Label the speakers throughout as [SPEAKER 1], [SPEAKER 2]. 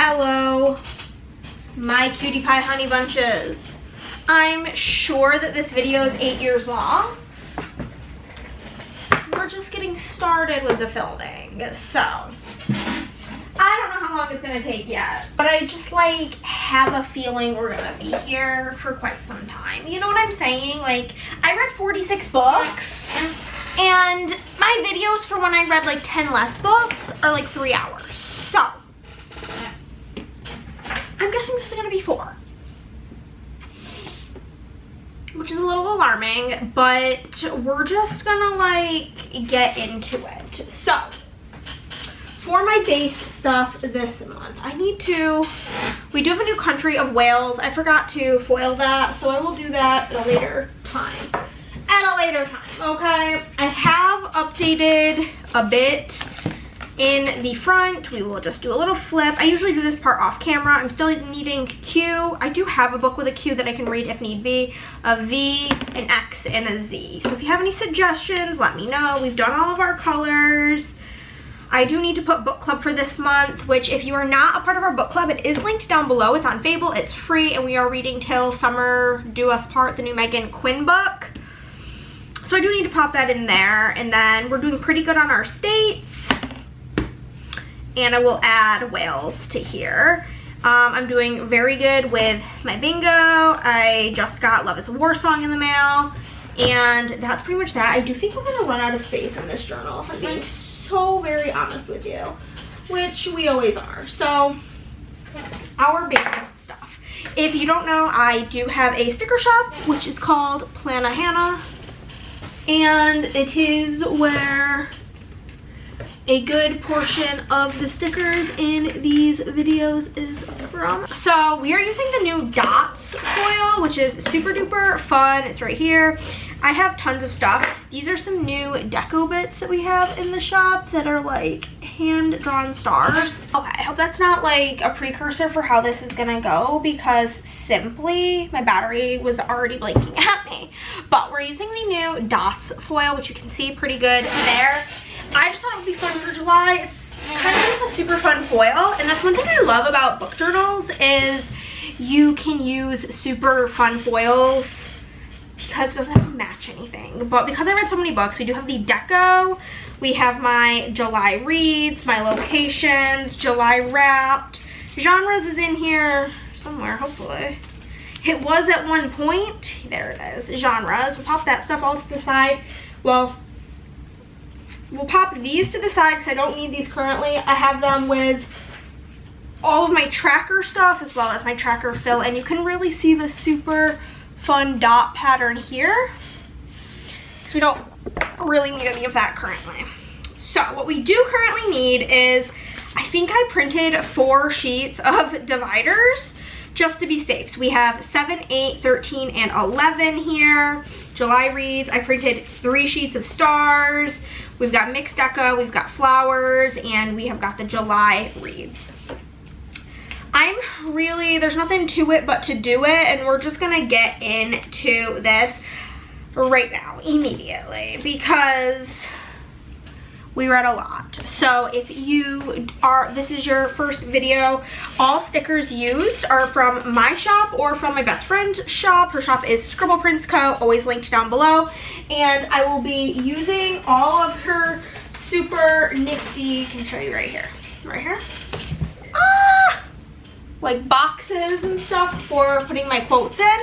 [SPEAKER 1] Hello, my cutie pie honey bunches. I'm sure that this video is 8 years long. We're just getting started with the filming, so I don't know how long it's gonna take yet, but I just like have a feeling we're gonna be here for quite some time. You know what I'm saying? Like, I read 46 books, and my videos for when I read like 10 less books are like 3 hours. So I'm guessing this is gonna be 4, which is a little alarming, but we're just gonna like get into it. So for my base stuff this month, we do have a new country of Wales. I forgot to foil that, so I will do that at a later time. Okay? I have updated a bit in the front. We will just do a little flip. I usually do this part off camera. I'm still needing Q. I do have a book with a Q that I can read if need be, a V, an X, and a Z. So if you have any suggestions, let me know. We've done all of our colors. I do need to put book club for this month, which if you are not a part of our book club, it is linked down below. It's on Fable, it's free, and we are reading Till Summer Do Us Part, the new Megan Quinn book. So I do need to pop that in there. And then we're doing pretty good on our states. And I will add Wales to here. I'm doing very good with my bingo. I just got Love is a War Song in the mail. And that's pretty much that. I do think we're gonna run out of space in this journal, if I'm being so very honest with you, which we always are. So our basic stuff. If you don't know, I do have a sticker shop, which is called Plana Hannah. And it is where a good portion of the stickers in these videos is from. So we are using the new dots foil, which is super duper fun. It's right here. I have tons of stuff. These are some new deco bits that we have in the shop that are like hand-drawn stars. Okay, I hope that's not like a precursor for how this is gonna go, because simply my battery was already blinking at me. But we're using the new dots foil, which you can see pretty good there. I just thought it would be fun for July. It's kind of just a super fun foil, and that's one thing I love about book journals is you can use super fun foils because it doesn't have to match anything. But because I read so many books, we do have the deco, we have my July reads, my locations, July wrapped, genres is in here somewhere, hopefully. It was at one point. There it is, genres. We'll pop that stuff all to the side. Well, we'll pop these to the side because I don't need these currently. I have them with all of my tracker stuff as well as my tracker fill, and you can really see the super fun dot pattern here because we don't really need any of that currently. So what we do currently need is, I think I printed 4 sheets of dividers just to be safe. So we have 7, 8, 13, and 11 here. July reads, I printed 3 sheets of stars. We've got mixed deco, we've got flowers, and we have got the July reads. There's nothing to it but to do it, and we're just gonna get into this right now, immediately, because we read a lot. So if this is your first video, all stickers used are from my shop or from my best friend's shop. Her shop is Scribble Prints Co., always linked down below. And I will be using all of her super nifty, can show you right here, like boxes and stuff for putting my quotes in.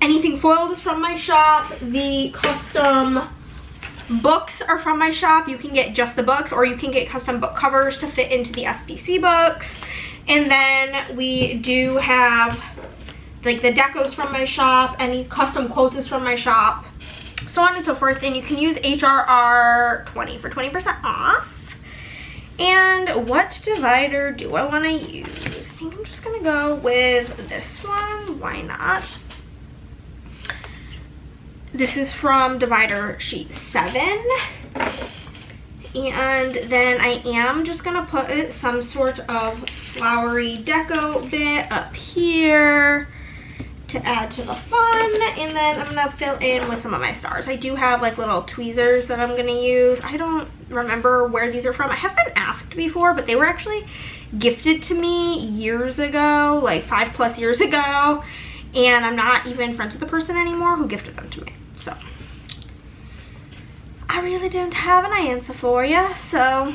[SPEAKER 1] Anything foiled is from my shop. The custom books are from my shop. You can get just the books, or you can get custom book covers to fit into the SPC books. And then we do have like the decos from my shop, any custom quotes is from my shop, so on and so forth. And you can use HRR20 for 20% off. And what divider do I want to use? I think I'm just gonna go with this one. Why not? This is from divider sheet 7. And then I am just gonna put some sort of flowery deco bit up here to to add to the fun. And then I'm gonna fill in with some of my stars. I do have like little tweezers that I'm gonna use. I don't remember where these are from. I have been asked before, but they were actually gifted to me years ago, like 5+ years ago. And I'm not even friends with the person anymore who gifted them to me. So I really don't have an answer for you, so,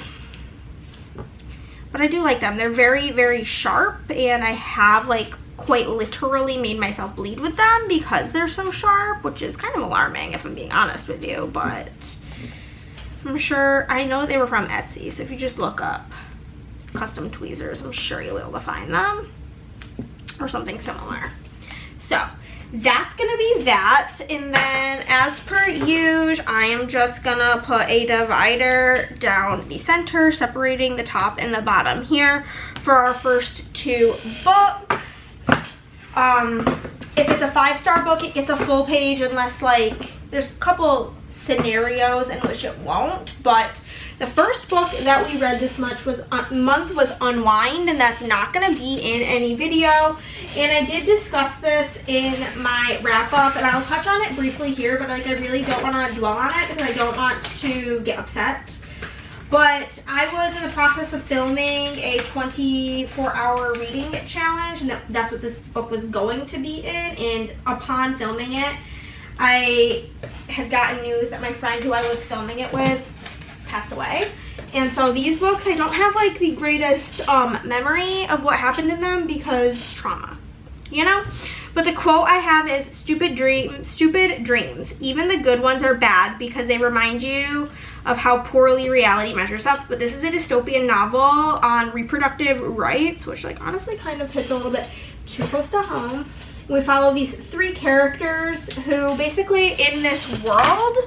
[SPEAKER 1] but I do like them. They're very, very sharp, and I have like quite literally made myself bleed with them because they're so sharp, which is kind of alarming if I'm being honest with you, but I'm sure, I know they were from Etsy, so if you just look up custom tweezers, I'm sure you'll be able to find them or something similar. So that's gonna be that, and then as per usual, I am just gonna put a divider down the center, separating the top and the bottom here for our first 2 books. If it's a 5-star book, it gets a full page unless like there's a couple scenarios in which it won't, but the first book that we read this month was Unwind, and that's not going to be in any video. And I did discuss this in my wrap up, and I'll touch on it briefly here, but like I really don't want to dwell on it because I don't want to get upset. But I was in the process of filming a 24-hour reading challenge, and that's what this book was going to be in. And upon filming it, I had gotten news that my friend who I was filming it with passed away. And so these books, I don't have like the greatest memory of what happened in them because trauma, you know? But the quote I have is, stupid dreams. Even the good ones are bad because they remind you of how poorly reality measures up. But this is a dystopian novel on reproductive rights, which like honestly kind of hits a little bit too close to home. We follow these 3 characters who basically in this world,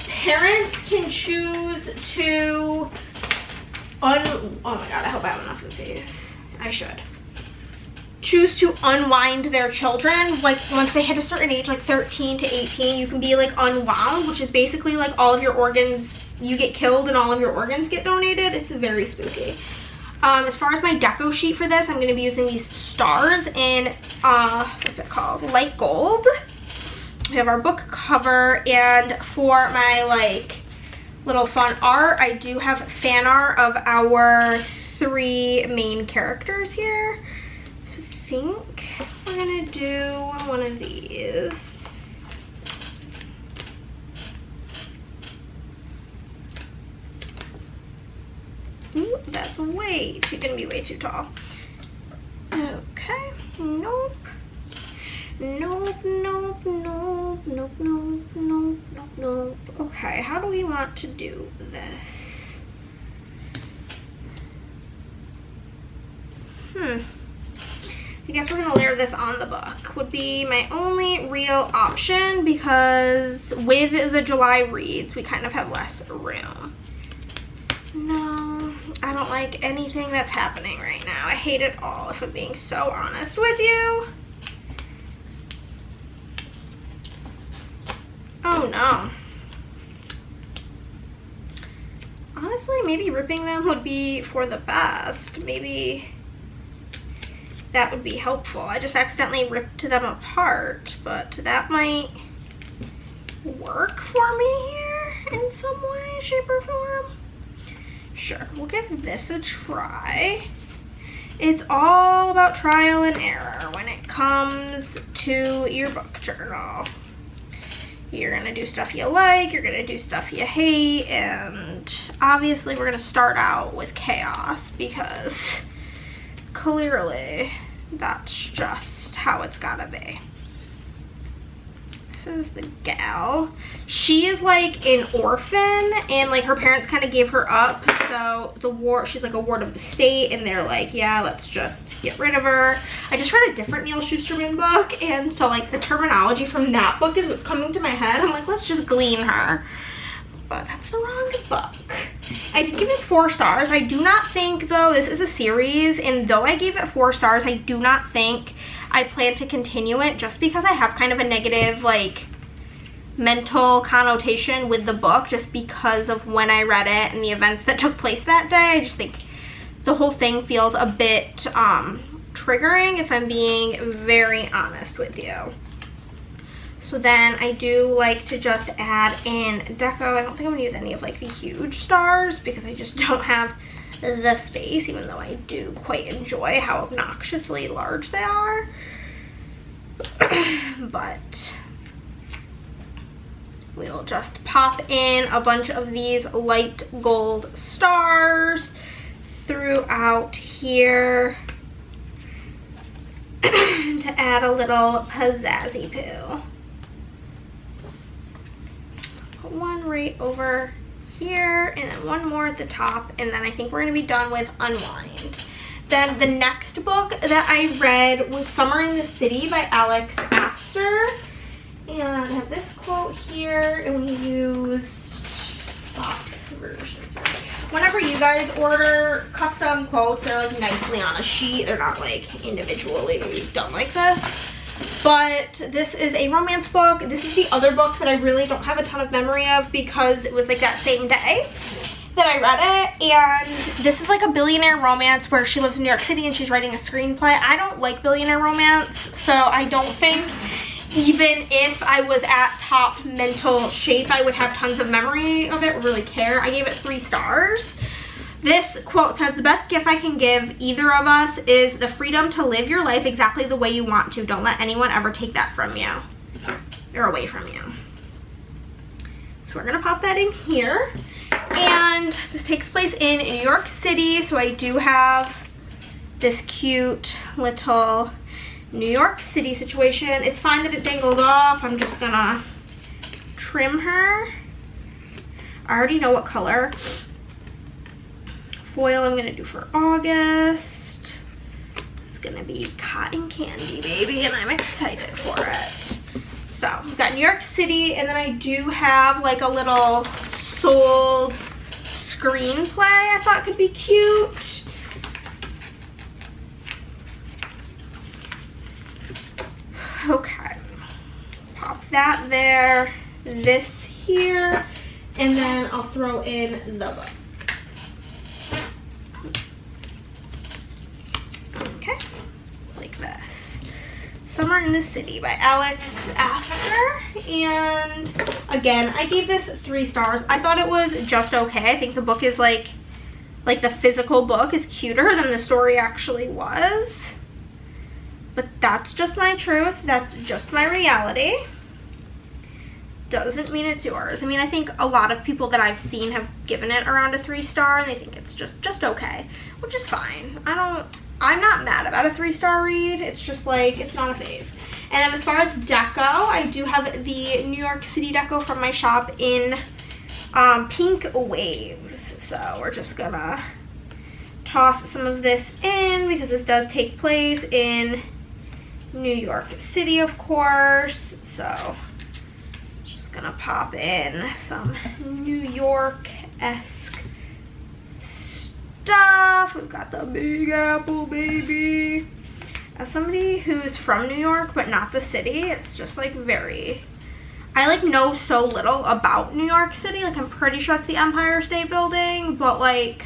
[SPEAKER 1] parents can choose to oh my god, I hope I have enough of these. I should. Choose to unwind their children. Like once they hit a certain age, like 13 to 18, you can be like unwound, which is basically like all of your organs, you get killed and all of your organs get donated. It's very spooky. As far as my deco sheet for this, I'm going to be using these stars in, what's it called? Light gold. We have our book cover, and for my like little fun art, I do have fan art of our 3 main characters here. So I think we're gonna do one of these. Ooh, that's gonna be way too tall. Okay, nope. Nope, nope, nope, nope, nope, nope, nope, nope. Okay, how do we want to do this? I guess we're gonna layer this on the book. Would be my only real option because with the July reads, we kind of have less room. No, I don't like anything that's happening right now. I hate it all, if I'm being so honest with you. Oh no. Honestly, maybe ripping them would be for the best. Maybe that would be helpful. I just accidentally ripped them apart, but that might work for me here in some way, shape, or form. Sure, we'll give this a try. It's all about trial and error when it comes to your book journal. You're gonna do stuff you like, you're gonna do stuff you hate, and obviously we're gonna start out with chaos because clearly that's just how it's gotta be. This is the gal. She is like an orphan, and like her parents kind of gave her up, so she's like a ward of the state, and they're like, yeah, let's just get rid of her. I just read a different Neil Shusterman book, and so like the terminology from that book is what's coming to my head. I'm like, let's just glean her, but that's the wrong book. I did give this 4 stars. I do not think, though, this is a series, and though I gave it 4 stars, I do not think I plan to continue it just because I have kind of a negative like mental connotation with the book just because of when I read it and the events that took place that day. I just think the whole thing feels a bit triggering, if I'm being very honest with you. So then I do like to just add in deco. I don't think I'm gonna use any of like the huge stars because I just don't have the space, even though I do quite enjoy how obnoxiously large they are. But we'll just pop in a bunch of these light gold stars throughout here to add a little pizzazzy poo. Put one right over here and then one more at the top, and then I think we're gonna be done with Unwind. Then the next book that I read was Summer in the City by Alex Astor. And I have this quote here, and we used box version. Whenever you guys order custom quotes, they're like nicely on a sheet. They're not like individually done like this. But this is a romance book. This is the other book that I really don't have a ton of memory of because it was like that same day that I read it. And this is like a billionaire romance where she lives in New York City and she's writing a screenplay. I don't like billionaire romance, so I don't think even if I was at top mental shape, I would have tons of memory of it or really care. I gave it 3 stars. This quote says, "The best gift I can give either of us is the freedom to live your life exactly the way you want to. Don't let anyone ever take that from you or away from you." So we're gonna pop that in here. And this takes place in New York City. So I do have this cute little New York City situation. It's fine that it dangled off. I'm just gonna trim her. I already know what color foil I'm gonna do for August. It's gonna be cotton candy, baby, and I'm excited for it. So we've got New York City, and then I do have like a little sold screenplay I thought could be cute. Okay, pop that there, this here, and then I'll throw in the book. Okay, like this. Summer in the City by Alex Astor. And again, I gave this 3 stars. I thought it was just okay. I think the book is like the physical book is cuter than the story actually was. But that's just my truth. That's just my reality. Doesn't mean it's yours. I mean, I think a lot of people that I've seen have given it around a 3-star, and they think it's just okay, which is fine. I'm not mad about a 3-star read. It's just like, it's not a fave. And then as far as deco, I do have the New York City deco from my shop in pink waves. So we're just gonna toss some of this in because this does take place in New York City, of course. So just gonna pop in some New York-esque stuff. We've got the Big Apple, baby. As somebody who's from New York but not the city, it's just like very, I like know so little about New York City. Like I'm pretty sure it's the Empire State Building, but like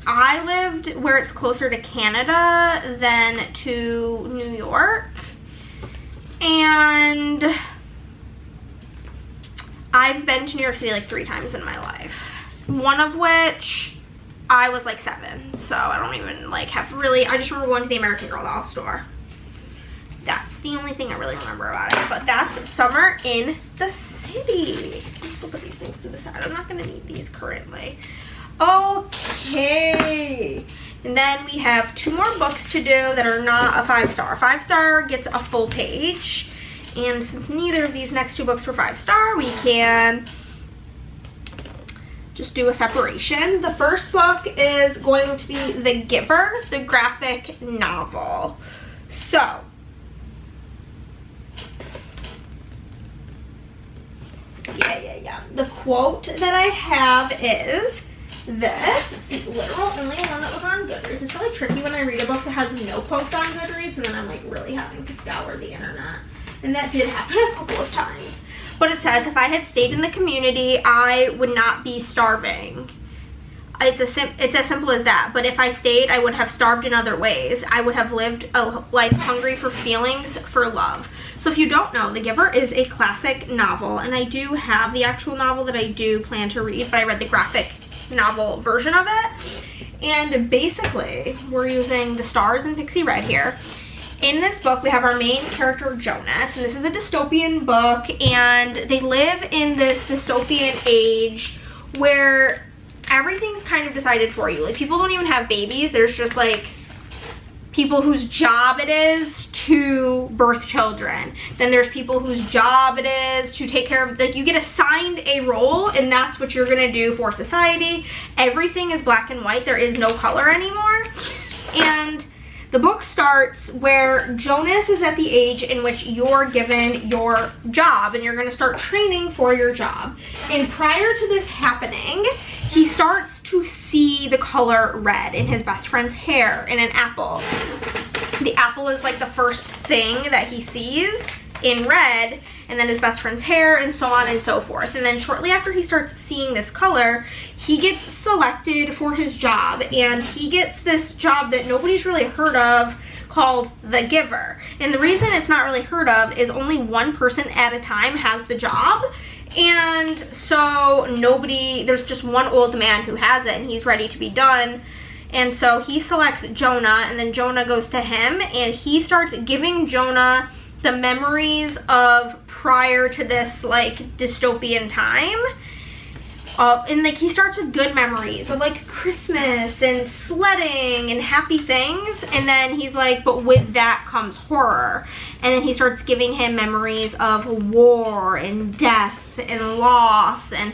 [SPEAKER 1] I lived where it's closer to Canada than to New York, and I've been to New York City like 3 times in my life, one of which I was like 7, so I don't even like have really, I just remember going to the American Girl doll store. That's the only thing I really remember about it. But that's Summer in the City. I can also put these things to the side. I'm not gonna need these currently. Okay, and then we have 2 more books to do that are not a 5-star. 5-star gets a full page, and since neither of these next 2 books were 5-star, we can just do a separation. The first book is going to be The Giver, the graphic novel. So yeah. The quote that I have is this, the literal only one that was on Goodreads. It's really tricky when I read a book that has no quotes on Goodreads, and then I'm like really having to scour the internet. And that did happen a couple of times. But it says, "If I had stayed in the community, I would not be starving. It's as simple as that. But if I stayed, I would have starved in other ways. I would have lived a life hungry for feelings, for love. So if you don't know, The Giver is a classic novel, and I do have the actual novel that I do plan to read, but I read the graphic novel version of it. And basically, we're using the Stars and Pixie Red here. In this book, we have our main character, Jonas, and this is a dystopian book, and they live in this dystopian age where everything's kind of decided for you. Like, people don't even have babies. There's just like people whose job it is to birth children. Then there's people whose job it is to take care of, like, you get assigned a role and that's what you're gonna do for society. Everything is black and white. There is no color anymore. And the book starts where Jonas is at the age in which you're given your job and you're going to start training for your job. And prior to this happening, he starts to see the color red in his best friend's hair in an apple. The apple is like the first thing that he sees in red, and then his best friend's hair, and so on and so forth. And then shortly after he starts seeing this color, he gets selected for his job, and he gets this job that nobody's really heard of called The Giver. And the reason it's not really heard of is only one person at a time has the job, and so there's just one old man who has it, and he's ready to be done. And so he selects Jonah, and then Jonah goes to him, and he starts giving Jonah the memories of prior to this like dystopian time. And like he starts with good memories of like Christmas and sledding and happy things, and then he's like, but with that comes horror. And then he starts giving him memories of war and death and loss and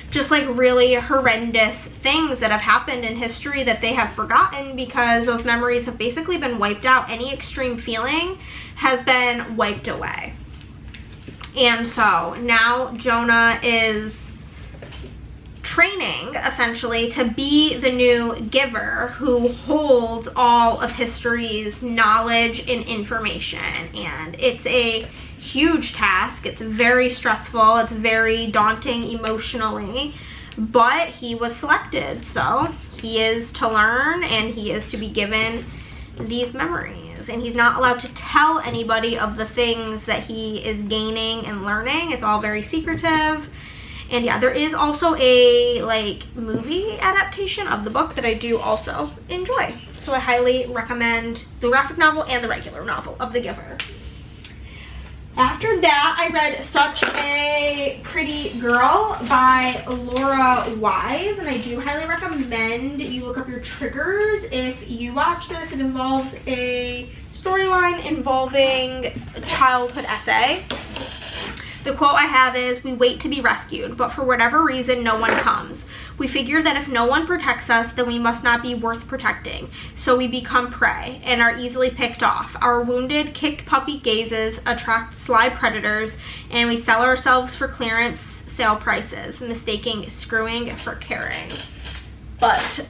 [SPEAKER 1] just like really horrendous things that have happened in history that they have forgotten because those memories have basically been wiped out. Any extreme feeling has been wiped away. And so now Jonah is training essentially to be the new giver who holds all of history's knowledge and information. And it's a huge task. It's very stressful. It's very daunting emotionally, but he was selected. So he is to learn, and he is to be given these memories, and he's not allowed to tell anybody of the things that he is gaining and learning. It's all very secretive. And yeah, there is also a like movie adaptation of the book that I do also enjoy. So I highly recommend the graphic novel and the regular novel of The Giver. After that, I read Such a Pretty Girl by Laura Wise, and I do highly recommend you look up your triggers if you watch this. It involves a storyline involving a childhood essay. The quote I have is, "We wait to be rescued, but for whatever reason, no one comes. We figure that if no one protects us, then we must not be worth protecting. So we become prey and are easily picked off. Our wounded, kicked puppy gazes attract sly predators, and we sell ourselves for clearance sale prices, mistaking screwing for caring." But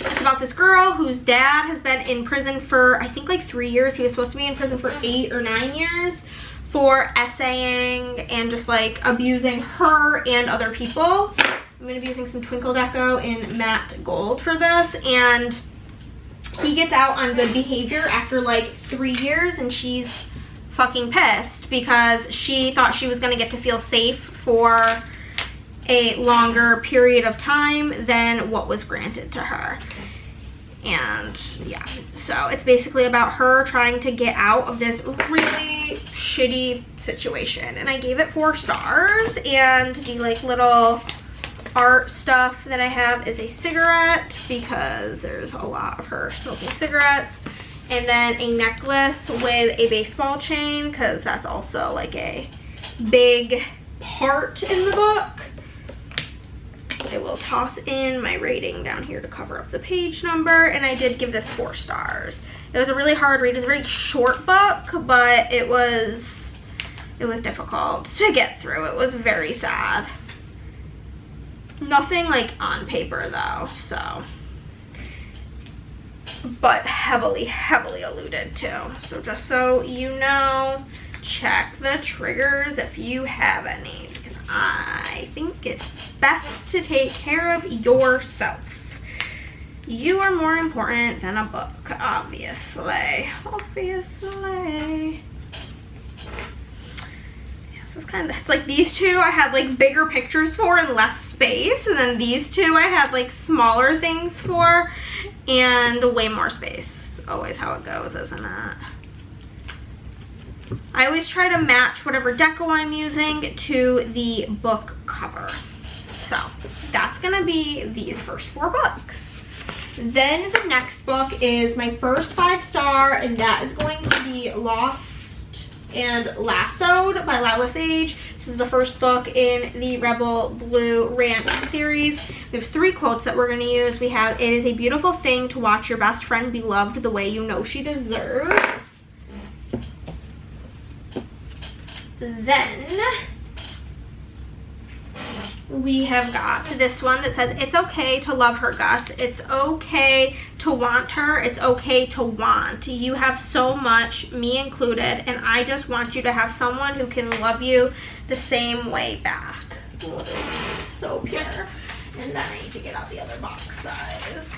[SPEAKER 1] it's about this girl whose dad has been in prison for, I think, like 3 years. He was supposed to be in prison for 8 or 9 years for essaying and just like abusing her and other people. I'm going to be using some Twinkle Deco in matte gold for this. And he gets out on good behavior after like 3 years, and she's fucking pissed because she thought she was going to get to feel safe for a longer period of time than what was granted to her. And yeah, so it's basically about her trying to get out of this really shitty situation. And I gave it 4 stars. And the like little art stuff that I have is a cigarette, because there's a lot of her smoking cigarettes, and then a necklace with a baseball chain, because that's also like a big part in the book. I will toss in my rating down here to cover up the page number, and I did give this 4 stars. It was a really hard read. It's a very short book, but it was difficult to get through. It was very sad. Nothing like on paper though, so, but heavily alluded to. So just so you know, check the triggers if you have any, because I think it's best to take care of yourself. You are more important than a book, obviously. Obviously. Yes, it's kind of, it's like these two I had like bigger pictures for and less space, and then these two I had like smaller things for and way more space. Always how it goes, isn't it? I always try to match whatever deco I'm using to the book cover. So that's gonna be these first 4 books. Then the next book is my first 5-star, and that is going to be Lost and Lassoed by Lila Sage. This is the first book in the Rebel Blue Ranch series. We have 3 quotes that we're going to use. We have, "It is a beautiful thing to watch your best friend be loved the way you know she deserves." Then we have got this one that says, "It's okay to love her, Gus. It's okay to want her. It's okay to want. You have so much, me included, and I just want you to have someone who can love you the same way back." Oh, this is so pure. And then I need to get out the other box size.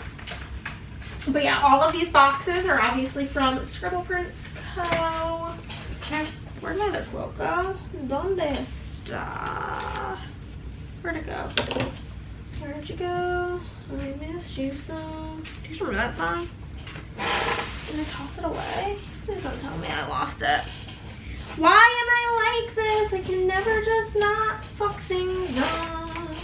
[SPEAKER 1] But yeah, all of these boxes are obviously from Scribble Prints Co. Where'd my other quote go? ¿Dónde está? Where'd it go? Where'd you go? I missed you so. Do you remember that song? Did I toss it away? Please don't tell me I lost it. Why am I like this? I can never just not fuck things up.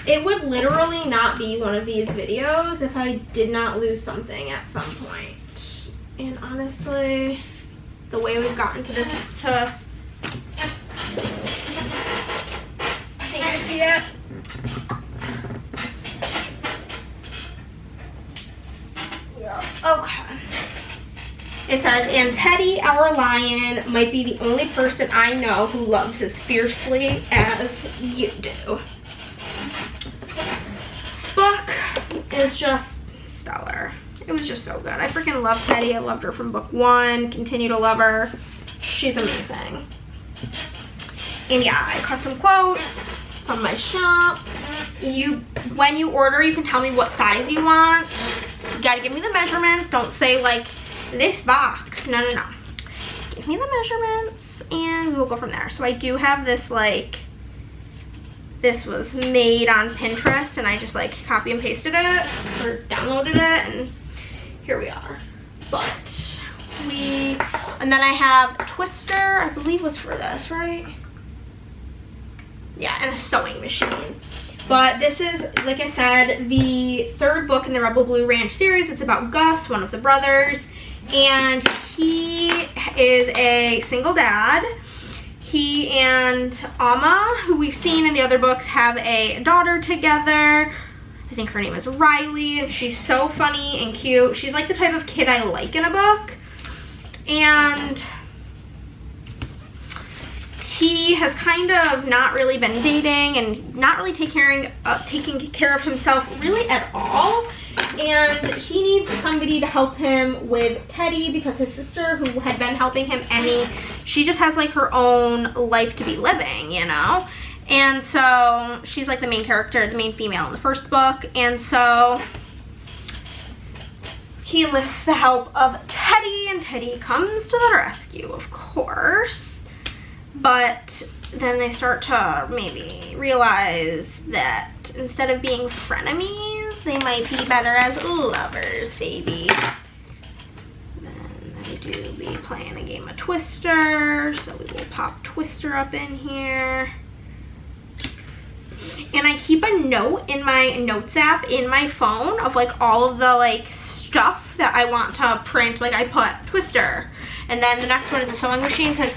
[SPEAKER 1] It would literally not be one of these videos if I did not lose something at some point. And honestly, the way we've gotten to this, I think I see it. Yeah. Okay. It says, "And Teddy, our lion, might be the only person I know who loves as fiercely as you do." This book is just stellar. It was just so good. I freaking love Teddy. I loved her from book 1. Continue to love her. She's amazing. And yeah, I custom quotes from my shop. When you order, you can tell me what size you want. You gotta give me the measurements. Don't say like this box. No, no, no. Give me the measurements and we'll go from there. So I do have this, like, this was made on Pinterest and I just like copy and pasted it or downloaded it, and here we are. But and then I have Twister, I believe was for this, right? Yeah, and a sewing machine. But this is, like I said, the 3rd book in the Rebel Blue Ranch series. It's about Gus, one of the brothers, and he is a single dad. He and Amma, who we've seen in the other books, have a daughter together. I think her name is Riley, and she's so funny and cute. She's like the type of kid I like in a book. And he has kind of not really been dating and not really taking care of himself really at all. And he needs somebody to help him with Teddy because his sister, who had been helping him, Emmy, she just has like her own life to be living, you know? And so she's like the main character, the main female in the first book. And so he enlists the help of Teddy, and Teddy comes to the rescue, of course. But then they start to maybe realize that instead of being frenemies, they might be better as lovers, baby. Then they do be playing a game of Twister, so we will pop Twister up in here. And I keep a note in my notes app in my phone of like all of the like stuff that I want to print. Like I put Twister, and then the next one is a sewing machine because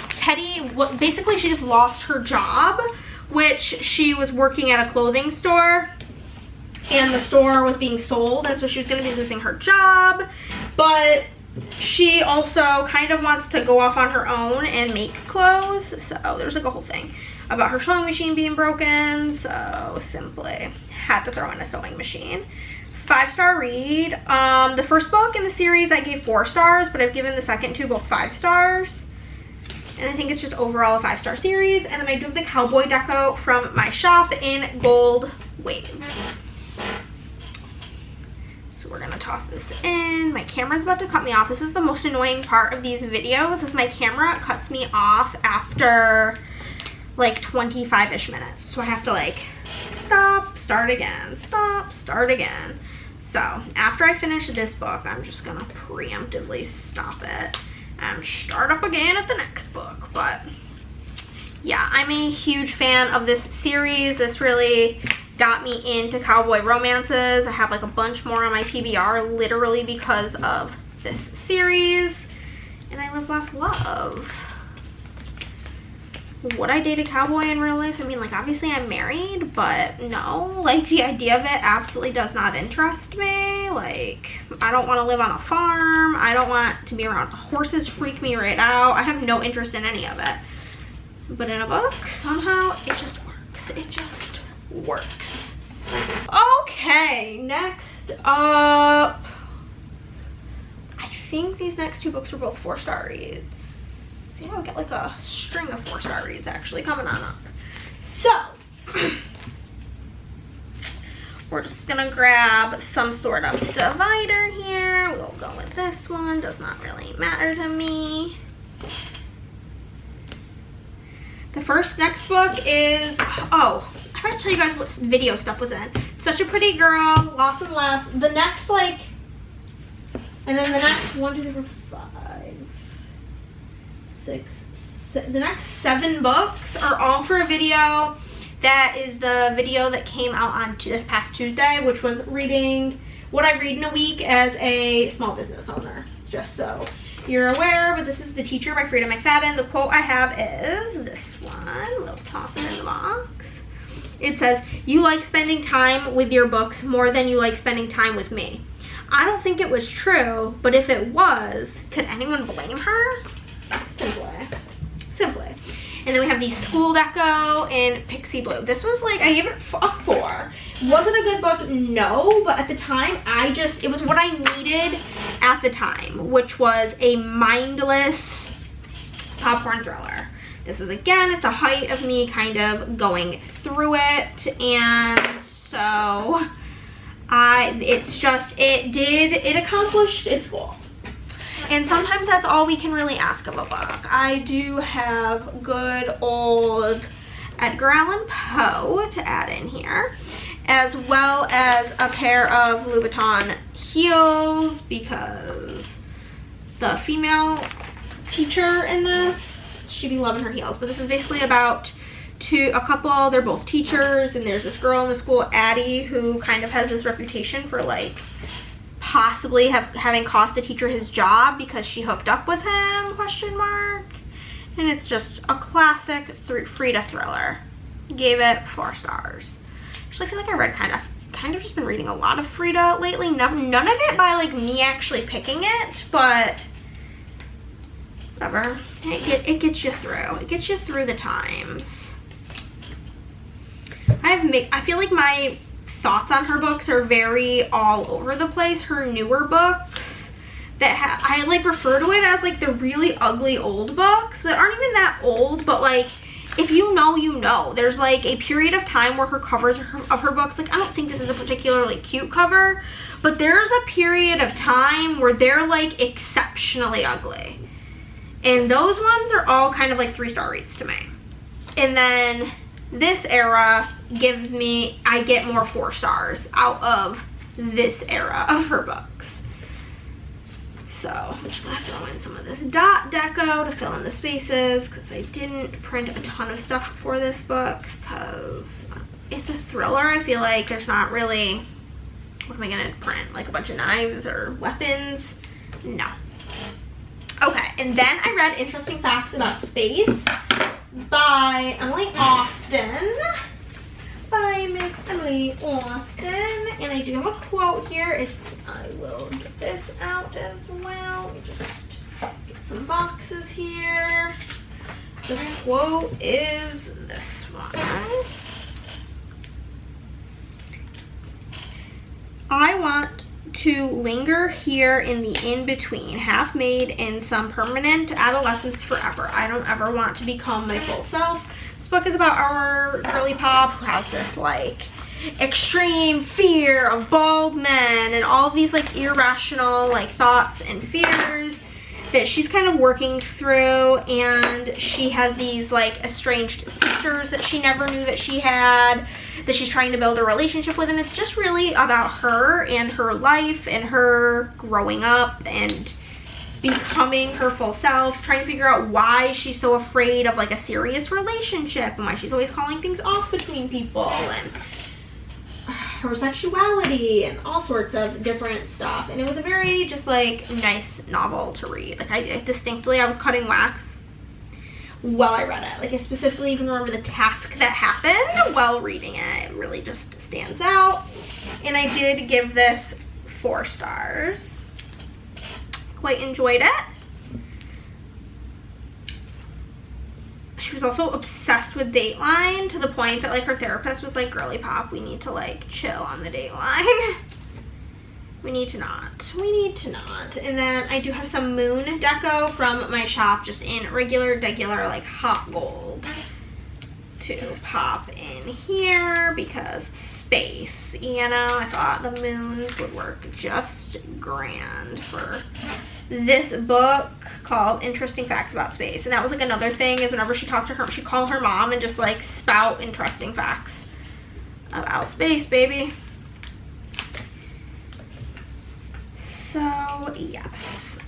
[SPEAKER 1] Teddy, basically she just lost her job, which she was working at a clothing store and the store was being sold, and so she was going to be losing her job, but she also kind of wants to go off on her own and make clothes. So there's like a whole thing about her sewing machine being broken, so simply had to throw in a sewing machine. 5-star read. The first book in the series I gave 4 stars, but I've given the second 2 both 5 stars. And I think it's just overall a 5-star series. And then I do have the cowboy deco from my shop in Gold Wave. So we're gonna toss this in. My camera's about to cut me off. This is the most annoying part of these videos, is my camera cuts me off after like 25-ish minutes. So I have to like stop, start again, stop, start again. So after I finish this book, I'm just gonna preemptively stop it and start up again at the next book. But yeah, I'm a huge fan of this series. This really got me into cowboy romances. I have like a bunch more on my TBR literally because of this series. And I live, laugh, love. Would I date a cowboy in real life? I mean, like, obviously I'm married, but no. Like, the idea of it absolutely does not interest me. Like, I don't want to live on a farm. I don't want to be around horses. Freak me right out. I have no interest in any of it. But in a book, somehow, it just works. It just works. Okay, next up. I think these next 2 books are both 4-star reads. Yeah, we got like a string of 4-star reads actually coming on up. So we're just gonna grab some sort of divider here. We'll go with this one. Does not really matter to me. The next book is, oh, I forgot to tell you guys what video stuff was in. Such a Pretty Girl, Lost and Last. The next, like, and then the next 1, 2, 3, 4, 5, 6, the next 7 books are all for a video. That is the video that came out on this past Tuesday, which was reading what I read in a week as a small business owner. Just so you're aware, but this is The Teacher by Frida McFadden. The quote I have is this one. We'll toss it in the box. It says, "You like spending time with your books more than you like spending time with me." I don't think it was true, but if it was, could anyone blame her? Simply. And then we have the School Deco in Pixie Blue. This was like, I gave it a 4. Was it a good book? No, but at the time, it was what I needed at the time, which was a mindless popcorn thriller. This was, again, at the height of me kind of going through it, and so it accomplished its goal. And sometimes that's all we can really ask of a book. I do have good old Edgar Allan Poe to add in here, as well as a pair of Louboutin heels, because the female teacher in this, she'd be loving her heels. But this is basically about a couple, they're both teachers, and there's this girl in the school, Addie, who kind of has this reputation for like possibly having cost a teacher his job because she hooked up with him, ? And it's just a classic Frida thriller. Gave it 4 stars. Actually, I feel like I read kind of just been reading a lot of Frida lately. None of it by like me actually picking it, but whatever. It gets you through. It gets you through the times. I feel like my thoughts on her books are very all over the place. Her newer books that I like refer to it as like the really ugly old books that aren't even that old, but like if you know, you know. There's like a period of time where her covers of her books, like I don't think this is a particularly cute cover, but there's a period of time where they're like exceptionally ugly. And those ones are all kind of like 3-star reads to me. And then this era gives me, I get more 4 stars out of this era of her books. So I'm just gonna throw in some of this dot deco to fill in the spaces, because I didn't print a ton of stuff for this book because it's a thriller. I feel like there's not really, what am I gonna print? Like a bunch of knives or weapons? No. Okay, and then I read Interesting Facts About Space by Emily Austin. By Miss Emily Austin. And I do have a quote here. I will get this out as well. Let me just get some boxes here. The quote is this one. I want to linger here in the in-between, half made in some permanent adolescence forever. I don't ever want to become my full self. This book is about our girly pop who has this like extreme fear of bald men and all of these like irrational like thoughts and fears that she's kind of working through, and she has these like estranged sisters that she never knew that she had, that she's trying to build a relationship with, and it's just really about her and her life and her growing up and becoming her full self, trying to figure out why she's so afraid of like a serious relationship and why she's always calling things off between people, and her sexuality and all sorts of different stuff. And it was a very just like nice novel to read. Like I was cutting wax while I read it. Like I specifically even remember the task that happened while reading it. It really just stands out. And I did give this 4 stars. Quite enjoyed it. She was also obsessed with Dateline to the point that like her therapist was like, girly pop, we need to like chill on the Dateline. We need to not. And then I do have some moon deco from my shop, just in regular like hot gold, to pop in here because space, you know. I thought the moons would work just grand for this book called Interesting Facts About Space. And that was like another thing, is whenever she talked to her, she'd call her mom and just like spout interesting facts about space, baby. So yes,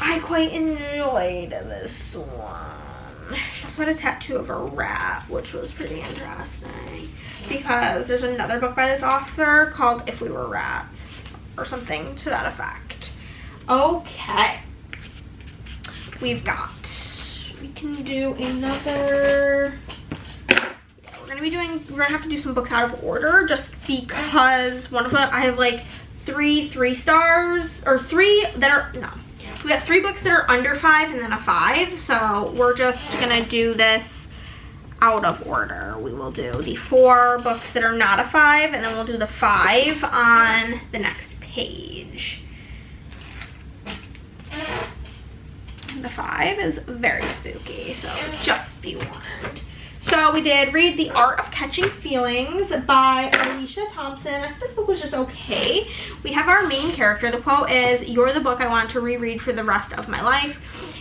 [SPEAKER 1] I quite enjoyed this one. She also had a tattoo of a rat, which was pretty interesting because there's another book by this author called If We Were Rats or something to that effect. Okay, we can do another, we're gonna have to do some books out of order just because one of them, I have like 3 stars, or 3 that are, no, we got 3 books that are under 5 and then a 5, so we're just gonna do this out of order. We will do the 4 books that are not a 5, and then we'll do the 5 on the next page. The 5 is very spooky, so just be warned. So we did read The Art of Catching Feelings by Alicia Thompson. I thought this book was just okay. We have our main character. The quote is, "You're the book I want to reread for the rest of my life."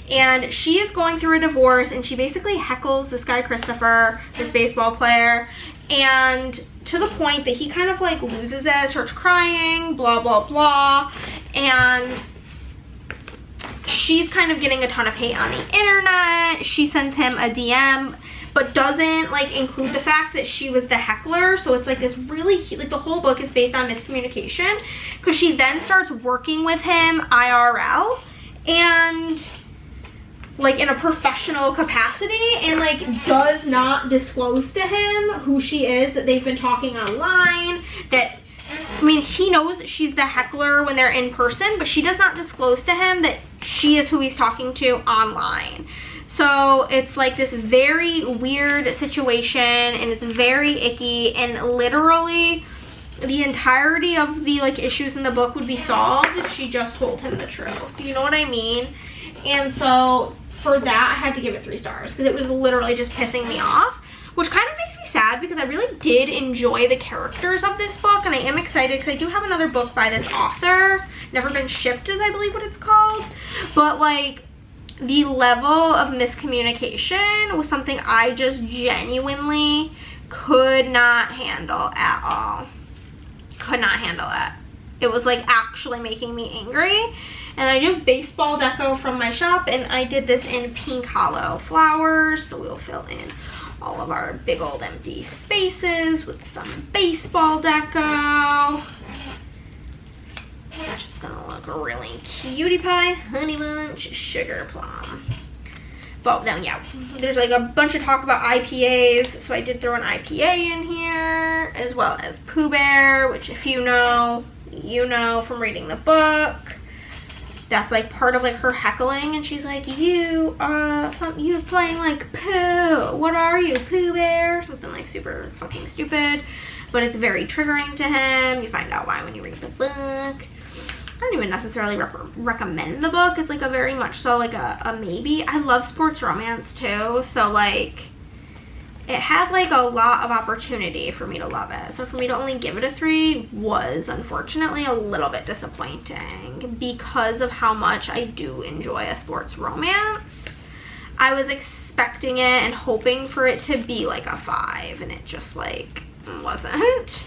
[SPEAKER 1] And she is going through a divorce, and she basically heckles this guy Christopher, this baseball player, and to the point that he kind of like loses it, starts crying, blah, blah, blah. And she's kind of getting a ton of hate on the internet. She sends him a DM, but doesn't like include the fact that she was the heckler. So it's like this really, like the whole book is based on miscommunication, because she then starts working with him IRL and like in a professional capacity, and like does not disclose to him who she is, that they've been talking online, that, I mean, he knows that she's the heckler when they're in person, but she does not disclose to him that she is who he's talking to online. So it's like this very weird situation, and it's very icky, and literally the entirety of the like issues in the book would be solved if she just told him the truth. You know what I mean? And so for that, I had to give it 3 stars because it was literally just pissing me off, which kind of makes me sad because I really did enjoy the characters of this book, and I am excited because I do have another book by this author, Never Been Shipped is I believe what it's called, but like the level of miscommunication was something I just genuinely could not handle at all. Could not handle it. It was like actually making me angry. And I do have baseball deco from my shop, and I did this in Pink Hollow flowers, so we'll fill in all of our big old empty spaces with some baseball deco. It's just gonna look really cutie pie, honey bunch, sugar plum. But then yeah, there's like a bunch of talk about IPAs, so I did throw an IPA in here, as well as Pooh Bear, which if you know, you know from reading the book. That's like part of like her heckling, and she's like, you're playing like Pooh. What are you, Pooh Bear? Something like super fucking stupid, but it's very triggering to him. You find out why when you read the book. I don't even necessarily recommend the book. It's like a very much so like a maybe. I love sports romance too, so like it had like a lot of opportunity for me to love it. So for me to only give it a 3 was unfortunately a little bit disappointing because of how much I do enjoy a sports romance. I was expecting it and hoping for it to be like a 5, and it just like wasn't.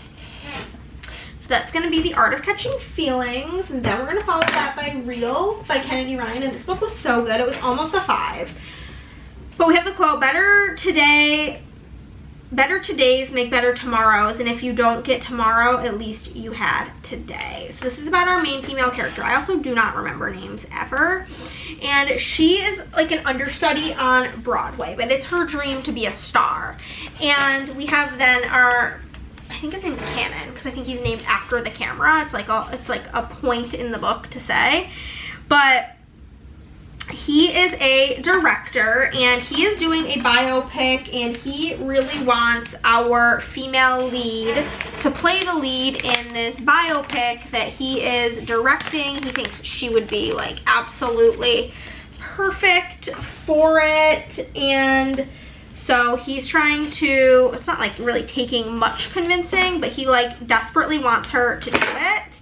[SPEAKER 1] So that's gonna be The Art of Catching Feelings, and then we're gonna follow that by Real by Kennedy Ryan, and this book was so good. It was almost a 5. But we have the quote, better todays make better tomorrows, and if you don't get tomorrow, at least you had today. So this is about our main female character. I also do not remember names ever. And she is like an understudy on Broadway, but it's her dream to be a star. And we have then our, I think his name's Cannon, because I think he's named after the camera. It's like a point in the book to say. But he is a director, and he is doing a biopic, and he really wants our female lead to play the lead in this biopic that he is directing. He thinks she would be like absolutely perfect for it, and so he's trying to, it's not like really taking much convincing, but he like desperately wants her to do it.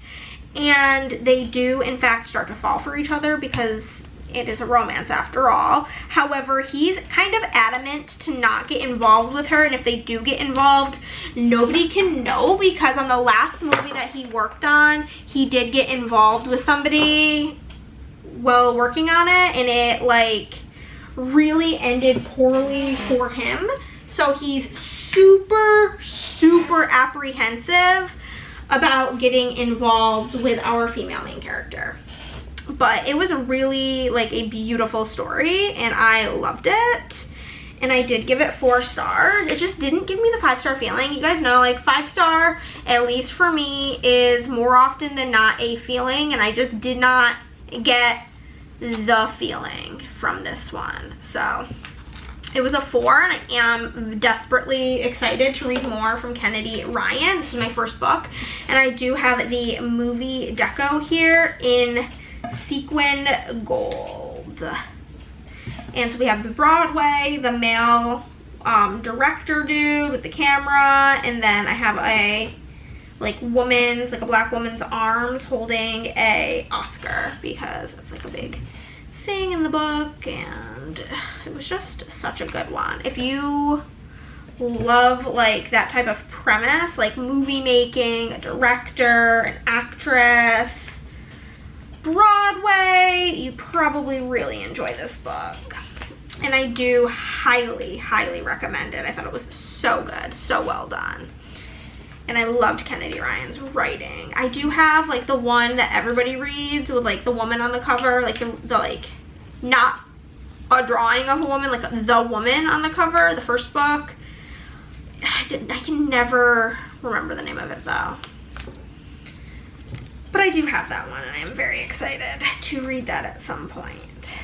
[SPEAKER 1] And they do in fact start to fall for each other because it is a romance after all. However, he's kind of adamant to not get involved with her, and if they do get involved, nobody can know, because on the last movie that he worked on, he did get involved with somebody while working on it, and it like really ended poorly for him. So he's super apprehensive about getting involved with our female main character. But it was really like a beautiful story, and I loved it, and I did give it 4 stars. It just didn't give me the 5-star feeling. You guys know, like 5-star, at least for me, is more often than not a feeling, and I just did not get the feeling from this one. So it was a 4, and I am desperately excited to read more from Kennedy Ryan. This is my first book, and I do have the movie deco here in sequin gold. And so we have the Broadway, the male director dude with the camera, and then I have a like woman's, like a black woman's arms holding a Oscar, because it's like a big thing in the book, and it was just such a good one. If you love like that type of premise, like movie making, a director, an actress, Broadway, you probably really enjoy this book. And I do highly recommend it. I thought it was so good, so well done. And I loved Kennedy Ryan's writing. I do have like the one that everybody reads with like the woman on the cover, like the like not a drawing of a woman, like the woman on the cover, the first book. I can never remember the name of it though. But I do have that one, and I am very excited to read that at some point.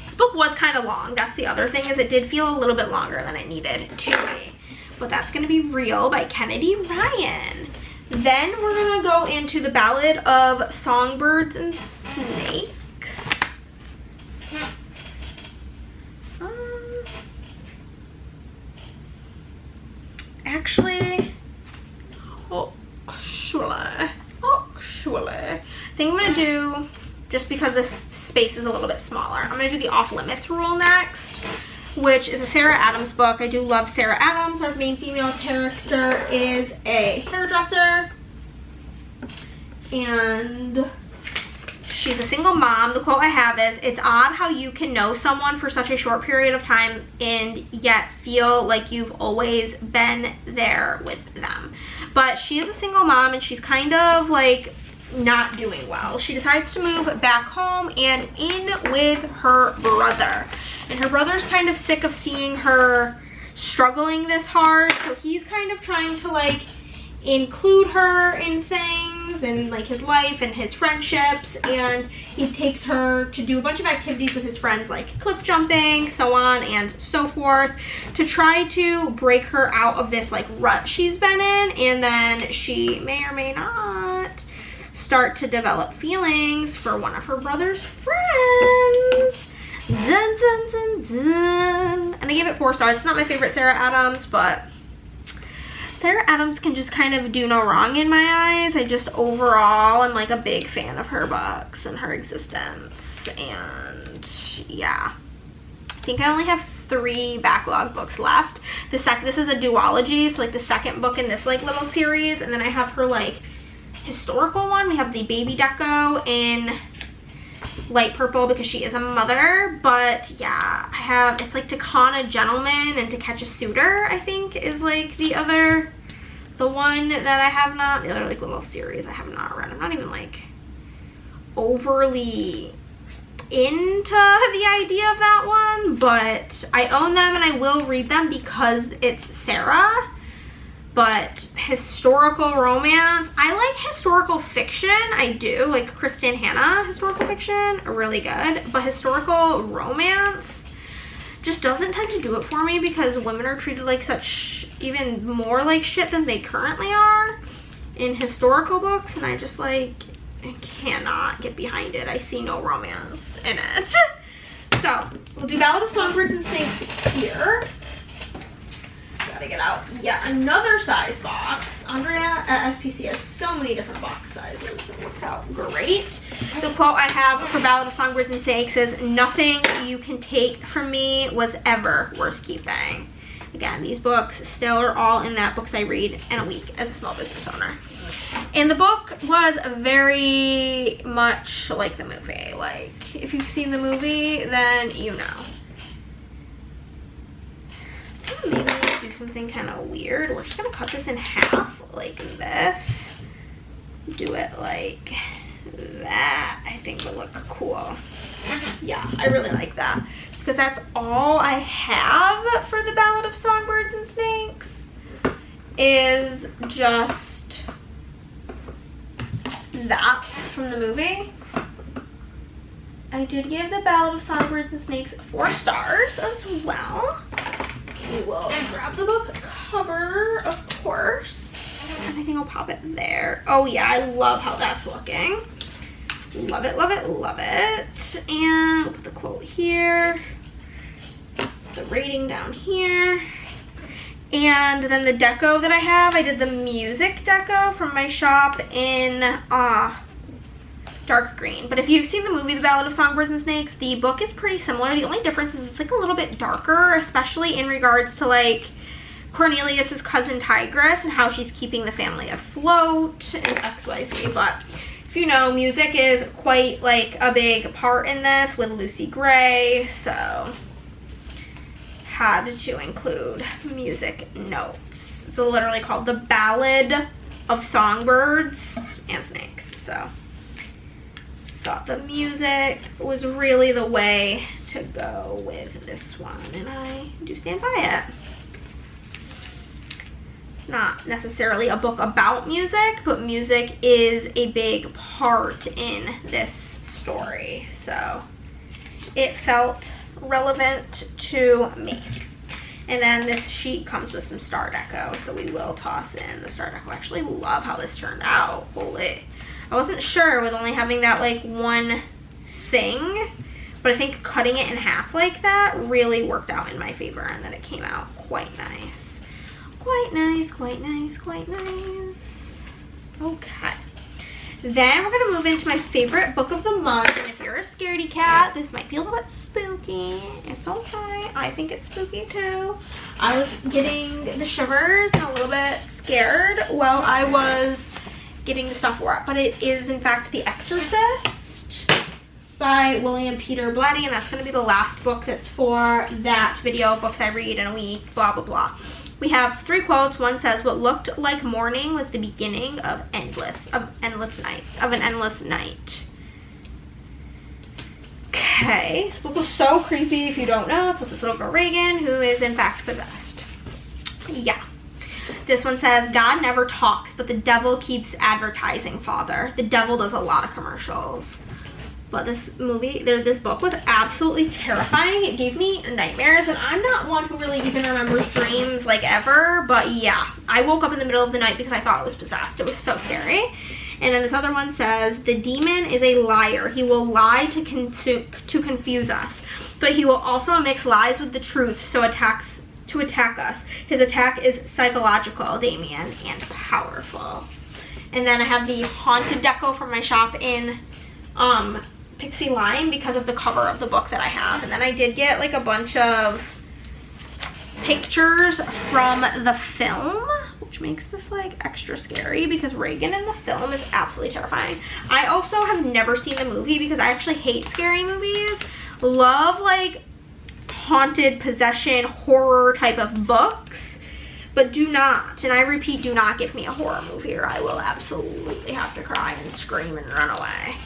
[SPEAKER 1] This book was kind of long. That's the other thing, is it did feel a little bit longer than it needed to be. But that's going to be Real by Kennedy Ryan. Then we're going to go into The Ballad of Songbirds and Snakes. Actually, I think I'm gonna do, just because this space is a little bit smaller, I'm gonna do the Off Limits Rule next, which is a Sarah Adams book. I do love Sarah Adams. Our main female character is a hairdresser, and she's a single mom. The quote I have is, "It's odd how you can know someone for such a short period of time and yet feel like you've always been there with them." But she is a single mom, and she's kind of like not doing well. She decides to move back home and in with her brother. And her brother's kind of sick of seeing her struggling this hard, so he's kind of trying to like include her in things and like his life and his friendships, and he takes her to do a bunch of activities with his friends, like cliff jumping, so on and so forth, to try to break her out of this like rut she's been in. And then she may or may not start to develop feelings for one of her brother's friends. Dun, dun, dun, dun. And I gave it 4 stars. It's not my favorite Sarah Adams, but Sarah Adams can just kind of do no wrong in my eyes. I just overall am like a big fan of her books and her existence. And yeah, I think I only have 3 backlog books left. This is a duology, so like the second book in this like little series, and then I have her like historical one. We have the baby deco in light purple because she is a mother. But yeah, I have, it's like To Con a Gentleman and To Catch a Suitor, I think is like the one that I have not, the other like little series I have not read. I'm not even like overly into the idea of that one, but I own them and I will read them because it's Sarah. But historical romance, I like historical fiction. I do like Kristen Hanna historical fiction, really good. But historical romance just doesn't tend to do it for me because women are treated like such, even more like shit than they currently are in historical books, and I just like, I cannot get behind it. I see no romance in it. So we'll do Ballad of Songbirds and Snakes here. Gotta get out yet another size box. Andrea at SPC has so many different box sizes. It works out great. The quote I have for Ballad of Songbirds and Snakes is, "Nothing you can take from me was ever worth keeping." Again, these books still are all in that books I read in a week as a small business owner. And the book was very much like the movie. Like, if you've seen the movie, then you know. Maybe do something kind of weird. We're just gonna cut this in half like this. Do it like that. I think would look cool. Yeah, I really like that because that's all I have for the Ballad of Songbirds and Snakes is just that from the movie. I did give the Ballad of Songbirds and Snakes 4 stars as well. We will grab the book cover, of course, and I think I'll pop it there. Oh yeah, I love how that's looking. Love it, love it, love it. And we'll put the quote here, the rating down here. And then the deco that I have, I did the music deco from my shop in dark green. But if you've seen the movie The Ballad of Songbirds and Snakes, the book is pretty similar. The only difference is it's like a little bit darker, especially in regards to like Cornelius's cousin Tigress and how she's keeping the family afloat and XYZ. But if you know, music is quite like a big part in this with Lucy Gray, so had to include music notes. It's literally called The Ballad of Songbirds and Snakes, so thought the music was really the way to go with this one, and I do stand by it. It's not necessarily a book about music, but music is a big part in this story, so it felt relevant to me. And then this sheet comes with some star deco, so we will toss in the star deco. I actually love how this turned out. Holy, I wasn't sure with only having that like one thing, but I think cutting it in half like that really worked out in my favor, and that it came out quite nice. Quite nice, quite nice, quite nice. Okay. Then we're gonna move into my favorite book of the month, and if you're a scaredy cat, this might be a little bit spooky. It's okay, I think it's spooky too. I was getting the shivers and a little bit scared while I was getting the stuff for it, but it is in fact The Exorcist by William Peter Blatty, and that's gonna be the last book that's for that video of books I read in a week, blah, blah, blah. We have 3 quotes. One says, "What looked like morning was the beginning of an endless night." Okay, this book was so creepy. If you don't know, it's with this little girl Reagan who is in fact possessed. Yeah. This one says, "God never talks, but the devil keeps advertising, Father." The devil does a lot of commercials. But this book was absolutely terrifying. It gave me nightmares, and I'm not one who really even remembers dreams like ever, but yeah, I woke up in the middle of the night because I thought it was possessed. It was so scary. And then this other one says, the demon is a liar. He will lie to confuse us, but he will also mix lies with the truth to attack us. His attack is psychological, Damien, and powerful. And then I have the haunted deco from my shop in Pixie Lime because of the cover of the book that I have. And then I did get like a bunch of pictures from the film, which makes this like extra scary because Reagan in the film is absolutely terrifying. I also have never seen the movie because I actually hate scary movies. Love like haunted possession horror type of books, but do not, and I repeat, do not give me a horror movie or I will absolutely have to cry and scream and run away.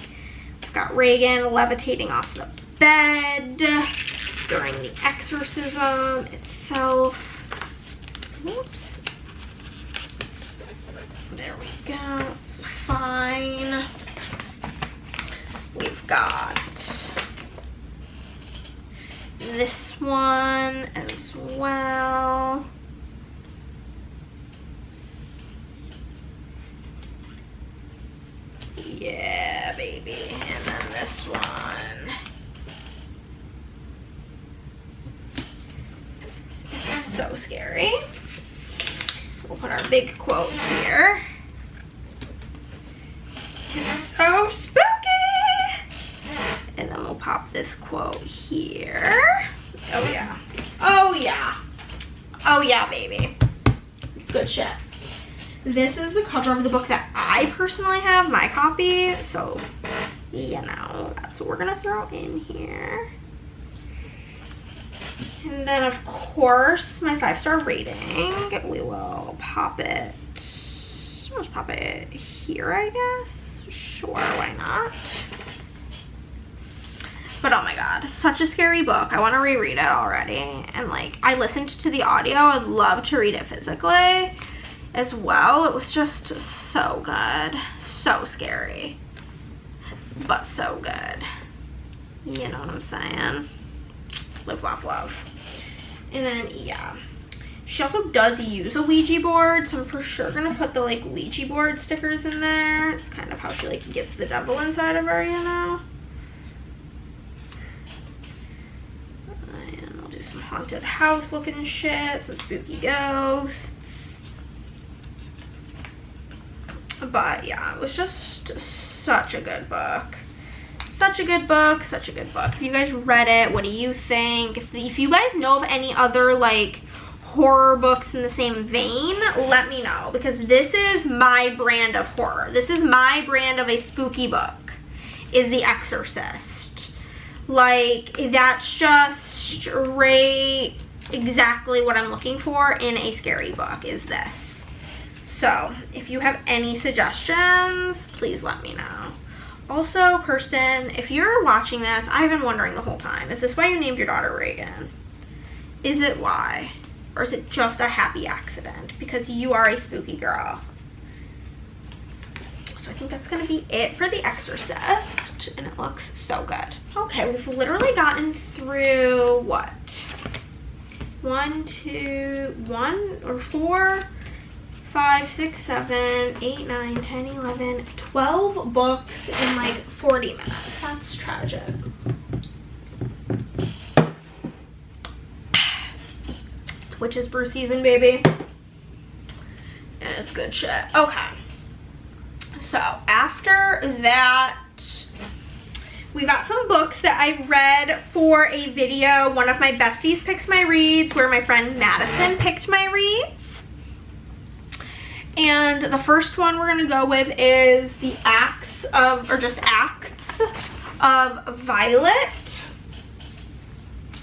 [SPEAKER 1] I've got Reagan levitating off the bed during the exorcism itself. Whoops. There we go. It's fine. We've got this one as well. Yeah, baby. And then this one. It's so scary. We'll put our big quote here. It's so spooky. And then we'll pop this quote here. Oh yeah. Oh yeah. Oh yeah, baby. Good shit. This is the cover of the book that I personally have, my copy. So, you know, that's what we're gonna throw in here. And then of course, my 5-star rating. We will pop it. Let's pop it here, I guess. Sure, why not? But oh my god, such a scary book. I want to reread it already. And like, I listened to the audio. I'd love to read it physically as well. It was just so good. So scary. But so good. You know what I'm saying? Live, laugh, love. And then, yeah. She also does use a Ouija board, so I'm for sure gonna put the like Ouija board stickers in there. It's kind of how she like gets the devil inside of her, you know? And I'll do some haunted house looking shit, some spooky ghosts. But yeah, it was just such a good book. Such a good book, such a good book. If you guys read it, what do you think? If you guys know of any other like horror books in the same vein, let me know, because this is my brand of horror. This is my brand of a spooky book, is The Exorcist. Like, that's just straight exactly what I'm looking for in a scary book, is this. So if you have any suggestions, please let me know. Also, Kirsten, if you're watching this, I've been wondering the whole time, is this why you named your daughter Reagan? Is it why? Or is it just a happy accident? Because you are a spooky girl. So I think that's going to be it for The Exorcist. And it looks so good. Okay, we've literally gotten through, what? 4, 5, 6, 7, 8, 9, 10, 11, 12 books in like 40 minutes. That's tragic. Witch's brew season, baby. And it's good shit. Okay. So after that, we got some books that I read for a video. One of my besties picks my reads, where my friend Madison picked my reads. And the first one we're gonna go with is the Acts of Violet,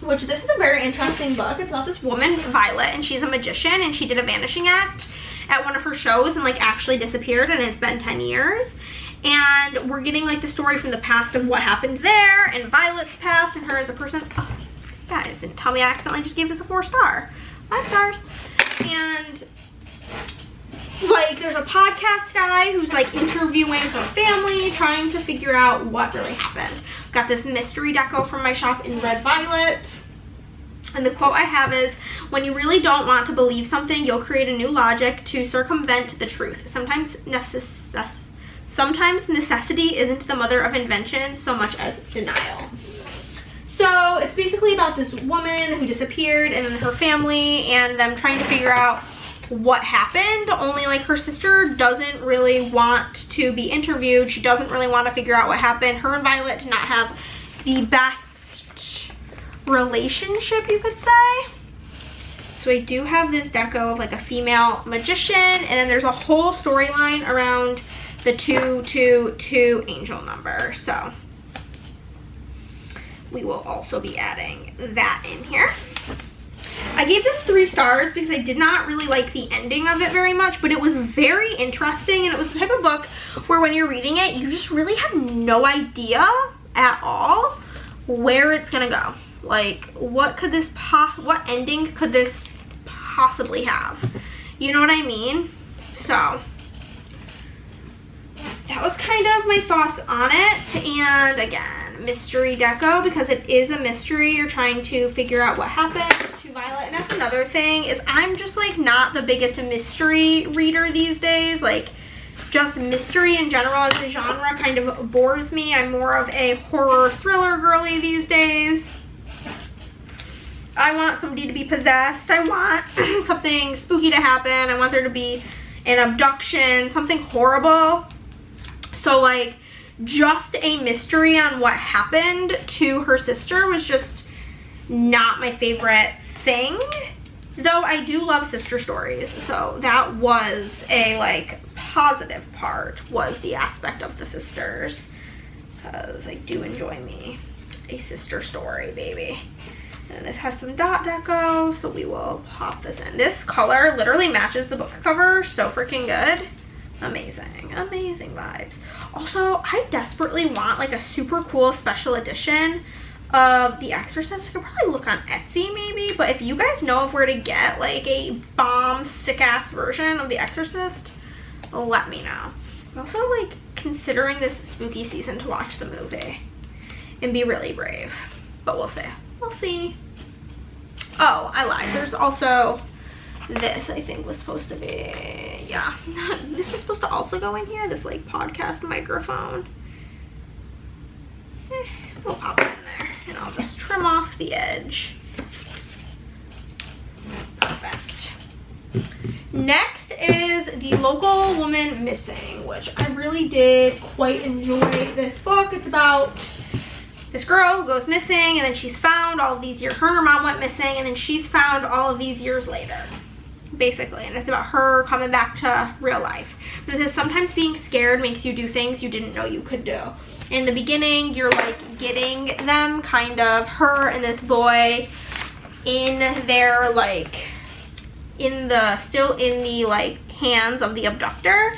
[SPEAKER 1] which this is a very interesting book. It's about this woman, Violet, and she's a magician, and she did a vanishing act at one of her shows and like actually disappeared, and it's been 10 years. And we're getting like the story from the past of what happened there, and Violet's past, and her as a person. Oh, guys, didn't tell me I accidentally just gave this a 4-star. 5 stars. And like, there's a podcast guy who's like interviewing her family, trying to figure out what really happened. Got this mystery deco from my shop in Red Violet. And the quote I have is, when you really don't want to believe something, you'll create a new logic to circumvent the truth. Sometimes Sometimes necessity isn't the mother of invention so much as denial. So it's basically about this woman who disappeared and then her family and them trying to figure out what happened. Only like her sister doesn't really want to be interviewed. She doesn't really want to figure out what happened. Her and Violet did not have the best relationship, you could say. So I do have this deco of like a female magician, and then there's a whole storyline around the 222 angel number. So we will also be adding that in here. I gave this 3 stars because I did not really like the ending of it very much, but it was very interesting, and it was the type of book where when you're reading it, you just really have no idea at all where it's gonna go. Like, what ending could this possibly have? You know what I mean? So that was kind of my thoughts on it. And again, mystery deco, because it is a mystery. You're trying to figure out what happened to Violet. And that's another thing, is I'm just like not the biggest mystery reader these days. Like, just mystery in general as a genre kind of bores me. I'm more of a horror thriller girly these days. I want somebody to be possessed. I want something spooky to happen. I want there to be an abduction, something horrible. So like, just a mystery on what happened to her sister was just not my favorite thing. Though I do love sister stories, so that was a like positive part, was the aspect of the sisters, because I do enjoy me a sister story, baby. And this has some dot deco, so we will pop this in. This color literally matches the book cover, so freaking good. Amazing, amazing vibes. Also, I desperately want like a super cool special edition of The Exorcist. I could probably look on Etsy maybe, but if you guys know of where to get like a bomb sick ass version of The Exorcist, let me know. I'm also like considering this spooky season to watch the movie and be really brave, but we'll see. We'll see. Oh, I lied. There's also this, I think was supposed to be, yeah, this was supposed to also go in here, this like podcast microphone. We'll pop it in there, and I'll just trim off the edge. Perfect. Next is The Local Woman Missing, which I really did quite enjoy this book. It's about this girl who goes missing, and then she's found all of these years. Her and her mom went missing, and then she's found all of these years later, basically. And it's about her coming back to real life. But it says sometimes being scared makes you do things you didn't know you could do. In the beginning, you're like getting them, kind of, her and this boy in their like, still in the like hands of the abductor.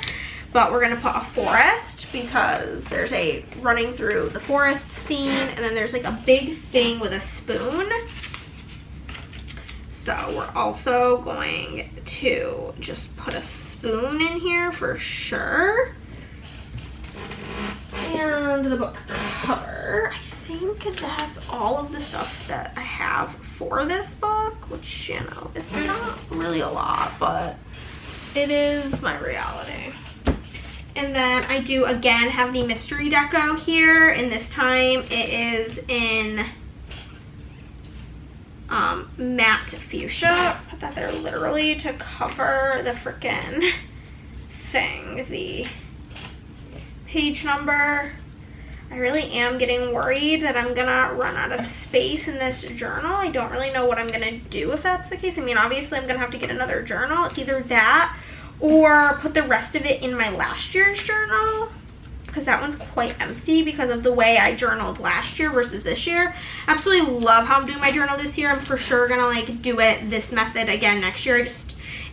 [SPEAKER 1] But we're gonna put a forest, because there's a running through the forest scene, and then there's like a big thing with a spoon. So we're also going to just put a spoon in here for sure. And the book cover, I think that's all of the stuff that I have for this book, which, you know, it's not really a lot, but it is my reality. And then I do again have the mystery deco here, and this time it is in matte fuchsia. Put that there literally to cover the frickin' thing, the page number. I really am getting worried that I'm gonna run out of space in this journal. I don't really know what I'm gonna do if that's the case. I mean, obviously I'm gonna have to get another journal. It's either that or put the rest of it in my last year's journal, because that one's quite empty because of the way I journaled last year versus this year. Absolutely love how I'm doing my journal this year. I'm for sure gonna like do it this method again next year.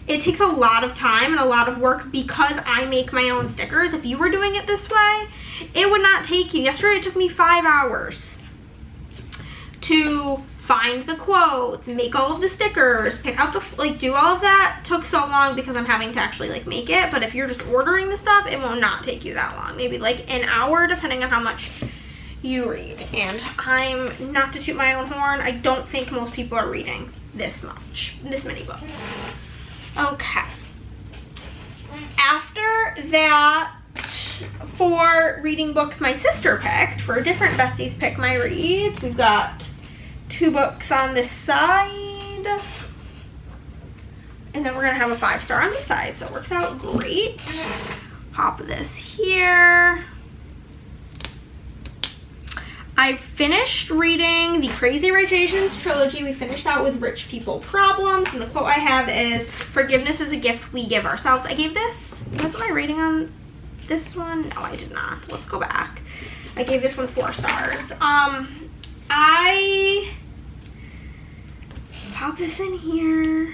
[SPEAKER 1] It takes a lot of time and a lot of work because I make my own stickers. If you were doing it this way, it would not take you. Yesterday it took me 5 hours to find the quotes, make all of the stickers, pick out the, like, do all of that. Took so long because I'm having to actually like make it. But if you're just ordering the stuff, it will not take you that long. Maybe like an hour, depending on how much you read. And I'm, not to toot my own horn, I don't think most people are reading this many books. Okay. After that, for reading books my sister picked, for a different Besties Pick My Reads, we've got 2 books on this side. And then we're gonna have a 5-star on this side, so it works out great. Pop this here. I finished reading the Crazy Rich Asians trilogy. We finished out with Rich People Problems, and the quote I have is, "Forgiveness is a gift we give ourselves." I gave this, what's my rating on this one? No, I did not. Let's go back. I gave this one 4 stars. I pop this in here.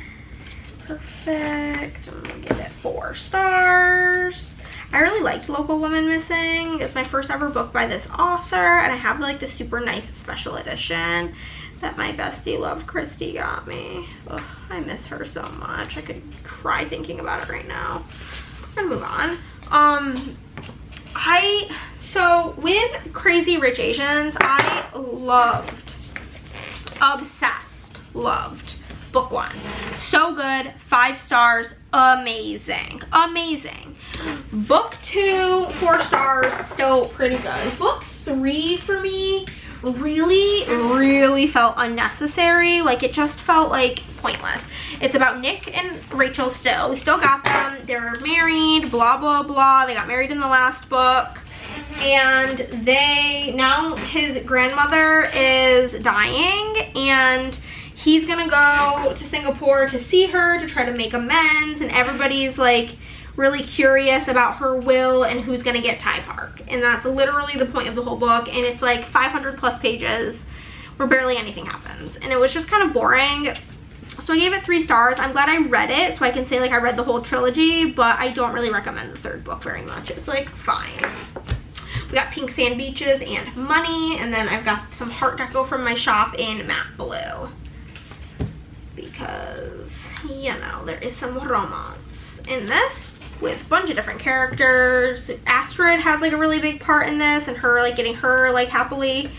[SPEAKER 1] Perfect. I'm gonna give it 4 stars. I really liked Local Woman Missing. It's my first ever book by this author, and I have like the super nice special edition that my bestie Love Christy got me. Ugh, I miss her so much. I could cry thinking about it right now. We're gonna move on. So with Crazy Rich Asians, I loved, obsessed, loved book 1. So good, 5 stars, amazing, amazing. Book 2, 4 stars, still pretty good. Book 3 for me really felt unnecessary. Like, it just felt like pointless. It's about Nick and Rachel still. We still got them. They're married, blah, blah, blah. They got married in the last book. And now his grandmother is dying, and he's gonna go to Singapore to see her to try to make amends, and everybody's like really curious about her will and who's gonna get Thai Park. And that's literally the point of the whole book, and it's like 500 plus pages where barely anything happens, and it was just kind of boring. So I gave it 3 stars. I'm glad I read it, so I can say like I read the whole trilogy, but I don't really recommend the 3rd book very much. It's like fine. We got Pink Sand Beaches and Money, and then I've got some heart deco from my shop in matte blue, because, you know, there is some romance in this with a bunch of different characters. Astrid has like a really big part in this, and her like getting her like happily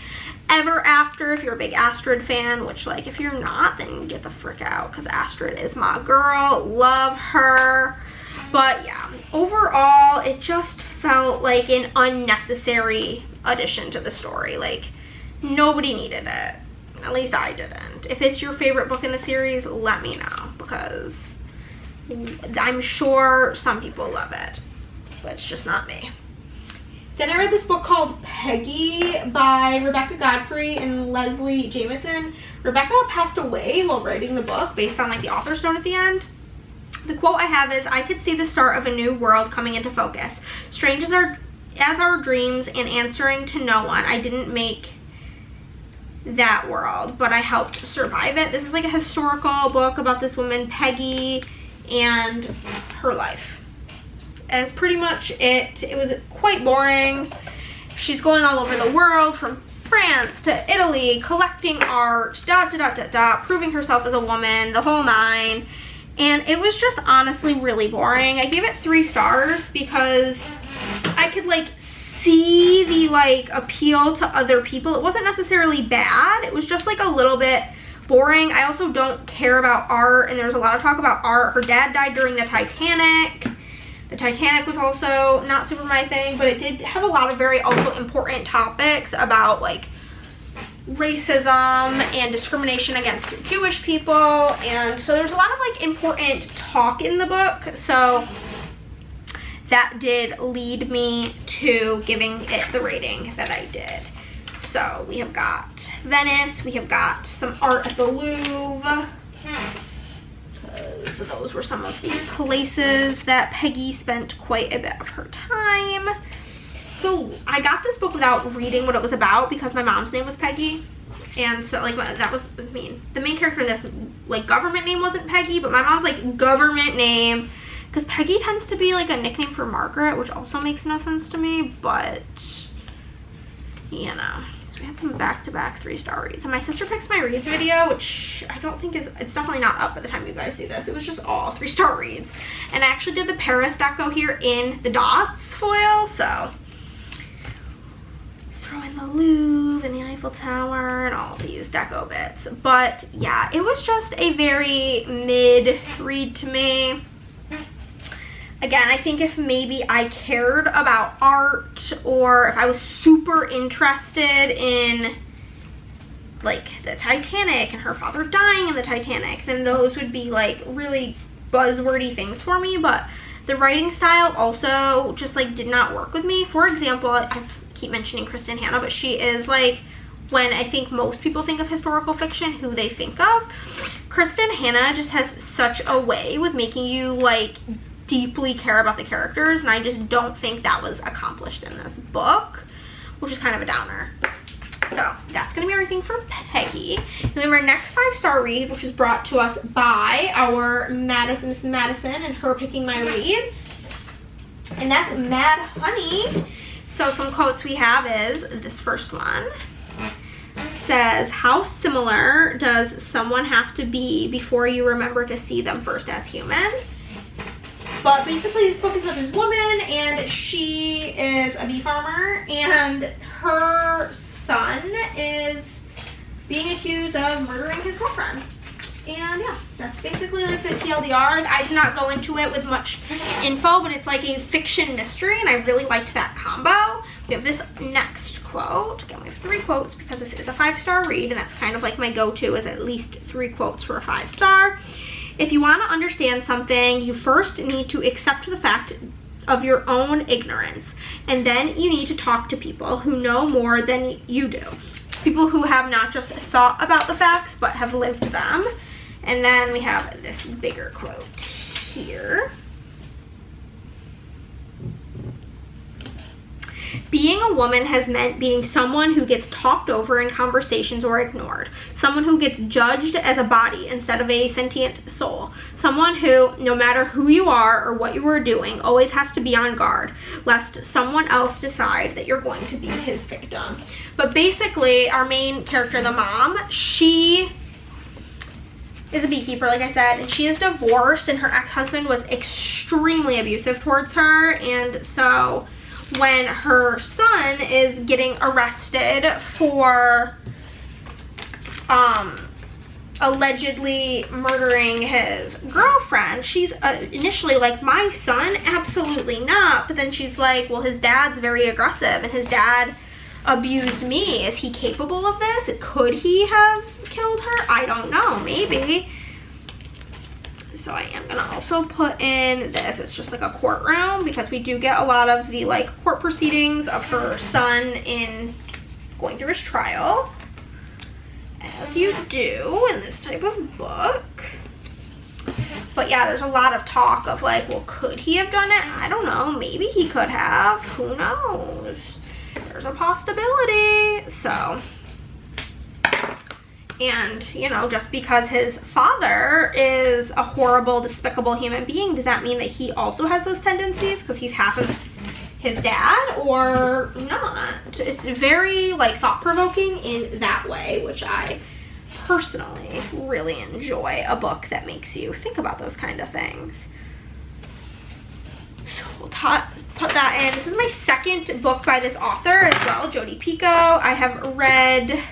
[SPEAKER 1] ever after, if you're a big Astrid fan, which like if you're not, then get the frick out, because Astrid is my girl. Love her. But yeah, overall it just felt like an unnecessary addition to the story. Like, nobody needed it. At least I didn't. If it's your favorite book in the series, let me know, because I'm sure some people love it, but it's just not me. Then I read this book called Peggy by Rebecca Godfrey and Leslie Jameson. Rebecca passed away while writing the book, based on like the author's note at the end. The quote I have is, "I could see the start of a new world coming into focus. Strange as our dreams and answering to no one. I didn't make that world, but I helped survive it." This is like a historical book about this woman, Peggy, and her life. As pretty much it. It was quite boring. She's going all over the world, from France to Italy, collecting art, proving herself as a woman, the whole 9. And it was just honestly really boring. I gave it 3 stars because I could like see the like appeal to other people. It wasn't necessarily bad. It was just like a little bit boring. I also don't care about art, and there's a lot of talk about art. Her dad died during the Titanic. The Titanic was also not super my thing, but it did have a lot of very also important topics about like racism and discrimination against Jewish people, and so there's a lot of like important talk in the book, so that did lead me to giving it the rating that I did. So we have got Venice, we have got some art at the Louvre, because those were some of the places that Peggy spent quite a bit of her time. So I got this book without reading what it was about, because my mom's name was Peggy, and so like that was, I mean, the main character in this like government name wasn't Peggy, but my mom's like government name, because Peggy tends to be like a nickname for Margaret, which also makes no sense to me, but you know. So we had some back-to-back 3-star reads, and my sister picks my reads video, which I don't think is, it's definitely not up by the time you guys see this. It was just all 3-star reads, and I actually did the Paris deco here in the dots foil, so throw in the Louvre and the Eiffel Tower and all these deco bits. But yeah, it was just a very mid read to me. Again, I think if maybe I cared about art, or if I was super interested in like the Titanic and her father dying in the Titanic, then those would be like really buzzwordy things for me. But the writing style also just like did not work with me. For example, I keep mentioning Kristen Hanna, but she is like, when I think most people think of historical fiction, who they think of. Kristen Hanna just has such a way with making you like deeply care about the characters, and I just don't think that was accomplished in this book, which is kind of a downer. So that's gonna be everything for Peggy. And then our next 5-star read, which is brought to us by our Miss Madison, and her picking my reads, and that's Mad Honey. So some quotes we have is this first one. Says, how similar does someone have to be before you remember to see them first as human? But basically this book is of this woman, and she is a bee farmer, and her son is being accused of murdering his girlfriend. And yeah, that's basically like the TLDR. And I did not go into it with much info, but it's like a fiction mystery, and I really liked that combo. We have this next quote. Again, we have 3 quotes because this is a 5-star read, and that's kind of like my go-to, is at least 3 quotes for a 5-star. If you want to understand something, you first need to accept the fact of your own ignorance, and then you need to talk to people who know more than you do. People who have not just thought about the facts, but have lived them. And then we have this bigger quote here. Being a woman has meant being someone who gets talked over in conversations or ignored. Someone who gets judged as a body instead of a sentient soul. Someone who, no matter who you are or what you are doing, always has to be on guard, lest someone else decide that you're going to be his victim. But basically, our main character, the mom, she is a beekeeper, like I said, and she is divorced, and her ex-husband was extremely abusive towards her. And so when her son is getting arrested for allegedly murdering his girlfriend, she's initially like, my son? Absolutely not. But then she's like, well, his dad's very aggressive, and his dad abused me. Is he capable of this? Could he have killed her? I don't know, maybe. So I am gonna also put in this, it's just like a courtroom, because we do get a lot of the like court proceedings of her son in going through his trial, as you do in this type of book. But yeah, there's a lot of talk of like, well, could he have done it? I don't know, maybe he could have, who knows? There's a possibility. So, and you know, just because his father is a horrible, despicable human being, does that mean that he also has those tendencies because he's half of his dad, or not? It's very like thought-provoking in that way, which I personally really enjoy, a book that makes you think about those kind of things. So we'll put that in. This is my second book by this author as well, Jodi Picoult. I have read,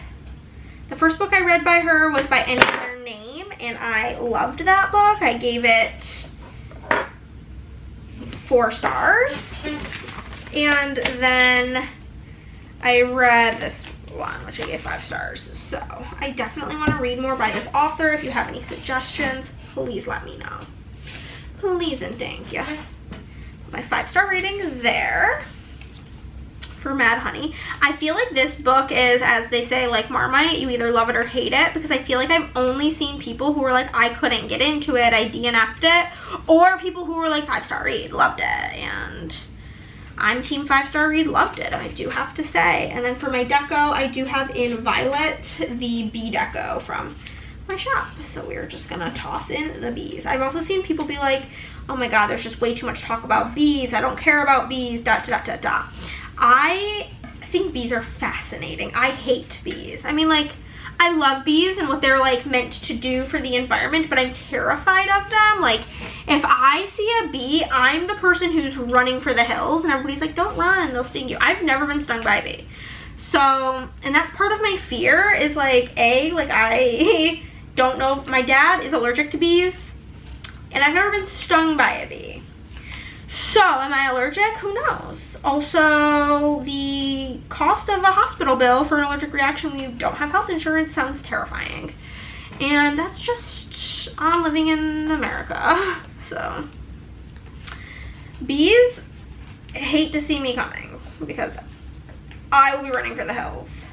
[SPEAKER 1] the first book I read by her was By Any Other Name, and I loved that book. I gave it 4 stars. And then I read this one, which I gave 5 stars. So I definitely want to read more by this author. If you have any suggestions, please let me know. Please and thank you. My 5-star rating there for Mad Honey. I feel like this book is, as they say, like Marmite, you either love it or hate it, because I feel like I've only seen people who were like, I couldn't get into it, I DNF'd it, or people who were like 5-star read, loved it. And I'm team 5-star read, loved it, I do have to say. And then for my deco, I do have in Violet the bee deco from my shop, so we're just gonna toss in the bees. I've also seen people be like, oh my god, there's just way too much talk about bees, I don't care about bees, dot dot dot dot. I think bees are fascinating. I hate bees. I mean, like, I love bees and what they're like meant to do for the environment, but I'm terrified of them. Like, if I see a bee, I'm the person who's running for the hills, and everybody's like, don't run, they'll sting you. I've never been stung by a bee. So, and that's part of my fear, is like, I don't know, my dad is allergic to bees, and I've never been stung by a bee. So, am I allergic? Who knows? Also, the cost of a hospital bill for an allergic reaction when you don't have health insurance sounds terrifying. And that's just on living in America. So, bees hate to see me coming because I will be running for the hills.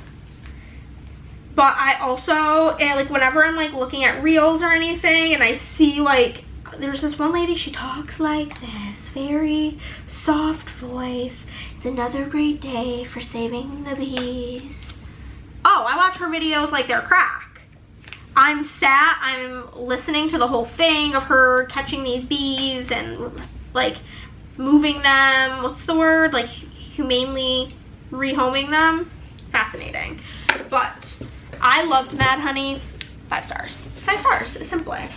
[SPEAKER 1] But I also, like, whenever I'm like looking at reels or anything and I see like, there's this one lady, she talks like this, very soft voice. It's another great day for saving the bees. Oh, I watch her videos like they're crack. I'm listening to the whole thing of her catching these bees and like moving them, what's the word? Like humanely rehoming them. Fascinating. But I loved Mad Honey. 5 stars. 5 stars, simply.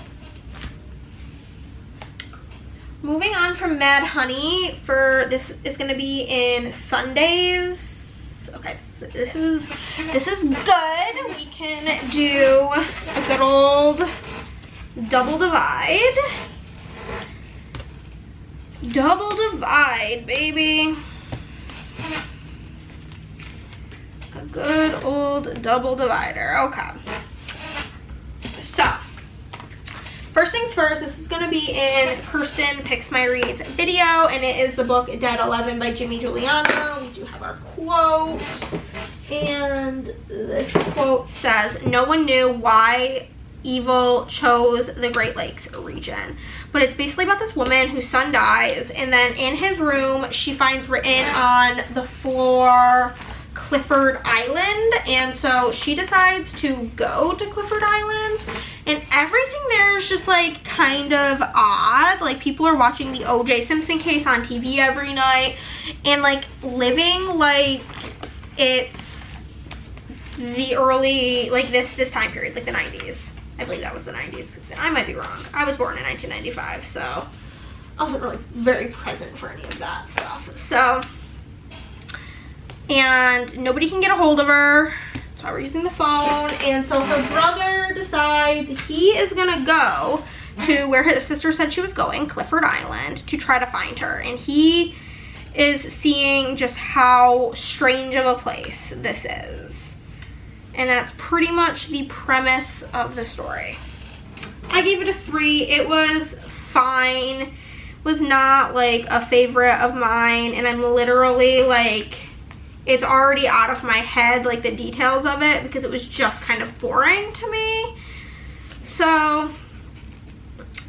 [SPEAKER 1] Moving on from Mad Honey, for this is gonna be in Sundays. Okay, this is good. We can do a good old double divide. Double divide, baby. A good old double divider. Okay. So, first things first, this is going to be in Kirsten Picks My Reads video, and it is the book Dead 11 by Jimmy Giuliano. We do have our quote, and this quote says, "No one knew why evil chose the Great Lakes region." But it's basically about this woman whose son dies, and then in his room, she finds written on the floor, Clifford Island, and so she decides to go to Clifford Island, and everything there is just like kind of odd. Like people are watching the O.J. Simpson case on TV every night and like living like it's the early, like this time period, like the 90s. I believe that was the 90s. I might be wrong. I was born in 1995, so I wasn't really very present for any of that stuff. So, and nobody can get a hold of her. That's why we're using the phone. And so her brother decides he is gonna go to where her sister said she was going, Clifford Island, to try to find her. And he is seeing just how strange of a place this is. And that's pretty much the premise of the story. I gave it a 3. It was fine. Was not like a favorite of mine, and I'm literally like, it's already out of my head, like the details of it, because it was just kind of boring to me. So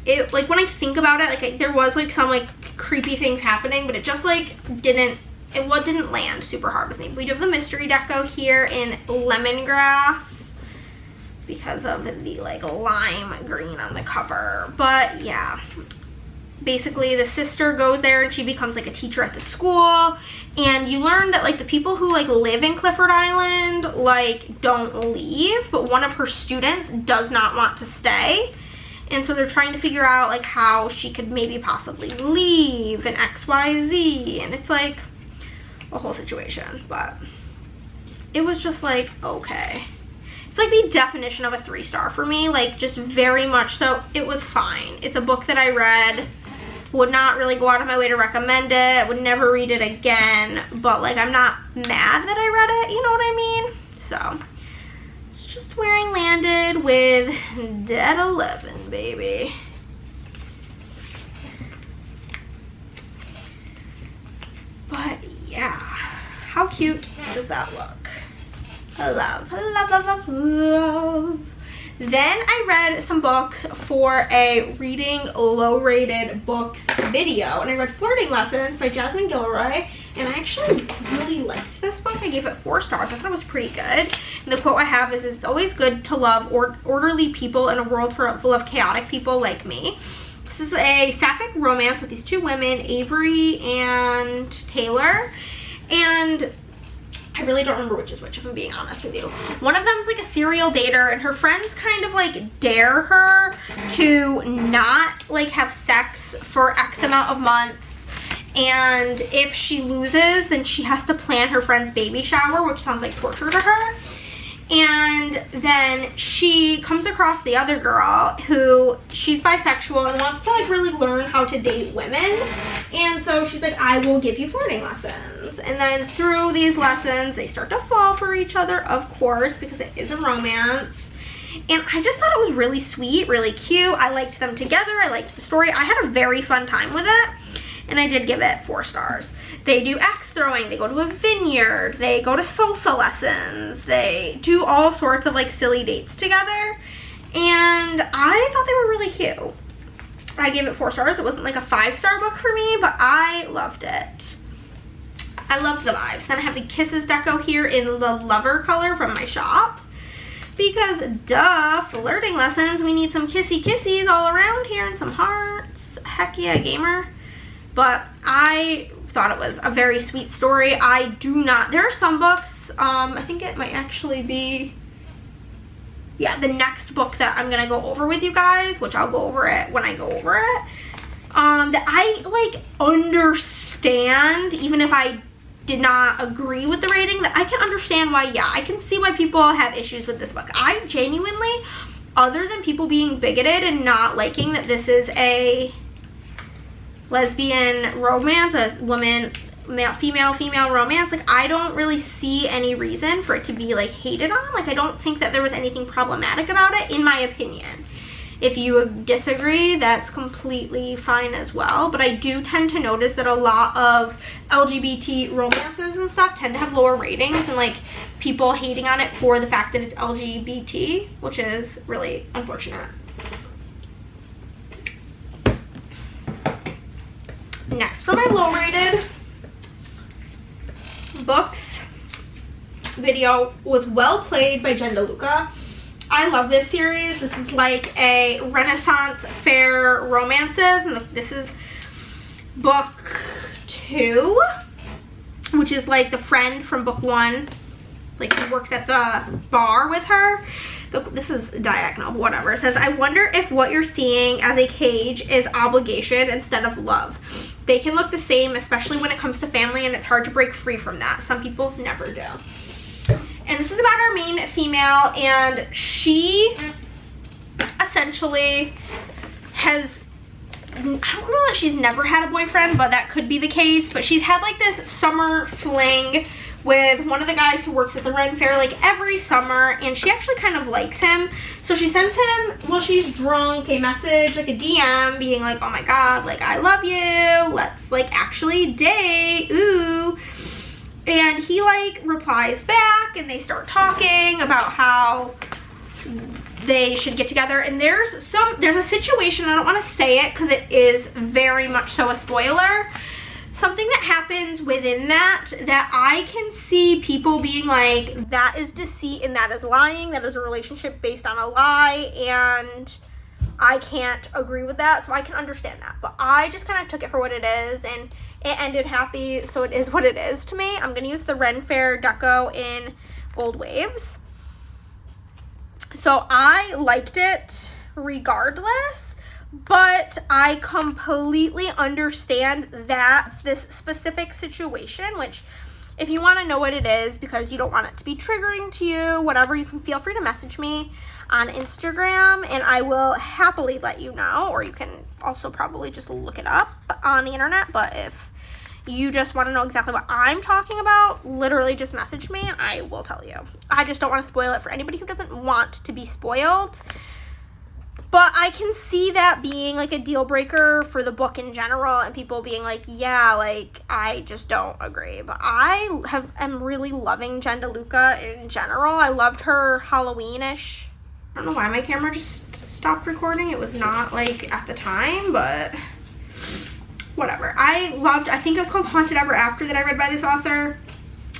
[SPEAKER 1] it, like when I think about it, like there was like some like creepy things happening, but it just like didn't land super hard with me. We do have the mystery deco here in lemongrass because of the like lime green on the cover. But yeah, basically the sister goes there and she becomes like a teacher at the school, and you learn that like the people who like live in Clifford Island like don't leave, but one of her students does not want to stay. And so they're trying to figure out like how she could maybe possibly leave and XYZ, and it's like a whole situation. But it was just like, okay, it's like the definition of a 3-star for me, like just very much so. It was fine. It's a book that I read, would not really go out of my way to recommend it, would never read it again, but like I'm not mad that I read it, you know what I mean? So it's just where I landed with Dead 11, baby. But yeah, how cute does that look? Love, love, love, love, love. Then I read some books for a reading low-rated books video, and I read Flirting Lessons by Jasmine Gilroy, and I actually really liked this book. I gave it 4 stars. I thought it was pretty good. And the quote I have is, "It's always good to love orderly people in a world full of chaotic people like me." This is a sapphic romance with these 2 women, Avery and Taylor, and I really don't remember which is which, if I'm being honest with you. One of them's like a serial dater, and her friends kind of like dare her to not like have sex for X amount of months, and if she loses, then she has to plan her friend's baby shower, which sounds like torture to her. And then she comes across the other girl who, she's bisexual and wants to like really learn how to date women. And so she's like, I will give you flirting lessons. And then through these lessons, they start to fall for each other, of course, because it is a romance. And I just thought it was really sweet, really cute. I liked them together. I liked the story. I had a very fun time with it. And I did give it 4 stars. They do axe throwing, they go to a vineyard, they go to salsa lessons, they do all sorts of like silly dates together. And I thought they were really cute. I gave it 4 stars. It wasn't like a 5-star book for me, but I loved it. I loved the vibes. Then I have the Kisses deco here in the lover color from my shop. Because duh, flirting lessons, we need some kissy kissies all around here and some hearts. Heck yeah, gamer. But I thought it was a very sweet story. I do not, there are some books, I think it might actually be, yeah, the next book that I'm gonna go over with you guys, which I'll go over it when I go over it, that I like understand, even if I did not agree with the rating, that I can understand why, yeah, I can see why people have issues with this book. I genuinely, other than people being bigoted and not liking that this is a lesbian romance, a woman, female romance, like I don't really see any reason for it to be like hated on. Like I don't think that there was anything problematic about it, in my opinion. If you disagree, that's completely fine as well. But I do tend to notice that a lot of LGBT romances and stuff tend to have lower ratings and like people hating on it for the fact that it's LGBT, which is really unfortunate. Next, for my low-rated books video was Well Played by Jen DeLuca. I love this series. This is like a Renaissance fair romances, and this is book 2, which is like the friend from book 1. Like he works at the bar with her. This is diagonal, but whatever. It says, I wonder if what you're seeing as a cage is obligation instead of love. They can look the same, especially when it comes to family, and it's hard to break free from that. Some people never do. And this is about our main female, and she essentially has, I don't know that she's never had a boyfriend, but that could be the case, but she's had like this summer fling with one of the guys who works at the Ren Fair like every summer, and she actually kind of likes him. So she sends him, while she's drunk, a message, like a DM, being like, oh my god, like I love you, let's like actually date, ooh. And he like replies back, and they start talking about how they should get together. And there's a situation, I don't want to say it because it is very much so a spoiler, something that happens within that I can see people being like, that is deceit and that is lying, that is a relationship based on a lie, and I can't agree with that. So I can understand that, but I just kind of took it for what it is, and it ended happy, so it is what it is to me. I'm going to use the Ren Fair deco in Gold Waves. So I liked it regardless, but I completely understand that this specific situation, which if you want to know what it is because you don't want it to be triggering to you, whatever, you can feel free to message me on Instagram and I will happily let you know, or you can also probably just look it up on the internet. But if you just want to know exactly what I'm talking about, literally just message me and I will tell you. I just don't want to spoil it for anybody who doesn't want to be spoiled. But I can see that being like a deal breaker for the book in general, and people being like, yeah, like I just don't agree. But I am really loving Jen DeLuca in general. I loved her Halloween-ish. I don't know why my camera just stopped recording. It was not like at the time, but whatever. I think it was called Haunted Ever After that I read by this author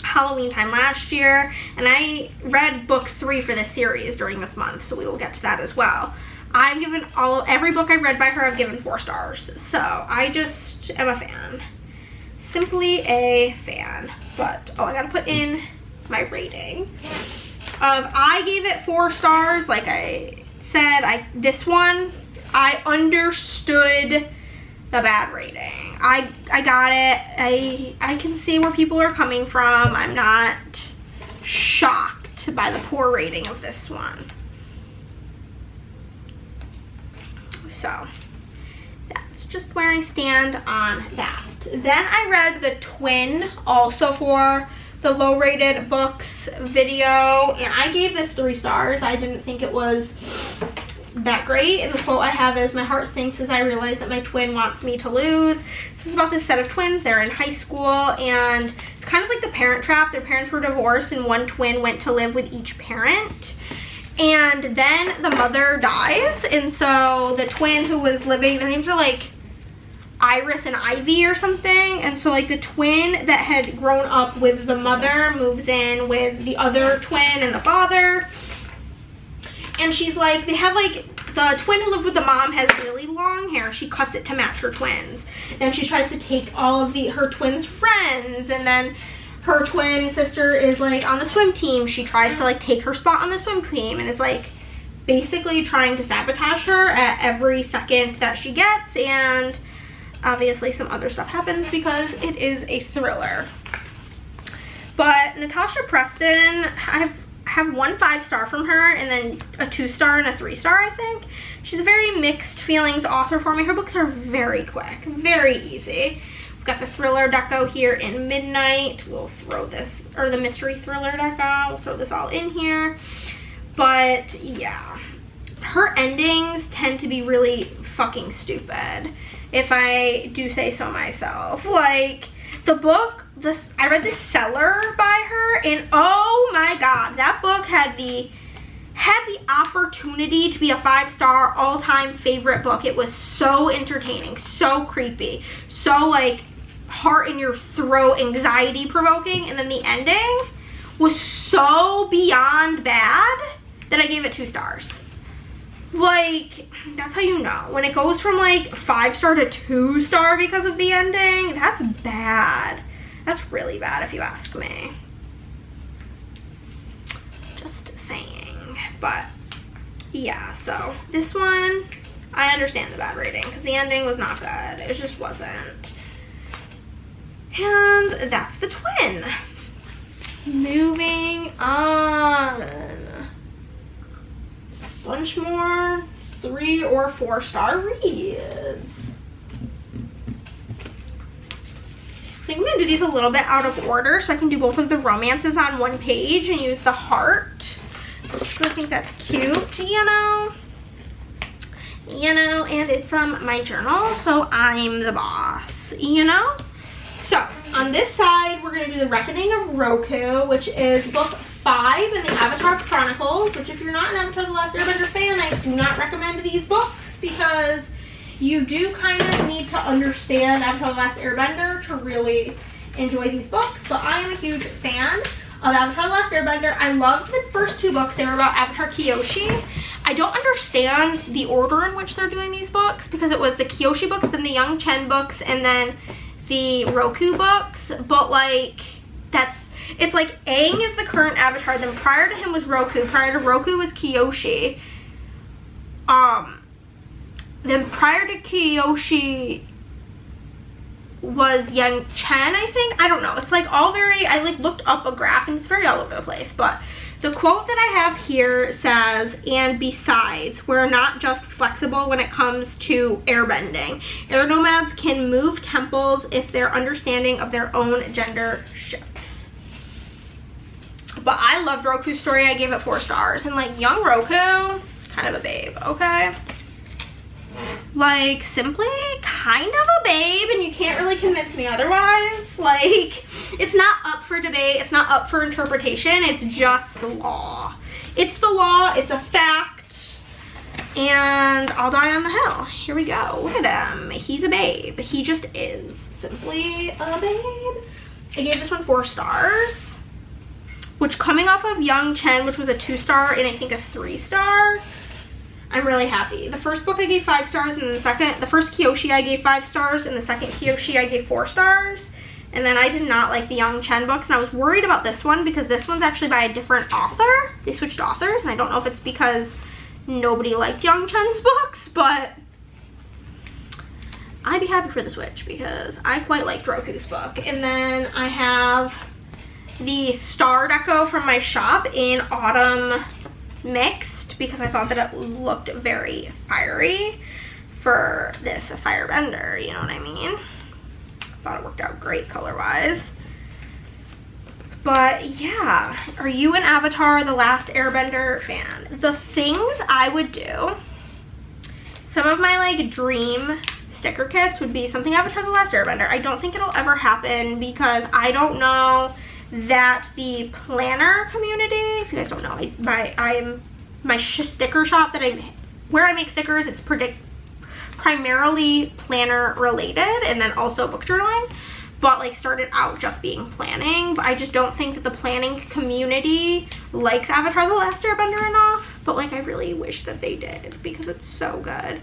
[SPEAKER 1] Halloween time last year, and I read book 3 for this series during this month, so we will get to that as well. I've given every book I've read by her, I've given 4 stars. So I just am a fan. Simply a fan. But, oh, I gotta put in my rating. I gave it 4 stars. Like I said, this one, I understood the bad rating. I got it. I can see where people are coming from. I'm not shocked shocked by the poor rating of this one. So that's just where I stand on that. Then I read the twin also for the low rated books video, and I gave this 3 stars. I didn't think it was that great, and the quote I have is, "My heart sinks as I realize that my twin wants me to lose." This is about this set of twins. They're in high school, and it's kind of like the Parent Trap. Their parents were divorced, and one twin went to live with each parent. And then the mother dies, and so the twin who was living, their names are like Iris and Ivy or something, and so like the twin that had grown up with the mother moves in with the other twin and the father. And she's like, they have like, the twin who lived with the mom has really long hair. She cuts it to match her twins. And she tries to take all of her twins' friends, and then her twin sister is like on the swim team. She tries to like take her spot on the swim team, and is like basically trying to sabotage her at every second that she gets. And obviously some other stuff happens because it is a thriller. But Natasha Preston, I have 1 5-star from her, and then a 2-star and a 3-star, I think. She's a very mixed feelings author for me. Her books are very quick, very easy. We've got the thriller deco here in Midnight. We'll throw this, or the mystery thriller deco. We'll throw this all in here. But yeah, her endings tend to be really fucking stupid, if I do say so myself. Like, the book, I read The Cellar by her, and oh my god, that book had the opportunity to be a 5-star all-time favorite book. It was so entertaining, so creepy, so like heart in your throat, anxiety provoking, and then the ending was so beyond bad that I gave it 2 stars. Like, that's how you know. When it goes from like 5-star to 2-star because of the ending, that's bad. That's really bad if you ask me. Just saying. But yeah, so this one, I understand the bad rating because the ending was not good. It just wasn't. And that's the twin. Moving on. Bunch more 3 or 4-star reads. I think I'm gonna do these a little bit out of order so I can do both of the romances on one page and use the heart. Just because I think that's cute, you know? And it's my journal, so I'm the boss, you know? So on this side, we're gonna do The Reckoning of Roku, which is book 5 in the Avatar Chronicles, which if you're not an Avatar The Last Airbender fan, I do not recommend these books because you do kind of need to understand Avatar The Last Airbender to really enjoy these books. But I am a huge fan of Avatar The Last Airbender. I loved the first 2 books. They were about Avatar Kyoshi. I don't understand the order in which they're doing these books because it was the Kyoshi books, then the Young Chen books, and then the Roku books. But like, it's like Aang is the current Avatar, then prior to him was Roku, prior to Roku was Kyoshi, then prior to Kyoshi was Young Chen, I think. I don't know. It's like all very, I like looked up a graph and it's very all over the place. But the quote that I have here says, "And besides, we're not just flexible when it comes to airbending. Air nomads can move temples if their understanding of their own gender shifts." But I loved Roku's story. I gave it 4 stars. And like, young Roku, kind of a babe, okay? Like, simply kind of a babe, and you can't really convince me otherwise. Like, it's not up for debate. It's not up for interpretation. It's just law. It's the law. It's a fact. And I'll die on the hill. Here we go. Look at him. He's a babe. He just is simply a babe. I gave this one 4 stars. Which, coming off of Young Chen, which was a 2-star and I think a 3-star, I'm really happy. The first book I gave 5 stars, and the first Kyoshi I gave 5 stars, and the second Kyoshi I gave 4 stars. And then I did not like the Young Chen books, and I was worried about this one because this one's actually by a different author. They switched authors, and I don't know if it's because nobody liked Young Chen's books, but I'd be happy for the switch because I quite liked Roku's book. And then I have the star deco from my shop in autumn mixed because I thought that it looked very fiery for this firebender, you know what I mean? Thought it worked out great color-wise. But yeah, are you an Avatar: The Last Airbender fan? The things I would do, some of my like dream sticker kits would be something Avatar: The Last Airbender. I don't think it'll ever happen because I don't know that the planner community, if you guys don't know, my sticker shop where I make stickers, it's primarily planner related and then also book journaling, but like started out just being planning. But I just don't think that the planning community likes Avatar: The Last Airbender enough, but like I really wish that they did because it's so good.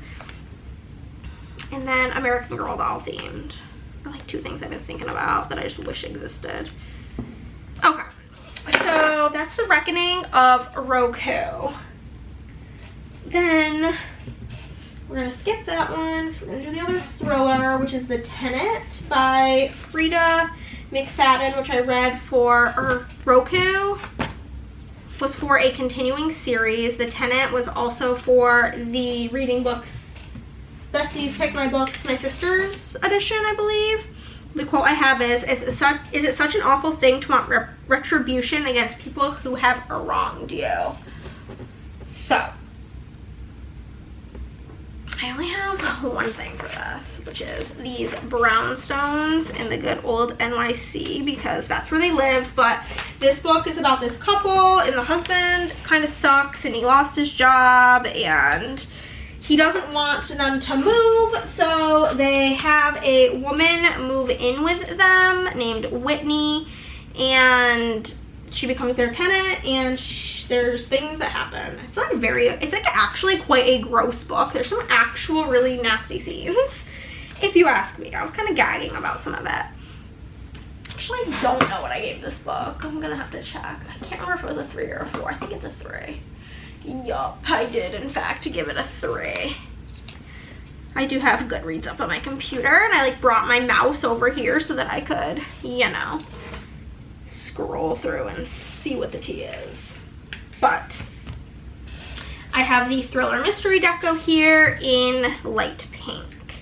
[SPEAKER 1] And then American Girl doll themed are like two things I've been thinking about that I just wish existed. Okay, so that's The Reckoning of Roku. Then we're gonna skip that one because we're gonna do the other thriller, which is The Tenant by Frida McFadden, which I read for Roku was for a continuing series. The Tenant was also for the Reading Books Besties Pick My Books, My Sisters edition, I believe. The quote I have is it such an awful thing to want retribution against people who have wronged you? So, I only have one thing for this, which is these brownstones in the good old NYC because that's where they live. But this book is about this couple and the husband kind of sucks and he lost his job and he doesn't want them to move, so they have a woman move in with them named Whitney, and she becomes their tenant, and there's things that happen. It's like actually quite a gross book. There's some actual really nasty scenes, if you ask me. I was kind of gagging about some of it. Actually, I don't know what I gave this book. I'm gonna have to check. I can't remember if it was a 3 or a 4. I think it's a 3. Yup, I did in fact give it a 3. I do have Goodreads up on my computer, and I like brought my mouse over here so that I could, you know, scroll through and see what the tea is. But I have the Thriller Mystery Deco here in light pink.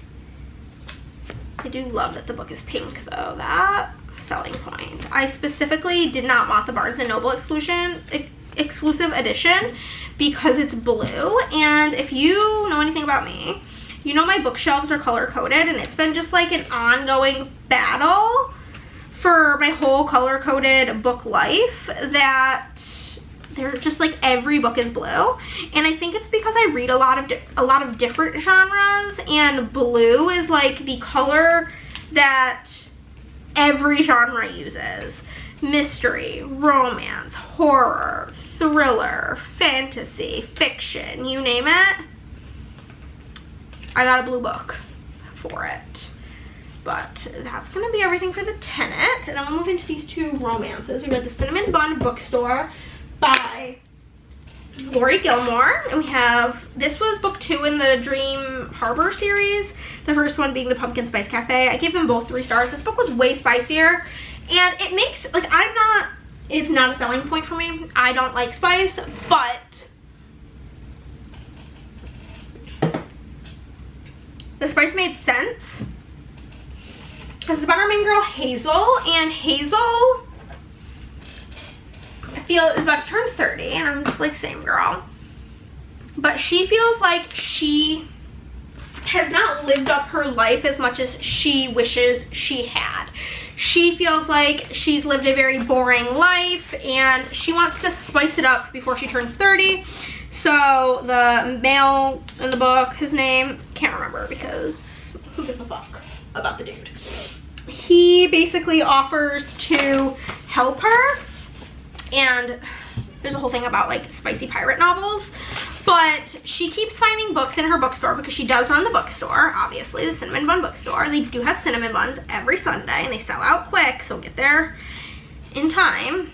[SPEAKER 1] I do love that the book is pink though, that selling point. I specifically did not want the Barnes & Noble exclusive edition because it's blue, and if you know anything about me, you know my bookshelves are color coded, and it's been just like an ongoing battle for my whole color coded book life that they're just like every book is blue. And I think it's because I read a lot of different genres, and blue is like the color that every genre uses. Mystery, romance, horror, thriller, fantasy, fiction, you name it. I got a blue book for it. But that's gonna be everything for The Tenant. And then we'll move into these two romances. We read The Cinnamon Bun Bookstore by Lori Gilmore. And we have, this was book 2 in the Dream Harbor series. The first one being The Pumpkin Spice Cafe. I gave them both 3 stars. This book was way spicier. And it makes, like, it's not a selling point for me. I don't like spice, but the spice made sense. Because it's about our main girl, Hazel, and Hazel, I feel, is about to turn 30, and I'm just like, same girl. But she feels like she has not lived up her life as much as she wishes she had. She feels like she's lived a very boring life and she wants to spice it up before she turns 30. So the male in the book, his name, can't remember because who gives a fuck about the dude. He basically offers to help her, and there's a whole thing about like spicy pirate novels. But she keeps finding books in her bookstore because she does run the bookstore, obviously, the Cinnamon Bun Bookstore. They do have cinnamon buns every Sunday, and they sell out quick, so get there in time.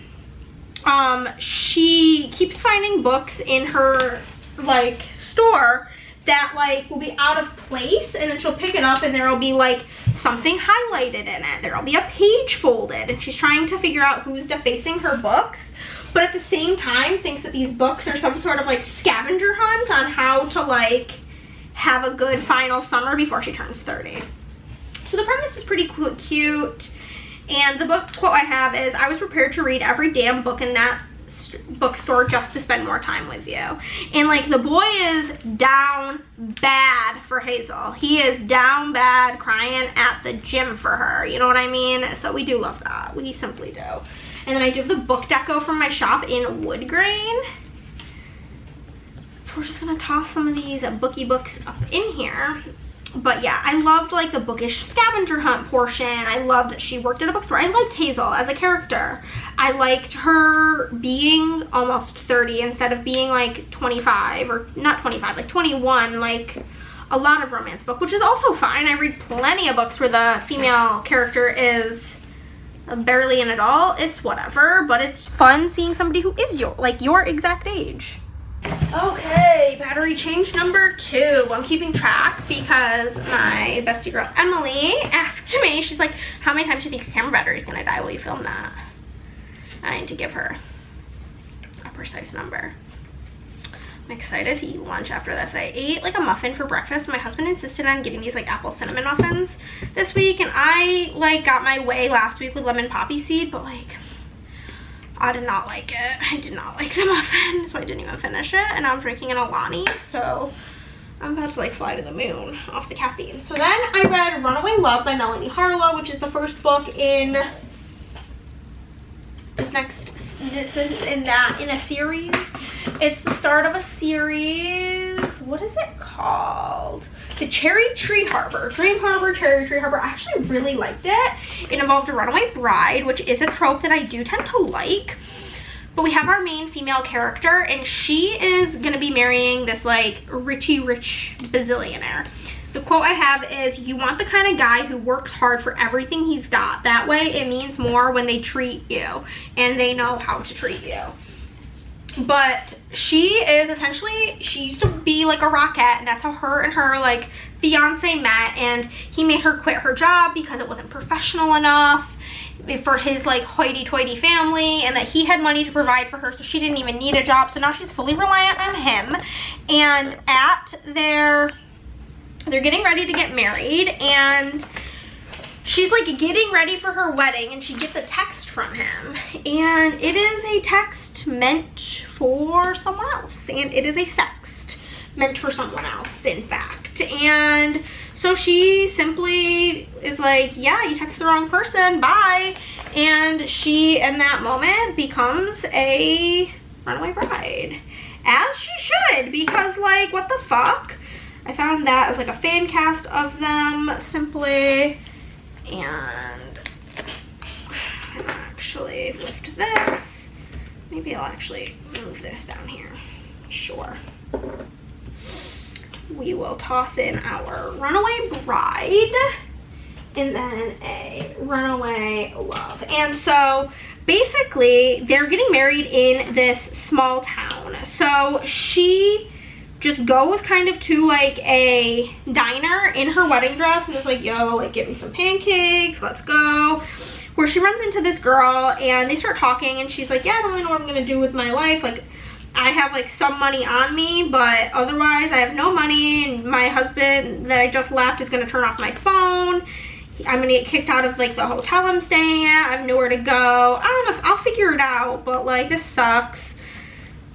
[SPEAKER 1] She keeps finding books in her, like, store that, like, will be out of place, and then she'll pick it up, and there will be, like, something highlighted in it. There'll be a page folded, and she's trying to figure out who's defacing her books, but at the same time thinks that these books are some sort of like scavenger hunt on how to like have a good final summer before she turns 30. So the premise was pretty cute, and the book quote I have is, "I was prepared to read every damn book in that bookstore just to spend more time with you." And like, the boy is down bad for Hazel. He is down bad, crying at the gym for her, you know what I mean? So we do love that, we simply do. And then I do have the book deco from my shop in wood grain, so we're just gonna toss some of these booky books up in here. But yeah, I loved like the bookish scavenger hunt portion. I loved that she worked at a bookstore. I liked Hazel as a character. I liked her being almost 30 instead of being like 25, or not 25, like 21, like a lot of romance book, which is also fine. I read plenty of books where the female character is barely an adult. It's whatever, but it's fun seeing somebody who is your exact age. Okay, battery change number 2. I'm keeping track because my bestie girl Emily asked me, she's like, how many times do you think your camera battery is gonna die while you film that? I need to give her a precise number. I'm excited to eat lunch after this. I ate like a muffin for breakfast. My husband insisted on getting these like apple cinnamon muffins this week, and I like got my way last week with lemon poppy seed, but like, I did not like it. I did not like the muffin, so I didn't even finish it. And I'm drinking an Alani, so I'm about to like fly to the moon off the caffeine. So then I read Runaway Love by Melanie Harlow, which is the first book in in a series. It's the start of a series. What is it called? The Cherry Tree Harbor. Dream Harbor, Cherry Tree Harbor. I actually really liked it. It involved a runaway bride, which is a trope that I do tend to like. But we have our main female character, and she is gonna be marrying this like rich bazillionaire. The quote I have is, "You want the kind of guy who works hard for everything he's got. That way it means more when they treat you, and they know how to treat you." But she is essentially, she used to be like a rockette, and that's how her and her like fiance met, and he made her quit her job because it wasn't professional enough for his like hoity-toity family, and that he had money to provide for her, so she didn't even need a job. So now she's fully reliant on him, and they're getting ready to get married, and she's like getting ready for her wedding, and she gets a text from him, and it is a text meant for someone else, and it is a sext meant for someone else, in fact. And so she simply is like, yeah, you texted the wrong person, bye. And she in that moment becomes a runaway bride, as she should, because like, what the fuck. I found that as like a fan cast of them, simply. And I'll actually lift this. Maybe I'll actually move this down here. Sure. We will toss in our runaway bride and then a runaway love. And so basically they're getting married in this small town. So she just goes kind of to like a diner in her wedding dress and is like, yo, like get me some pancakes, let's go. Where she runs into this girl and they start talking, and she's like, yeah, I don't really know what I'm gonna do with my life. Like, I have like some money on me, but otherwise I have no money, and my husband that I just left is gonna turn off my phone. I'm gonna get kicked out of like the hotel I'm staying at. I have nowhere to go. I don't know if I'll figure it out, but like this sucks.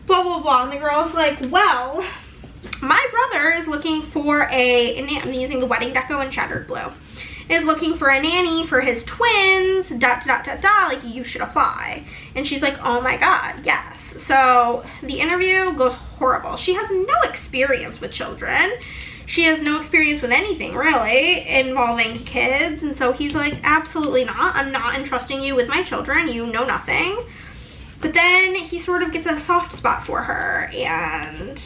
[SPEAKER 1] Blah, blah, blah. And the girl's like, well, my brother is looking for I'm using the wedding deco in Shattered Blue, is looking for a nanny for his twins, like you should apply. And she's like, oh my God, yes. So the interview goes horrible. She has no experience with children. She has no experience with anything really involving kids. And so he's like, absolutely not. I'm not entrusting you with my children. You know nothing. But then he sort of gets a soft spot for her and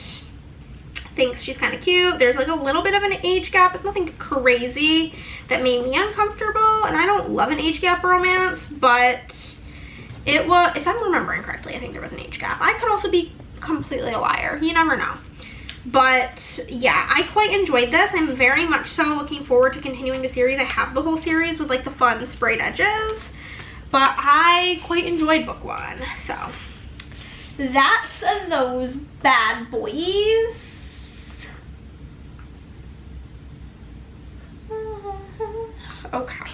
[SPEAKER 1] thinks she's kind of cute. There's like a little bit of an age gap. It's nothing crazy that made me uncomfortable, and I don't love an age gap romance, but it was, if I'm remembering correctly, I think there was an age gap. I could also be completely a liar. You never know. But yeah, I quite enjoyed this. I'm very much so looking forward to continuing the series. I have the whole series with like the fun sprayed edges, but I quite enjoyed book 1. So that's those bad boys. Okay,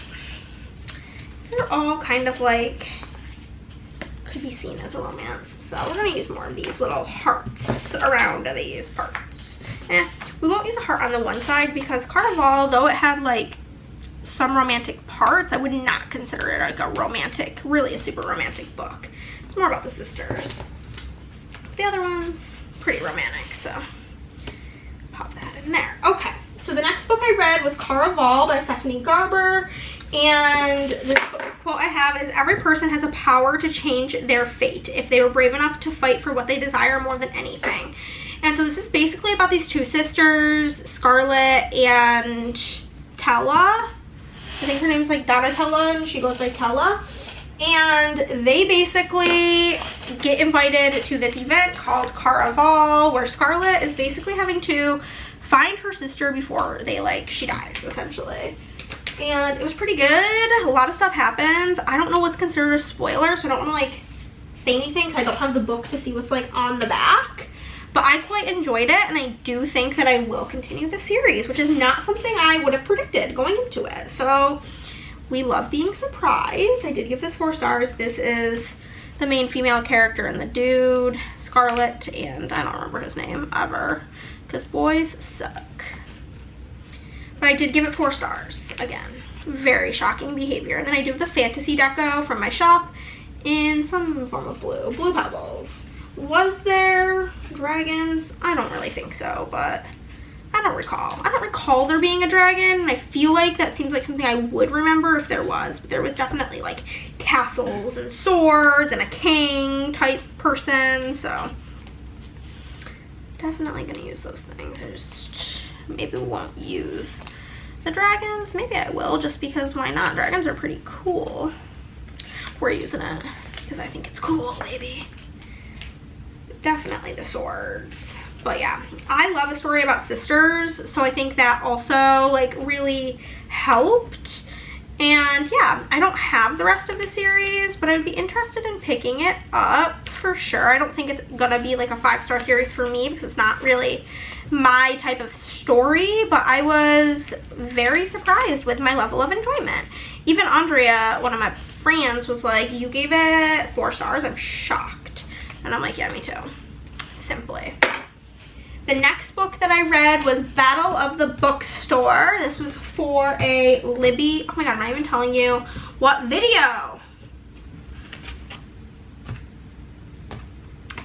[SPEAKER 1] they're all kind of like, could be seen as a romance. So we're gonna use more of these little hearts around these parts. We won't use a heart on the one side because Carnival, though it had like some romantic parts, I would not consider it like a romantic, really a super romantic book. It's more about the sisters. The other one's pretty romantic, so pop that in there. Okay, so the next book I read was Caraval by Stephanie Garber, and the quote I have is, every person has a power to change their fate if they were brave enough to fight for what they desire more than anything. And so this is basically about these two sisters, Scarlett and Tella. I think her name's like Donatella and she goes by Tella. And they basically get invited to this event called Caraval, where Scarlett is basically having to find her sister before she dies, essentially. And it was pretty good. A lot of stuff happens. I don't know what's considered a spoiler, so I don't want to like say anything because I don't have the book to see what's like on the back. But I quite enjoyed it, and I do think that I will continue the series, which is not something I would have predicted going into it. So we love being surprised. I did give this 4 stars. This is the main female character and the dude, Scarlett, and I don't remember his name ever because boys suck. But I did give it 4 stars. Again, very shocking behavior. And then I do the fantasy deco from my shop in some form of blue. Blue Pebbles. Was there dragons? I don't really think so, but I don't recall. I don't recall there being a dragon. I feel like that seems like something I would remember if there was. But there was definitely like castles and swords and a king type person. So definitely gonna use those things. I just maybe won't use the dragons. Maybe I will, just because why not? Dragons are pretty cool. We're using it because I think it's cool, baby. Definitely the swords. But yeah, I love a story about sisters, so I think that also like really helped. And yeah, I don't have the rest of the series, but I'd be interested in picking it up for sure. I don't think it's gonna be like a 5-star series for me because it's not really my type of story, but I was very surprised with my level of enjoyment. Even Andrea, one of my friends, was like, you gave it 4 stars? I'm shocked. And I'm like, yeah, me too. Simply. The next book that I read was Battle of the Bookstore. This was for a Libby. Oh my god, I'm not even telling you what video.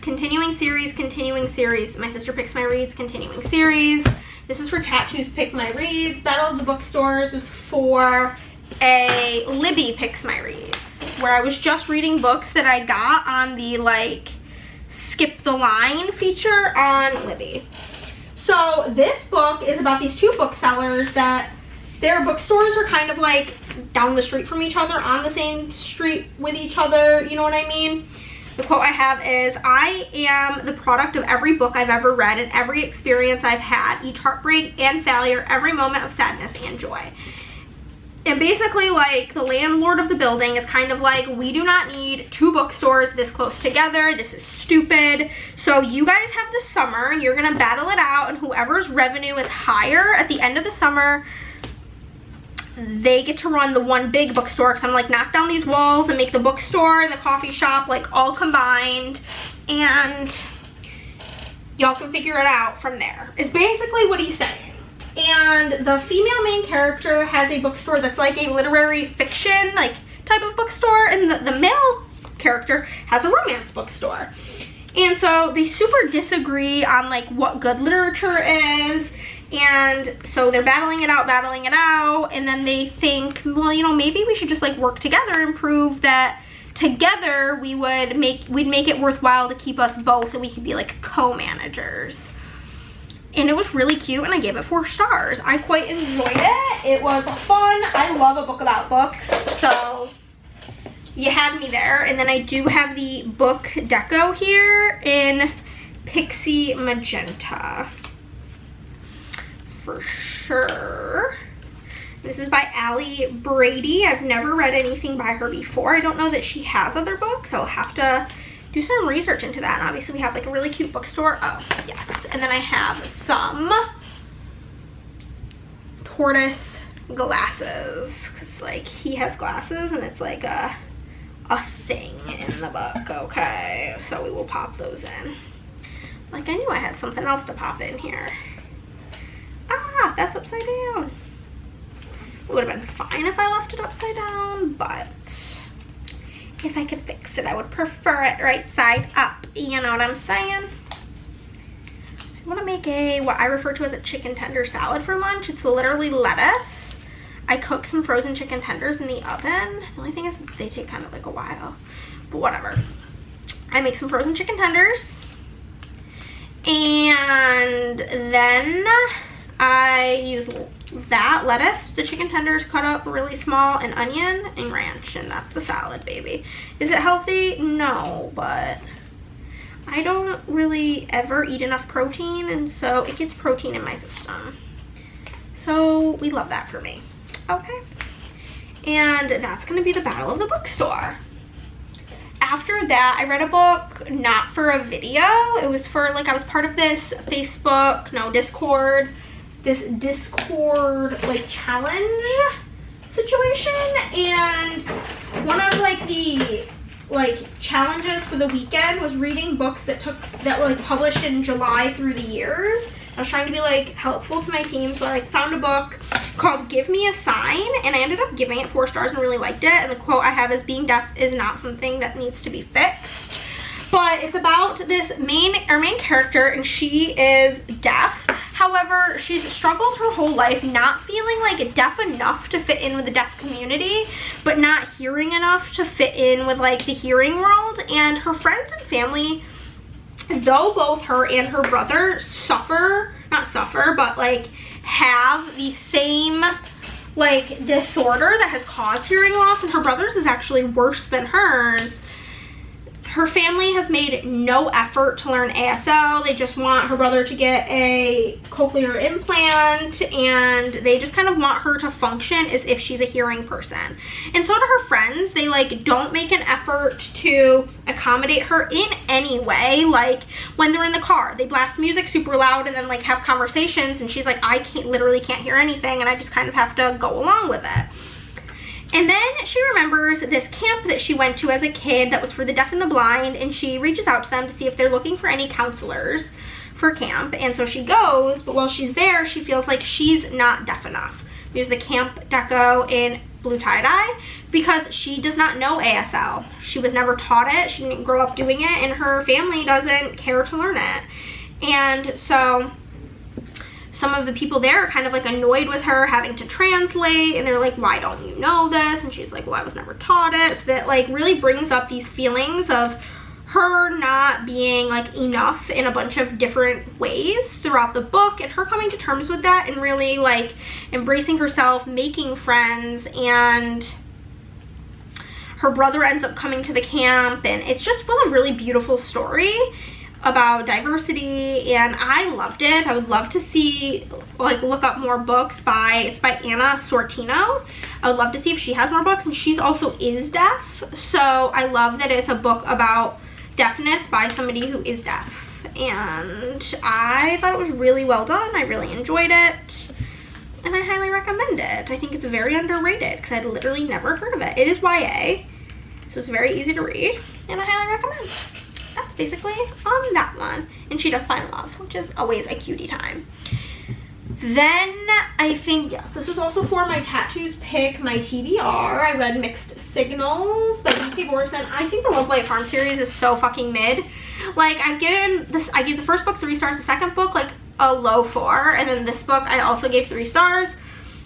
[SPEAKER 1] Continuing series, continuing series. My Sister Picks My Reads, continuing series. This was for Tattoos Pick My Reads. Battle of the Bookstores was for a Libby Picks My Reads, where I was just reading books that I got on the like skip the line feature on Libby. So this book is about these 2 booksellers that their bookstores are kind of like down the street from each other, on the same street with each other, you know what I mean? The quote I have is, I am the product of every book I've ever read and every experience I've had, each heartbreak and failure, every moment of sadness and joy. And basically, like, the landlord of the building is kind of like, we do not need 2 bookstores this close together. This is stupid. So you guys have the summer and you're gonna battle it out, and whoever's revenue is higher at the end of the summer, they get to run the one big bookstore. Because I'm like, knock down these walls and make the bookstore and the coffee shop like all combined, and y'all can figure it out from there, is basically what he's saying. And the female main character has a bookstore that's like a literary fiction like type of bookstore, and the male character has a romance bookstore. And so they super disagree on like what good literature is, and so they're battling it out, and then they think, well, you know, maybe we should just like work together and prove that together we'd make it worthwhile to keep us both, and we could be like co-managers. And it was really cute, and I gave it 4 stars. I quite enjoyed it. It was fun. I love a book about books, so you had me there. And then I do have the book deco here in Pixie Magenta. for sure. This is by Allie Brady. I've never read anything by her before. I don't know that she has other books. I'll have to do some research into that. And obviously we have like a really cute bookstore. Oh, yes. And then I have some tortoise glasses. Cause like he has glasses and it's like a thing in the book. Okay, so we will pop those in. Like I knew I had something else to pop in here. Ah, that's upside down. It would have been fine if I left it upside down, but if I could fix it, I would prefer it right side up. You know what I'm saying? I want to make what I refer to as a chicken tender salad for lunch. It's literally lettuce. I cook some frozen chicken tenders in the oven. The only thing is they take kind of like a while, but whatever. I make some frozen chicken tenders, and then I use that lettuce, the chicken tenders cut up really small, and onion and ranch, and that's the salad, baby. Is it healthy? No, but I don't really ever eat enough protein, and so it gets protein in my system. So we love that for me. Okay. And that's gonna be the Battle of the Bookstore. After that, I read a book, not for a video. It was for like, I was part of this Discord like challenge situation, and one of like the challenges for the weekend was reading books that were like published in July through the years. I was trying to be like helpful to my team, so I like found a book called Give Me a Sign, and I ended up giving it 4 stars and really liked it. And the quote I have is, being deaf is not something that needs to be fixed. But it's about this main character, and she is deaf. However, she's struggled her whole life not feeling like deaf enough to fit in with the deaf community, but not hearing enough to fit in with like the hearing world. And her friends and family, though both her and her brother like have the same like disorder that has caused hearing loss, and her brother's is actually worse than hers. Her family has made no effort to learn ASL. They just want her brother to get a cochlear implant, and they just kind of want her to function as if she's a hearing person. And so do her friends. They like don't make an effort to accommodate her in any way. Like when they're in the car, they blast music super loud and then like have conversations, and she's like, I literally can't hear anything, and I just kind of have to go along with it. And then she remembers this camp that she went to as a kid that was for the deaf and the blind, and she reaches out to them to see if they're looking for any counselors for camp. And so she goes, but while she's there, she feels like she's not deaf enough. There's the camp deco in blue tie-dye, because she does not know ASL. She was never taught it. She didn't grow up doing it, and her family doesn't care to learn it. And so some of the people there are kind of like annoyed with her having to translate, and they're like, why don't you know this? And she's like, well, I was never taught it. So that like really brings up these feelings of her not being like enough in a bunch of different ways throughout the book, and her coming to terms with that and really like embracing herself, making friends. And her brother ends up coming to the camp, and it just was a really beautiful story about diversity, and I loved it. I would love to see, like, look up more books it's by Anna Sortino. I would love to see if she has more books, and she's also is deaf, so I love that it's a book about deafness by somebody who is deaf, and I thought it was really well done. I really enjoyed it, and I highly recommend it. I think it's very underrated because I'd literally never heard of it. It is YA, so it's very easy to read, and I highly recommend. That's basically on that one. And she does find love, which is always a cutie time. Then I think, yes, this was also for my tattoos pick, my TBR. I read Mixed Signals by D.K. Borson. I think the Love Light Farm series is so fucking mid. Like, I gave the first book 3 stars, the second book like a low 4, and then this book I also gave 3 stars.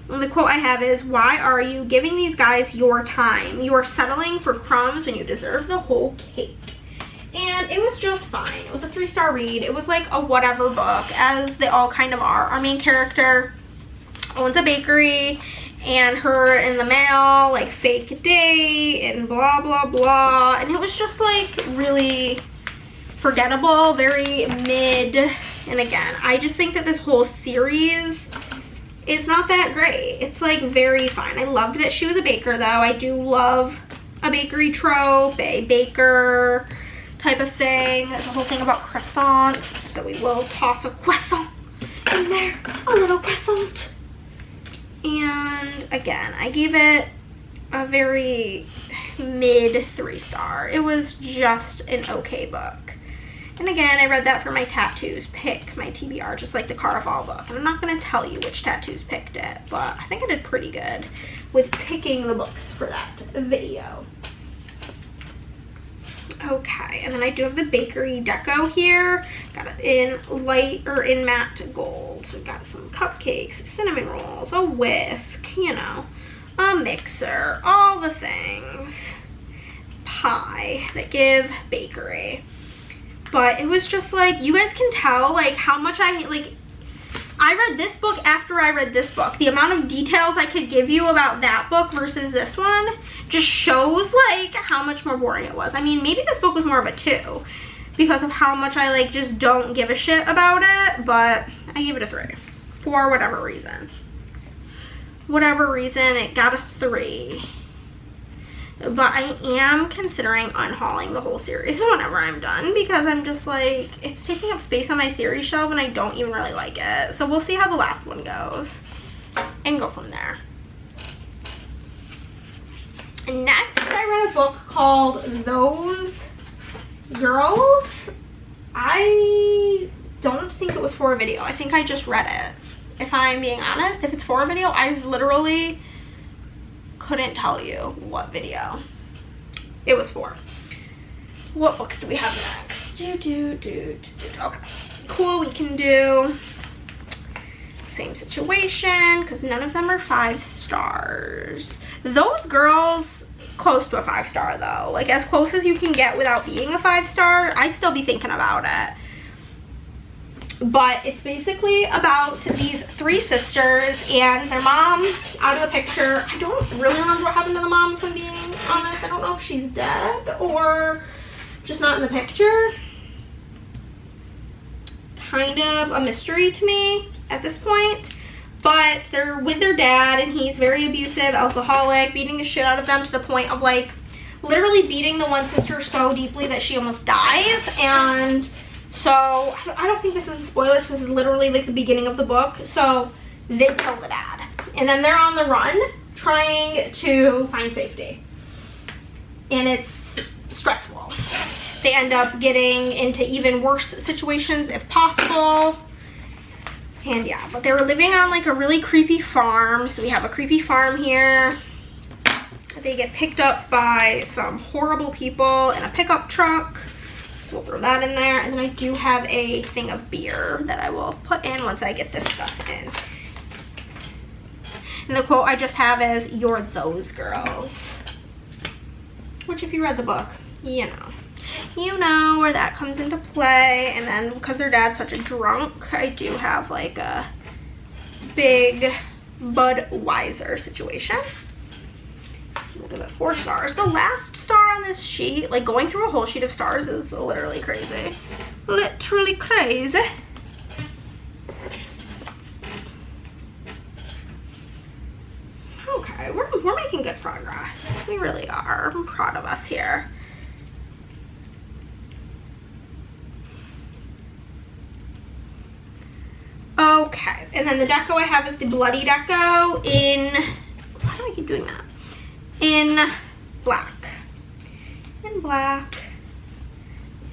[SPEAKER 1] And the quote I have is, why are you giving these guys your time? You are settling for crumbs when you deserve the whole cake. And it was just fine. It was a 3-star read. It was like a whatever book, as they all kind of are. Our main character owns a bakery, and her and the mail like fake date and blah blah blah, and it was just like really forgettable, very mid. And again, I just think that this whole series It's not that great. It's like very fine. I loved that she was a baker though. I do love a bakery trope, a baker type of thing. There's a whole thing about croissants, so we will toss a croissant in there, a little croissant. And again, I gave it a very mid 3-star. It was just an okay book. And again, I read that for my tattoos pick, my TBR, just like the Caraval book. And I'm not going to tell you which tattoos picked it, but I think I did pretty good with picking the books for that video. Okay, and then I do have the bakery deco here. Got it in light or in matte gold. So we've got some cupcakes, cinnamon rolls, a whisk, you know, a mixer, all the things. Pie that give bakery. But it was just like, you guys can tell like how much I read this book after I read this book. The amount of details I could give you about that book versus this one just shows like how much more boring it was. I mean, maybe this book was more of a 2 because of how much I like just don't give a shit about it, but I gave it a 3 for whatever reason. Whatever reason, it got a 3. But I am considering unhauling the whole series whenever I'm done because I'm just like, it's taking up space on my series shelf and I don't even really like it. So we'll see how the last one goes and go from there. Next, I read a book called Those Girls. I don't think it was for a video. I think I just read it. If I'm being honest, if it's for a video, I literally couldn't tell you what video it was for. What books do we have next? Okay, cool. We can do same situation because none of them are 5 stars. Those Girls, close to a 5-star though, like as close as you can get without being a 5-star. I'd still be thinking about it. But it's basically about these 3 sisters and their mom out of the picture. I don't really remember what happened to the mom, if I'm being honest. I don't know if she's dead or just not in the picture. Kind of a mystery to me at this point. But they're with their dad and he's very abusive, alcoholic, beating the shit out of them to the point of like literally beating the one sister so deeply that she almost dies. And so, I don't think this is a spoiler because this is literally like the beginning of the book. So, they kill the dad. And then they're on the run trying to find safety. And it's stressful. They end up getting into even worse situations if possible. And yeah, but they were living on like a really creepy farm. So, we have a creepy farm here. They get picked up by some horrible people in a pickup truck. So we'll throw that in there. And then I do have a thing of beer that I will put in once I get this stuff in. And the quote I just have is, "You're those girls." Which if you read the book, you know where that comes into play. And then because their dad's such a drunk, I do have like a big Budweiser situation. We'll give it 4 stars. The last star on this sheet, like going through a whole sheet of stars is literally crazy. Literally crazy. Okay, we're making good progress. We really are. I'm proud of us here. Okay, and then the deco I have is the Bloody Deco in, why do I keep doing that? In black. In black.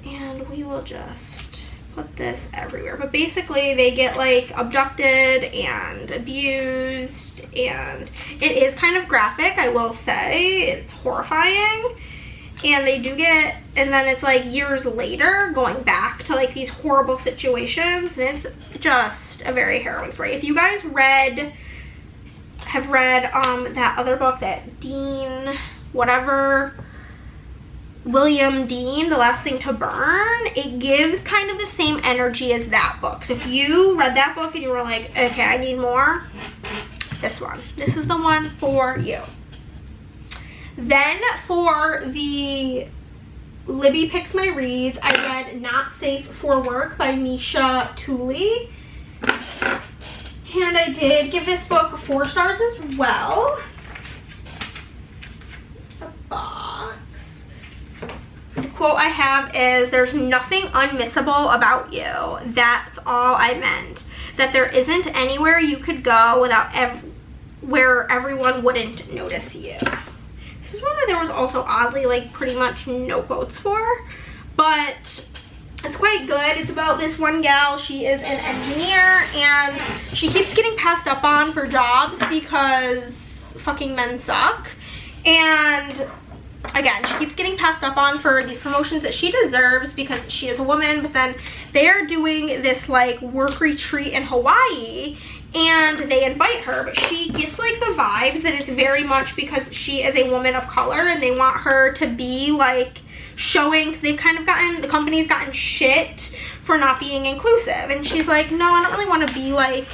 [SPEAKER 1] And we will just put this everywhere. But basically they get like abducted and abused, and it is kind of graphic, I will say. It's horrifying. And they do get, and then it's like years later going back to like these horrible situations, and it's just a very harrowing story. If you guys have read that other book that Dean, whatever, William Dean, The Last Thing to Burn, it gives kind of the same energy as that book. So if you read that book and you were like, okay, I need more, this one. This is the one for you. Then for the Libby Picks My Reads, I read Not Safe for Work by Nisha Tooley. And I did give this book 4 stars as well. A box. The quote I have is, "There's nothing unmissable about you. That's all I meant. That there isn't anywhere you could go without where everyone wouldn't notice you." This is one that there was also oddly like pretty much no quotes for, but it's quite good. It's about this one gal. She is an engineer and she keeps getting passed up on for jobs because fucking men suck. And again, she keeps getting passed up on for these promotions that she deserves because she is a woman, but then they're doing this like work retreat in Hawaii and they invite her, but she gets like the vibes that it's very much because she is a woman of color and they want her to be like showing, because they've kind of gotten, the company's gotten shit for not being inclusive, and she's like, no, I don't really want to be like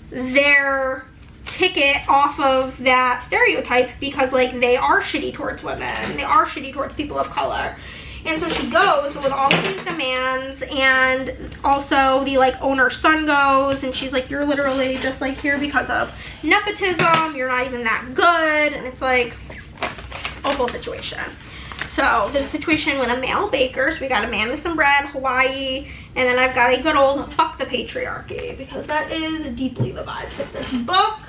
[SPEAKER 1] their ticket off of that stereotype, because like they are shitty towards women, they are shitty towards people of color. And so she goes with all of these demands, and also the like owner's son goes, and she's like, you're literally just like here because of nepotism, you're not even that good. And it's like a whole situation. So there's a situation with a male baker, so we got a man with some bread, Hawaii, and then I've got a good old fuck the patriarchy, because that is deeply the vibes of this book.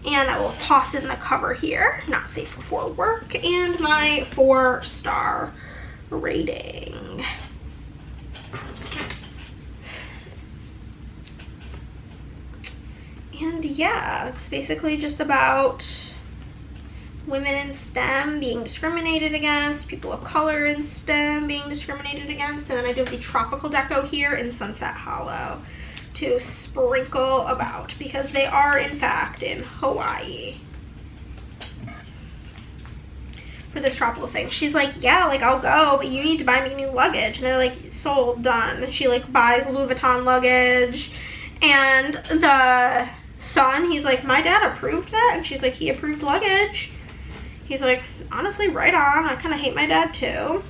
[SPEAKER 1] And I will toss in the cover here, not safe for work, and my 4-star rating. And yeah, it's basically just about women in STEM being discriminated against, people of color in STEM being discriminated against, and then I do have the tropical deco here in Sunset Hollow to sprinkle about, because they are in fact in Hawaii for this tropical thing. She's like, yeah, like I'll go, but you need to buy me new luggage. And they're like, sold, done. And she like buys Louis Vuitton luggage, and the son, he's like, my dad approved that. And she's like, he approved luggage. He's like, honestly, right on. I kind of hate my dad too.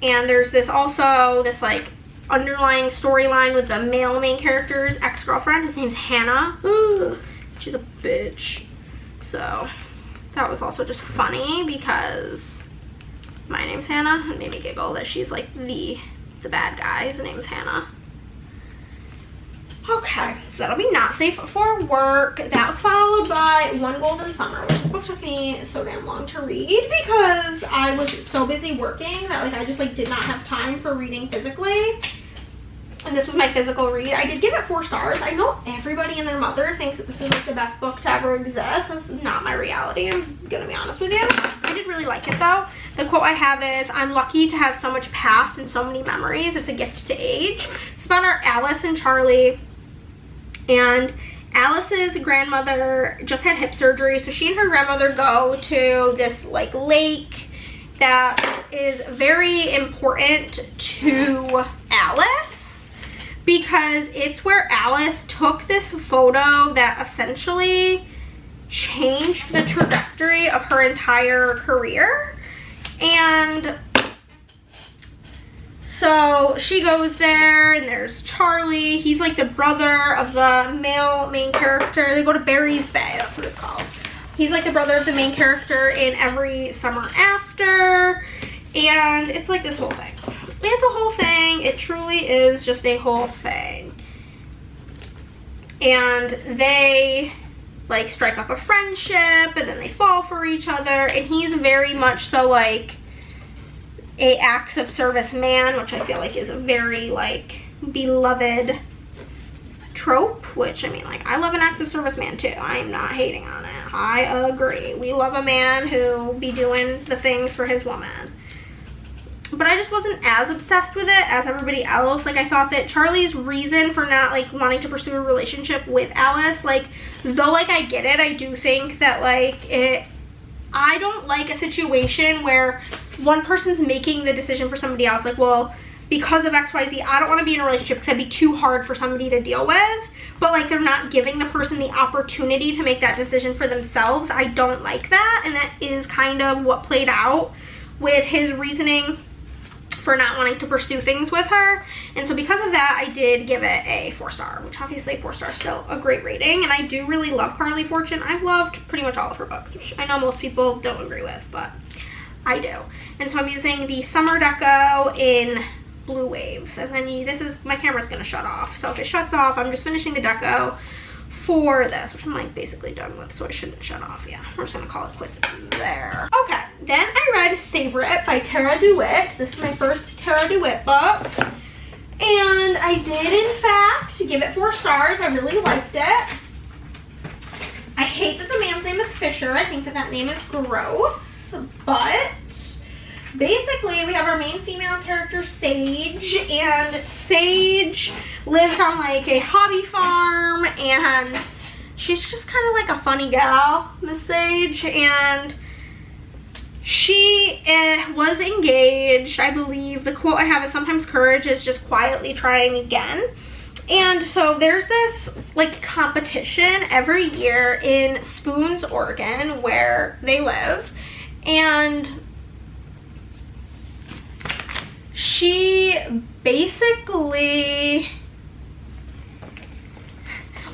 [SPEAKER 1] And there's this also this like underlying storyline with the male main character's ex-girlfriend. His name's Hannah. Ooh, she's a bitch. So that was also just funny because my name's Hannah. It made me giggle that she's like the bad guy. His name's Hannah. Okay, so that'll be not safe for work. That was followed by One Golden Summer, which this book took me so damn long to read because I was so busy working that like I just like did not have time for reading physically. And this was my physical read. I did give it 4 stars. I know everybody and their mother thinks that this is like the best book to ever exist. This is not my reality, I'm gonna be honest with you. I did really like it though. The quote I have is, I'm lucky to have so much past and so many memories. It's a gift to age. It's about our Alice and Charlie. And Alice's grandmother just had hip surgery, so she and her grandmother go to this like lake that is very important to Alice because it's where Alice took this photo that essentially changed the trajectory of her entire career. And so she goes there, and there's Charlie. He's like the brother of the male main character. They go to Barry's Bay, that's what it's called. He's like the brother of the main character in Every Summer After. And it's like this whole thing. It's a whole thing. It truly is just a whole thing. And they like strike up a friendship, and then they fall for each other. And he's very much so like a acts of service man, which I feel like is a very like beloved trope, which I mean, like, I love an acts of service man too. I am not hating on it. I agree. We love a man who be doing the things for his woman. But I just wasn't as obsessed with it as everybody else. Like, I thought that Charlie's reason for not like wanting to pursue a relationship with Alice, like, though like I get it, I do think that like I don't like a situation where one person's making the decision for somebody else, like, well, because of XYZ, I don't want to be in a relationship because that'd be too hard for somebody to deal with, but like they're not giving the person the opportunity to make that decision for themselves. I don't like that, and that is kind of what played out with his reasoning for not wanting to pursue things with her. And so because of that, I did give it a 4-star, which obviously 4-star is still a great rating. And I do really love Carly Fortune. I've loved pretty much all of her books, which I know most people don't agree with, but I do. And so I'm using the Summer Deco in Blue Waves. And then this is, my camera's gonna shut off. So if it shuts off, I'm just finishing the deco for this, which I'm like basically done with, so it shouldn't shut off. Yeah, we're just gonna call it quits there. Okay, then I read Savor It by Tara DeWitt. This is my first Tara DeWitt book. And I did, in fact, give it 4 stars. I really liked it. I hate that the man's name is Fisher. I think that that name is gross. But basically, we have our main female character, Sage. And Sage lives on like a hobby farm. And she's just kind of like a funny gal, Miss Sage. And she was engaged, I believe. The quote I have is, sometimes courage is just quietly trying again. And so there's this like competition every year in Spoons, Oregon, where they live. And she basically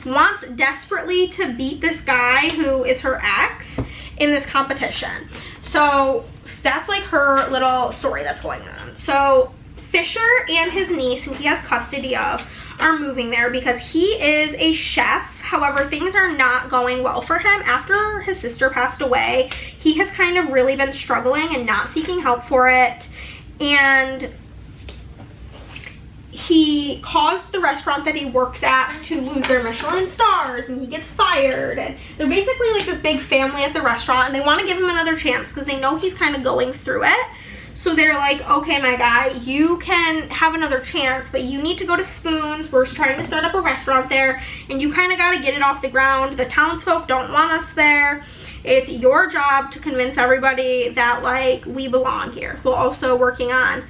[SPEAKER 1] wants desperately to beat this guy who is her ex in this competition. So that's like her little story that's going on. So Fisher and his niece, who he has custody of, are moving there because he is a chef. However, things are not going well for him. After his sister passed away, he has kind of really been struggling and not seeking help for it. And he caused the restaurant that he works at to lose their Michelin stars, and he gets fired. And they're basically like this big family at the restaurant, and they want to give him another chance because they know he's kind of going through it. So they're like, okay, my guy, you can have another chance, but you need to go to Spoons. We're trying to start up a restaurant there, and you kind of got to get it off the ground. The townsfolk don't want us there. It's your job to convince everybody that like we belong here. We're also working on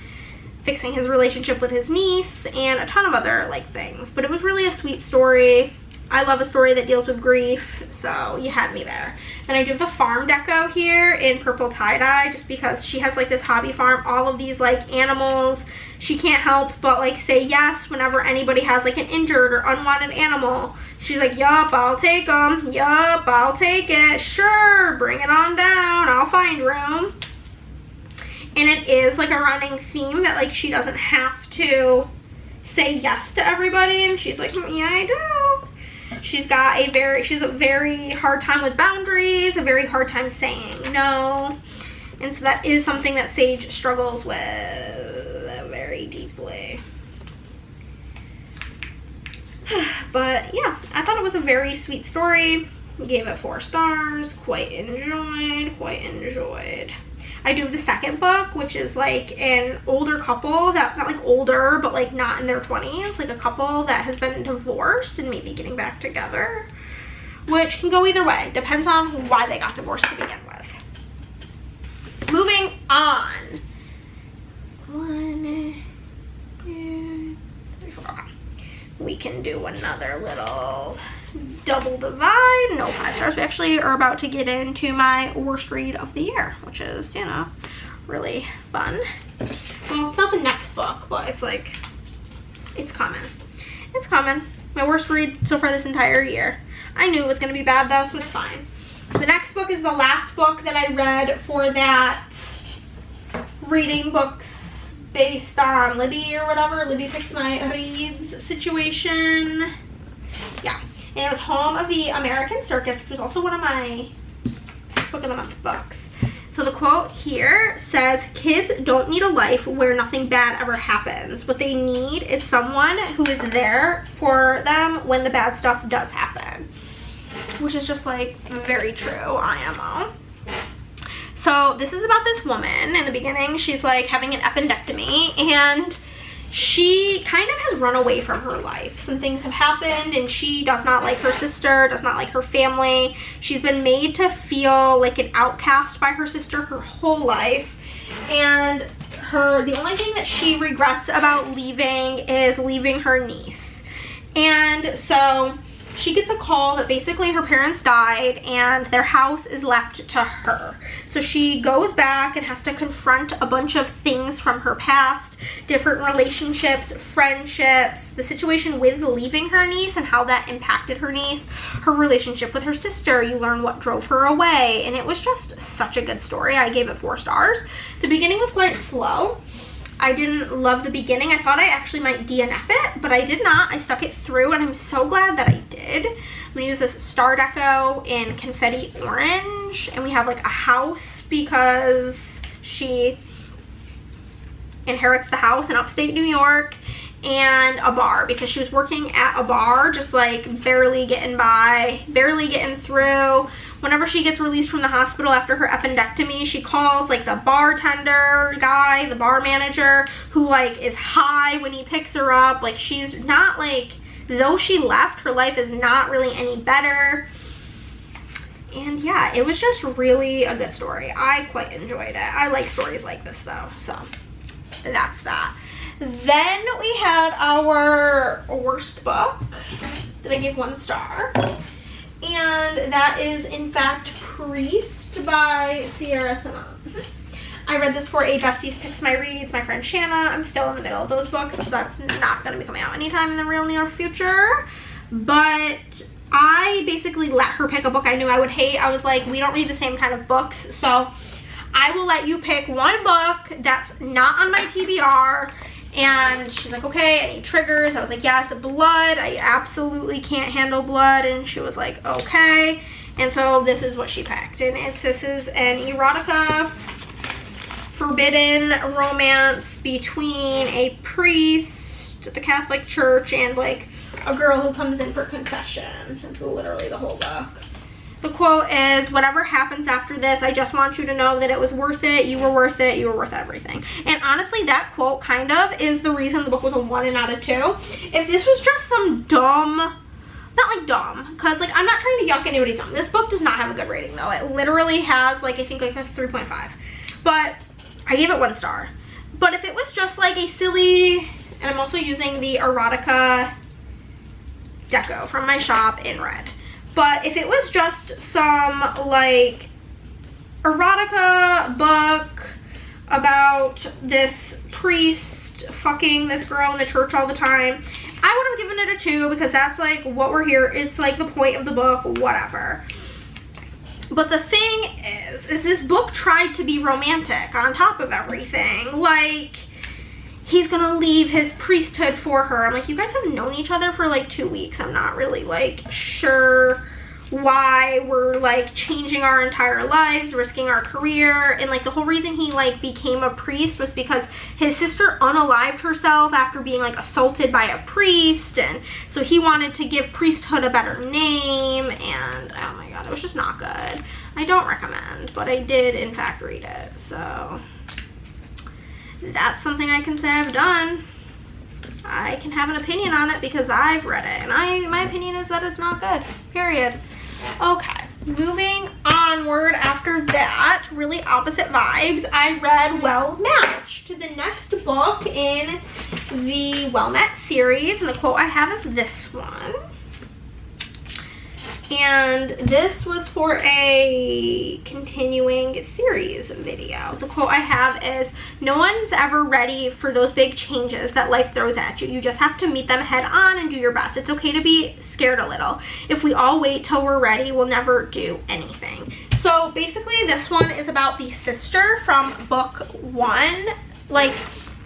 [SPEAKER 1] fixing his relationship with his niece and a ton of other like things. But it was really a sweet story. I love a story that deals with grief, so you had me there. Then I do the farm deco here in purple tie-dye, just because she has like this hobby farm, all of these like animals. She can't help but like say yes whenever anybody has like an injured or unwanted animal. She's like, yup, I'll take them. Yup, I'll take it. Sure, bring it on down. I'll find room. And it is like a running theme that like she doesn't have to say yes to everybody, and she's like, yeah, I do. She's a very hard time with boundaries, a very hard time saying no. And so that is something that Sage struggles with very deeply. But yeah, I thought it was a very sweet story. Gave it 4 stars. Quite enjoyed. I do have the second book, which is like an older couple that, not like older, but like not in their 20s, like a couple that has been divorced and maybe getting back together, which can go either way. Depends on why they got divorced to begin with. Moving on. 1, 2, 3, 4. Okay. We can do another little double divide. No 5 stars. We actually are about to get into my worst read of the year, which is, you know, really fun. Well, it's not the next book, but it's like, it's coming. It's coming. My worst read so far this entire year. I knew it was going to be bad though, so it's fine. The next book is the last book that I read for that reading books based on Libby or whatever. Libby Picks My Reads situation. Yeah. And it was Home of the American Circus, which was also one of my Book of the Month books. So the quote here says, kids don't need a life where nothing bad ever happens. What they need is someone who is there for them when the bad stuff does happen. Which is just like very true, IMO. So this is about this woman. In the beginning, she's like having an appendectomy, and she kind of has run away from her life. Some things have happened, and she does not like her sister, does not like her family. She's been made to feel like an outcast by her sister her whole life. And the only thing that she regrets about leaving is leaving her niece. And so she gets a call that basically her parents died and their house is left to her. So she goes back and has to confront a bunch of things from her past different relationships, friendships, the situation with leaving her niece and how that impacted her niece, her relationship with her sister. You learn what drove her away, and it was just such a good story. I gave it 4 stars. The beginning was quite slow. I didn't love the beginning. I thought I actually might DNF it, but I did not. I stuck it through, and I'm so glad that I did. I'm gonna use this Star Deco in Confetti Orange, and we have like a house because she inherits the house in upstate New York, and a bar because she was working at a bar, just like barely getting by, barely getting through. Whenever she gets released from the hospital after her appendectomy, she calls like the bartender guy, the bar manager, who like is high when he picks her up. Like, she's not like, though she left, her life is not really any better. And yeah, it was just really a good story. I quite enjoyed it. I like stories like this though, so that's that. Then we had our worst book that I gave 1 star, and that is in fact Priest by Sierra Simone. I read this for a Besties Picks My Reads, my friend Shanna. I'm still in the middle of those books, so that's not going to be coming out anytime in the real near future, but I basically let her pick a book I knew I would hate. I was like, we don't read the same kind of books, so I will let you pick 1 book that's not on my TBR. And she's like, okay, any triggers? I was like, yes, blood. I absolutely can't handle blood. And she was like, okay. And so this is what she picked. And this is an erotica, forbidden romance between a priest at the Catholic Church and like a girl who comes in for confession. It's literally the whole book. The quote is, whatever happens after this, I just want you to know that it was worth it. You were worth it. You were worth everything. And honestly, that quote kind of is the reason the book was a 1 out of 2. If this was just some dumb, not like dumb, because like I'm not trying to yuck anybody's dumb. This book does not have a good rating though. It literally has like, I think like a 3.5. But I gave it 1 star. But if it was just like a silly, and I'm also using the erotica deco from my shop in red. But if it was just some like erotica book about this priest fucking this girl in the church all the time, I would have given it a 2 because that's like what we're here. It's like the point of the book, whatever. But the thing is this book tried to be romantic on top of everything. Like, he's gonna leave his priesthood for her. I'm like, you guys have known each other for like 2 weeks. I'm not really like sure why we're like changing our entire lives, risking our career. And like the whole reason he like became a priest was because his sister unalived herself after being like assaulted by a priest, and so he wanted to give priesthood a better name. And oh my god, it was just not good. I don't recommend, but I did in fact read it, so that's something I can say I've done. I can have an opinion on it because I've read it, and my opinion is that it's not good, period. Okay, moving onward after that, really opposite vibes, I read Well Matched, the next book in the Well Met series, and the quote I have is this one. And this was for a continuing series video. The quote I have is, no one's ever ready for those big changes that life throws at you. You just have to meet them head on and do your best. It's okay to be scared a little. If we all wait till we're ready, we'll never do anything. So basically this one is about the sister from book 1. Like,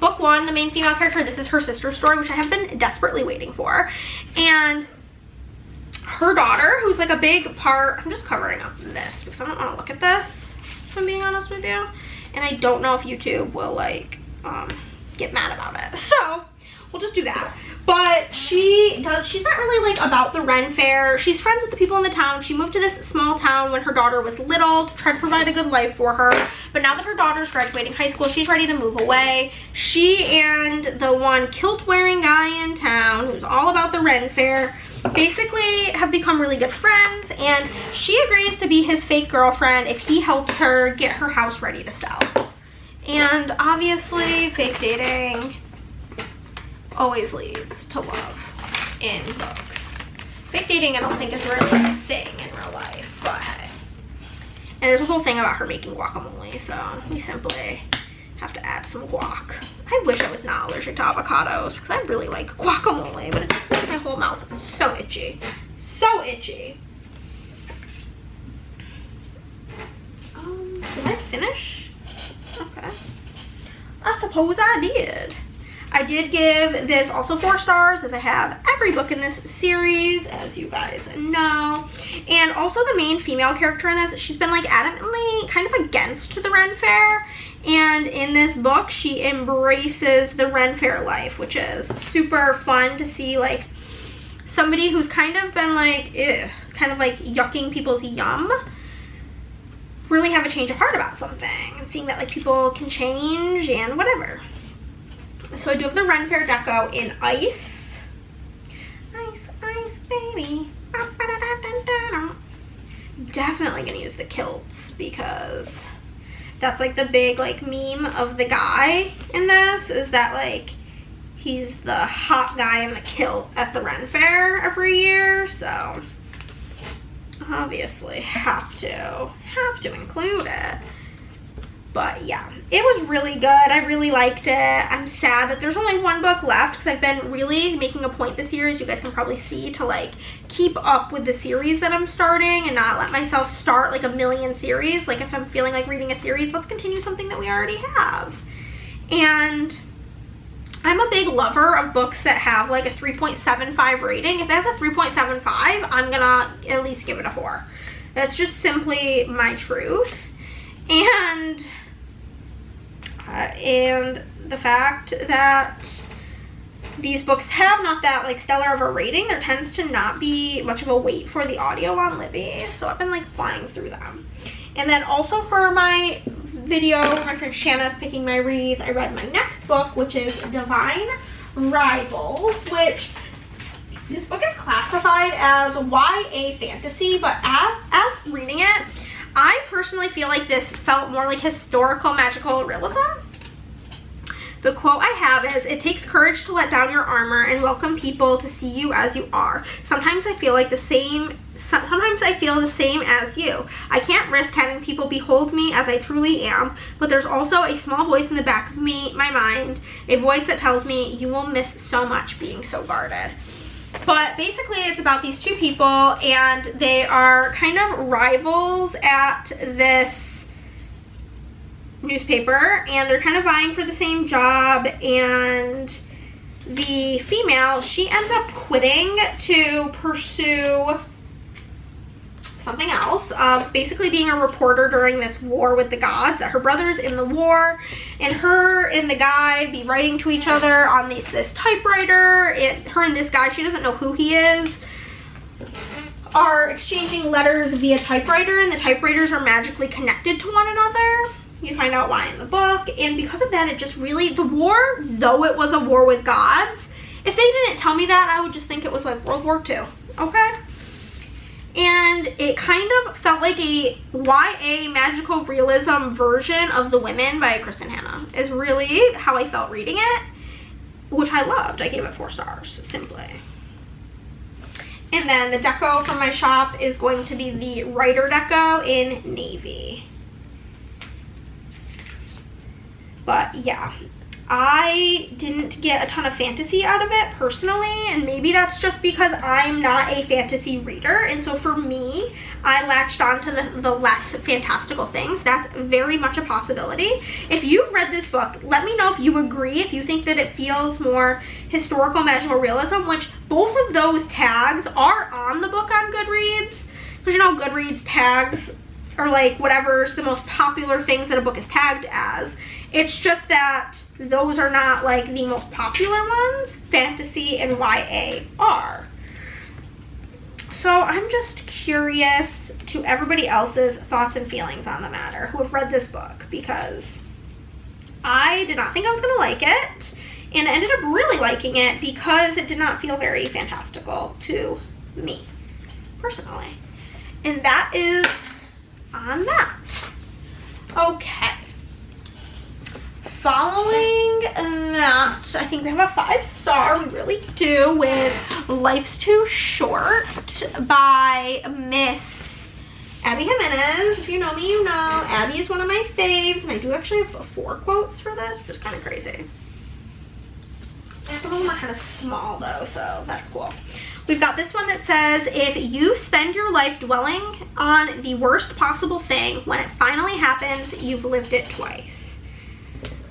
[SPEAKER 1] book 1, the main female character, this is her sister's story, which I have been desperately waiting for. And her daughter, who's like a big part, I'm just covering up this because I don't want to look at this, if I'm being honest with you, and I don't know if YouTube will like get mad about it, so we'll just do that. But she's not really like about the Ren Fair. She's friends with the people in the town. She moved to this small town when her daughter was little to try to provide a good life for her, but now that her daughter's graduating high school, she's ready to move away. She and the one kilt wearing guy in town who's all about the Ren Fair basically have become really good friends, and she agrees to be his fake girlfriend if he helps her get her house ready to sell. And obviously fake dating always leads to love in books. Fake dating I don't think is really a thing in real life, but hey. And there's a whole thing about her making guacamole, so we simply have to add some guac I wish I was not allergic to avocados because I really like guacamole, but it just makes my whole mouth so itchy. So itchy. Did I finish? Okay. I suppose I did. I did give this also 4 stars, as I have every book in this series, as you guys know. And also the main female character in this, she's been like adamantly kind of against the Ren Fair. And in this book, she embraces the Ren Fair life, which is super fun to see, like, somebody who's kind of been like, ugh, kind of like yucking people's yum, really have a change of heart about something, and seeing that like people can change and whatever. So I do have the Ren Fair deco in ice. Ice, ice, baby. Definitely gonna use the kilts because that's like the big like meme of the guy in this, is that like he's the hot guy in the kilt at the Ren Fair every year, so obviously have to include it. But yeah, it was really good. I really liked it. I'm sad that there's only 1 book left because I've been really making a point this year, as you guys can probably see, to like keep up with the series that I'm starting and not let myself start like a million series. Like if I'm feeling like reading a series, let's continue something that we already have. And I'm a big lover of books that have like a 3.75 rating. If it has a 3.75, I'm gonna at least give it a 4. That's just simply my truth. And the fact that these books have not that like stellar of a rating, there tends to not be much of a wait for the audio on Libby, so I've been like flying through them. And then also for my video, my friend Shanna's picking my reads, I read my next book, which is Divine Rivals, which this book is classified as YA fantasy, but as reading it, I personally feel like this felt more like historical magical realism. The quote I have is, "It takes courage to let down your armor and welcome people to see you as you are. Sometimes I feel the same as you. I can't risk having people behold me as I truly am, but there's also a small voice in the back of my mind, a voice that tells me you will miss so much being so guarded." But basically it's about these 2 people, and they are kind of rivals at this newspaper, and they're kind of vying for the same job, and the female, she ends up quitting to pursue something else, basically being a reporter during this war with the gods, that her brother's in the war, and her and the guy be writing to each other on this typewriter. Her and this guy, she doesn't know who he is, are exchanging letters via typewriter, and the typewriters are magically connected to one another. You find out why in the book, and because of that, it just really, the war, though it was a war with gods, if they didn't tell me that, I would just think it was like World War II, okay? And it kind of felt like a YA magical realism version of The Women by Kristen Hanna, is really how I felt reading it, which I loved. I gave it 4 stars, simply. And then the deco from my shop is going to be the writer deco in navy. But yeah, I didn't get a ton of fantasy out of it personally, and maybe that's just because I'm not a fantasy reader, and so for me, I latched on to the less fantastical things. That's very much a possibility. If you've read this book, let me know if you agree, if you think that it feels more historical magical realism, which both of those tags are on the book on Goodreads, because you know Goodreads tags are like whatever's the most popular things that a book is tagged as. It's just that those are not like the most popular ones. Fantasy and YA are. So I'm just curious to everybody else's thoughts and feelings on the matter who have read this book, because I did not think I was gonna like it, and I ended up really liking it because it did not feel very fantastical to me personally. And that is on that. Okay. Following that, I think we have a 5-star, we really do, with Life's Too Short by Miss Abby Jimenez. If you know me, you know Abby is one of my faves, and I do actually have 4 quotes for this, which is kind of crazy. Some of them are kind of small though, so that's cool. We've got this one that says, if you spend your life dwelling on the worst possible thing, when it finally happens, you've lived it twice.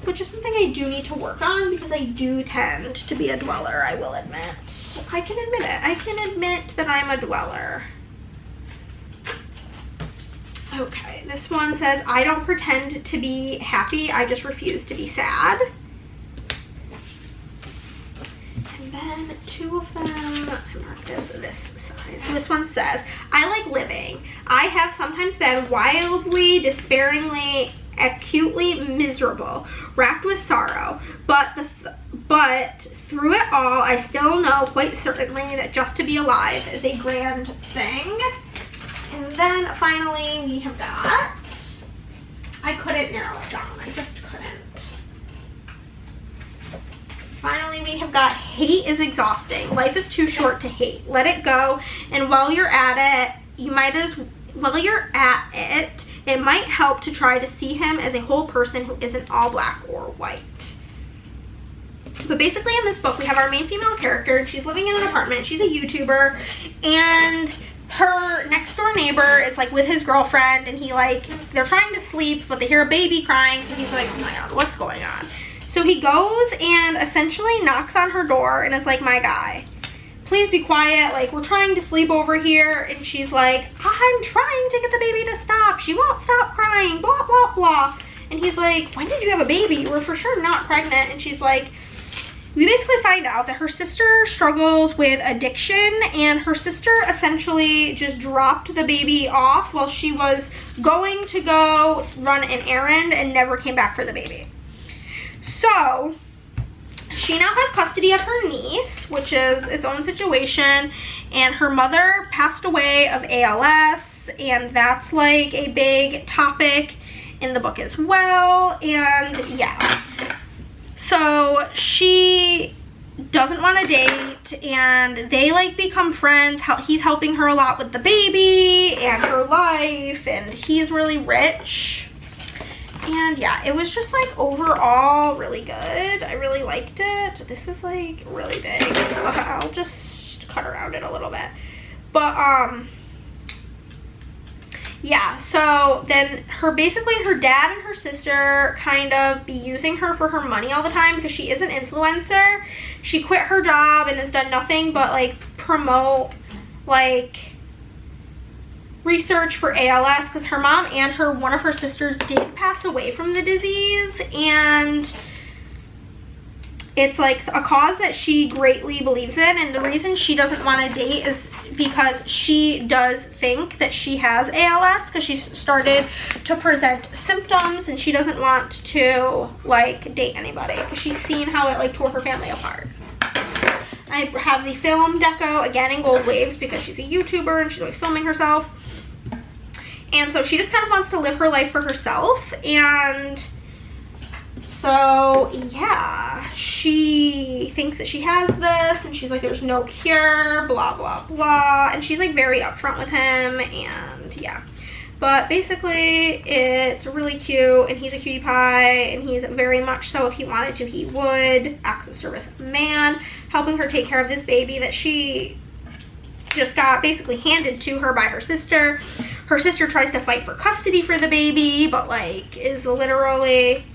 [SPEAKER 1] Which is something I do need to work on because I do tend to be a dweller, I will admit. I can admit it. I can admit that I'm a dweller. Okay, this one says, I don't pretend to be happy, I just refuse to be sad. And then two of them I marked as this size. So this one says, I like living. I have sometimes been wildly, despairingly, acutely miserable, racked with sorrow, but through it all, I still know quite certainly that just to be alive is a grand thing. And then finally we have got, I couldn't narrow it down, I just couldn't. Finally we have got, hate is exhausting. Life is too short to hate. Let it go, and while you're at it, it might help to try to see him as a whole person who isn't all black or white. But basically in this book we have our main female character, and she's living in an apartment. She's a YouTuber, and her next door neighbor is like with his girlfriend, and they're trying to sleep, but they hear a baby crying, so he's like, oh my god, what's going on? So he goes and essentially knocks on her door and is like, my guy, please be quiet, like we're trying to sleep over here. And she's like, I'm trying to get the baby to stop, she won't stop crying, blah blah blah. And he's like, when did you have a baby? You were for sure not pregnant. And she's like, we basically find out that her sister struggles with addiction, and her sister essentially just dropped the baby off while she was going to go run an errand and never came back for the baby. So she now has custody of her niece, which is its own situation, and her mother passed away of ALS, and that's like a big topic in the book as well. And yeah, so she doesn't want to date, and they like become friends. He's helping her a lot with the baby and her life, and he's really rich. And yeah, it was just like overall really good. I really liked it. This is like really big. I'll just cut around it a little bit. But yeah, so then basically her dad and her sister kind of be using her for her money all the time because she is an influencer. She quit her job and has done nothing but like promote like research for ALS, because her mom and one of her sisters did pass away from the disease, and it's like a cause that she greatly believes in. And the reason she doesn't want to date is because she does think that she has ALS, because she's started to present symptoms, and she doesn't want to like date anybody because she's seen how it like tore her family apart. I have the film deco again in gold waves because she's a YouTuber and she's always filming herself. And so she just kind of wants to live her life for herself. And so yeah, she thinks that she has this, and she's like, there's no cure, blah blah blah. And she's like very upfront with him, and yeah. But basically it's really cute, and he's a cutie pie, and he's very much so, if he wanted to, he would. Acts of service man, helping her take care of this baby that she just got basically handed to her by her sister. Her sister tries to fight for custody for the baby, but like is literally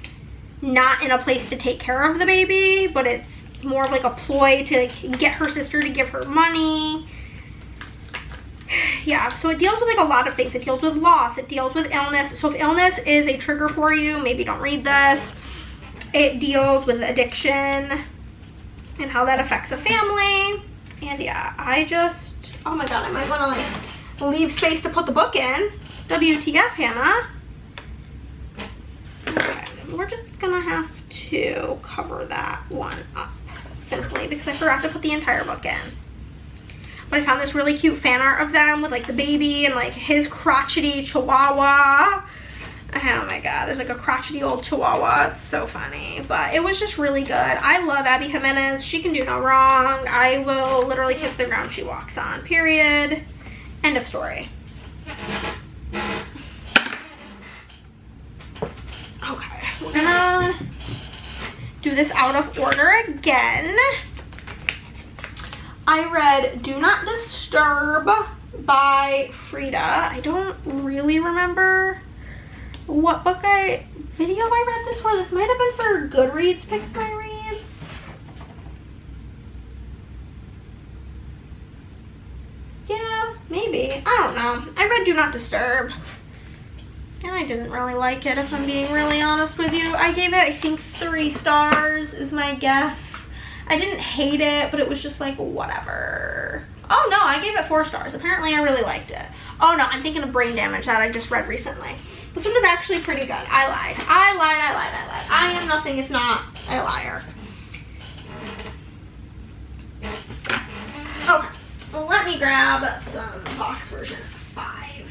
[SPEAKER 1] not in a place to take care of the baby, but it's more of like a ploy to like get her sister to give her money. Yeah, so it deals with like a lot of things. It deals with loss, it deals with illness. So if illness is a trigger for you, maybe don't read this. It deals with addiction and how that affects a family. And yeah, oh my god, I might want to like leave space to put the book in. WTF, Hannah. Okay, we're just gonna have to cover that one up simply because I forgot to put the entire book in. But I found this really cute fan art of them with like the baby and like his crotchety chihuahua. Oh my god, there's like a crotchety old chihuahua. It's so funny. But it was just really good. I love Abby Jimenez. She can do no wrong. I will literally kiss the ground she walks on. Period. End of story. Okay, we're gonna do do this out of order again. I read Do Not Disturb by Frida. I don't really remember what video I read this for. This might have been for Goodreads Picks My Reads. Yeah, maybe. I don't know. I read Do Not Disturb, and I didn't really like it, if I'm being really honest with you. I gave it, I think, 3 stars is my guess. I didn't hate it, but it was just like, whatever. Oh no, I gave it 4 stars. Apparently I really liked it. Oh no, I'm thinking of Brain Damage that I just read recently. This one was actually pretty good. I lied. I am nothing if not a liar. Okay, well, let me grab some box version 5.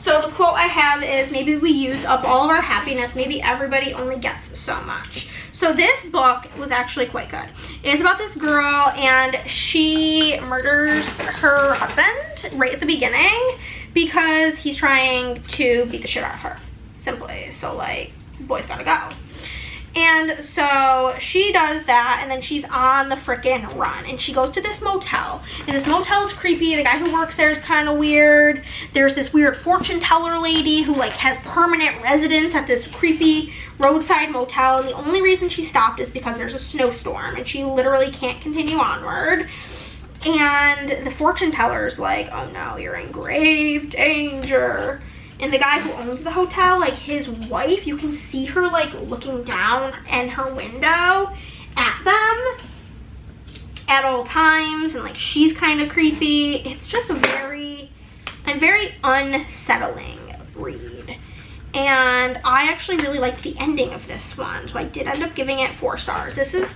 [SPEAKER 1] So the quote I have is, maybe we use up all of our happiness, maybe everybody only gets so much. So this book was actually quite good. It is about this girl, and she murders her husband right at the beginning because he's trying to beat the shit out of her, simply. So like, boy's gotta go. And so she does that, and then she's on the frickin' run, and she goes to this motel, and this motel is creepy. The guy who works there is kind of weird. There's this weird fortune teller lady who like has permanent residence at this creepy roadside motel, and the only reason she stopped is because there's a snowstorm, and she literally can't continue onward. And the fortune teller's like, oh no, you're in grave danger. And the guy who owns the hotel, like his wife, you can see her like looking down in her window at them at all times, and like she's kind of creepy. It's just a very unsettling read. And I actually really liked the ending of this one, so I did end up giving it 4 stars. This is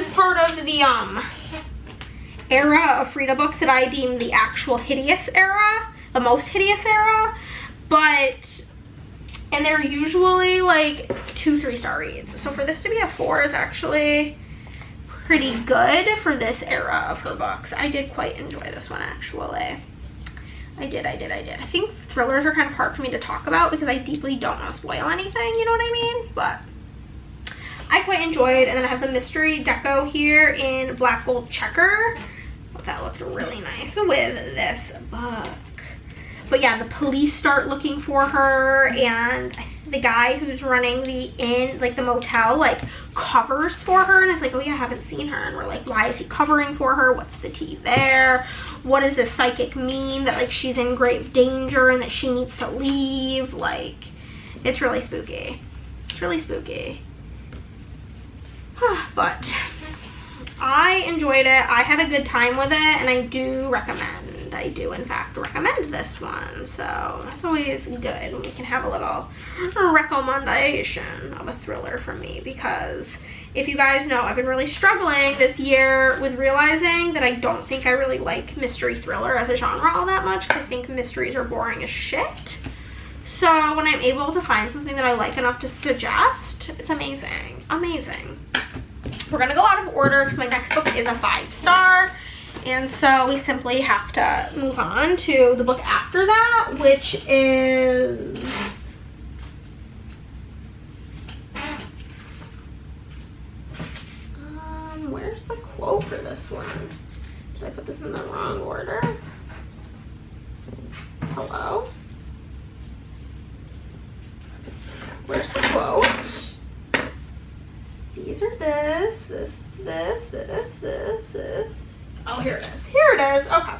[SPEAKER 1] part of the era of Frida books that I deem the actual hideous era, the most hideous era, and they're usually like 2-3 star reads. So for this to be a 4 is actually pretty good for this era of her books. I did quite enjoy this one, actually. I did. I think thrillers are kind of hard for me to talk about because I deeply don't want to spoil anything, you know what I mean? But I quite enjoyed. And then I have the mystery deco here in black gold checker. Oh, that looked really nice with this book. But yeah, the police start looking for her, and the guy who's running the inn, like the motel, like covers for her, and it's like, oh yeah, I haven't seen her. And we're like, why is he covering for her? What's the tea there? What does this psychic mean that like she's in grave danger and that she needs to leave? Like, it's really spooky. It's really spooky. But I enjoyed it. I had a good time with it, and I do in fact recommend this one. So that's always good when we can have a little recommendation of a thriller from me, because if you guys know, I've been really struggling this year with realizing that I don't think I really like mystery thriller as a genre all that much. I think mysteries are boring as shit. So when I'm able to find something that I like enough to suggest, it's amazing. We're gonna go out of order because my next book is a 5-star. And so we simply have to move on to the book after that, which is where's the quote for this one? Did I put this in the wrong order? Hello? Where's the quote? These are this. Oh, here it is. Okay.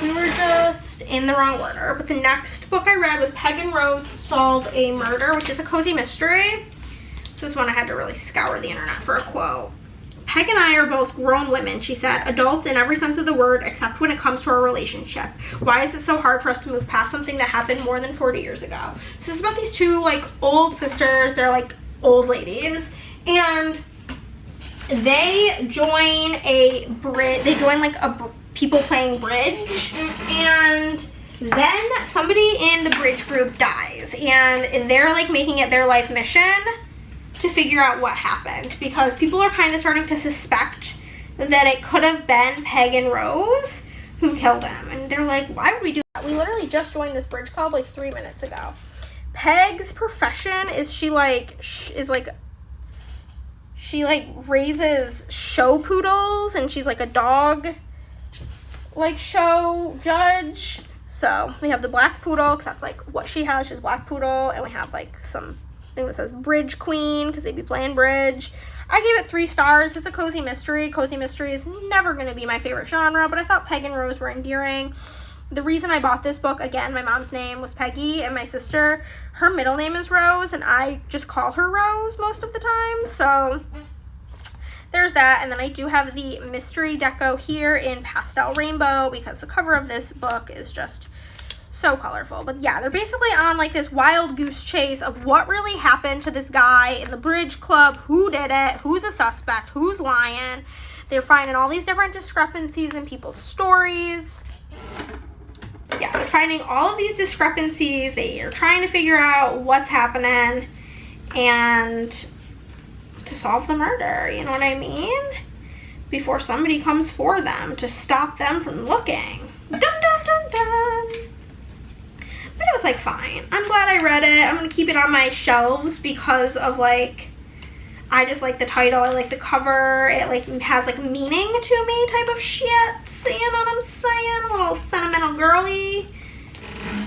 [SPEAKER 1] We were just in the wrong order. But the next book I read was Peg and Rose Solve a Murder, which is a cozy mystery. This is one I had to really scour the internet for a quote. Peg and I are both grown women, she said, adults in every sense of the word, except when it comes to our relationship. Why is it so hard for us to move past something that happened more than 40 years ago? So it's about these two, like, old sisters. They're, like, old ladies. And they join like people playing bridge, and then somebody in the bridge group dies, and they're like making it their life mission to figure out what happened, because people are kind of starting to suspect that it could have been Peg and Rose who killed them. And they're like, why would we do that? We literally just joined this bridge club like 3 minutes ago. Peg's profession is she raises show poodles, and she's like a dog like show judge. So we have the black poodle because that's like what she has. She's a black poodle. And we have like some thing that says bridge queen because they'd be playing bridge. I gave it 3 stars. It's a cozy mystery. Cozy mystery is never going to be my favorite genre, but I thought Peg and Rose were endearing. The reason I bought this book, again, my mom's name was Peggy, and my sister, her middle name is Rose, and I just call her Rose most of the time. So there's that. And then I do have the mystery deco here in pastel rainbow because the cover of this book is just so colorful. But yeah, they're basically on like this wild goose chase of what really happened to this guy in the bridge club, who did it, who's a suspect, who's lying. They're finding all these different discrepancies in people's stories. Yeah, they're finding all of these discrepancies. They are trying to figure out what's happening and to solve the murder, you know what I mean? Before somebody comes for them to stop them from looking. Dun dun dun dun. But it was like fine. I'm glad I read it. I'm gonna keep it on my shelves because of like, I just like the title. I like the cover. It like has like meaning to me type of shit. You know what I'm saying? A little sentimental girly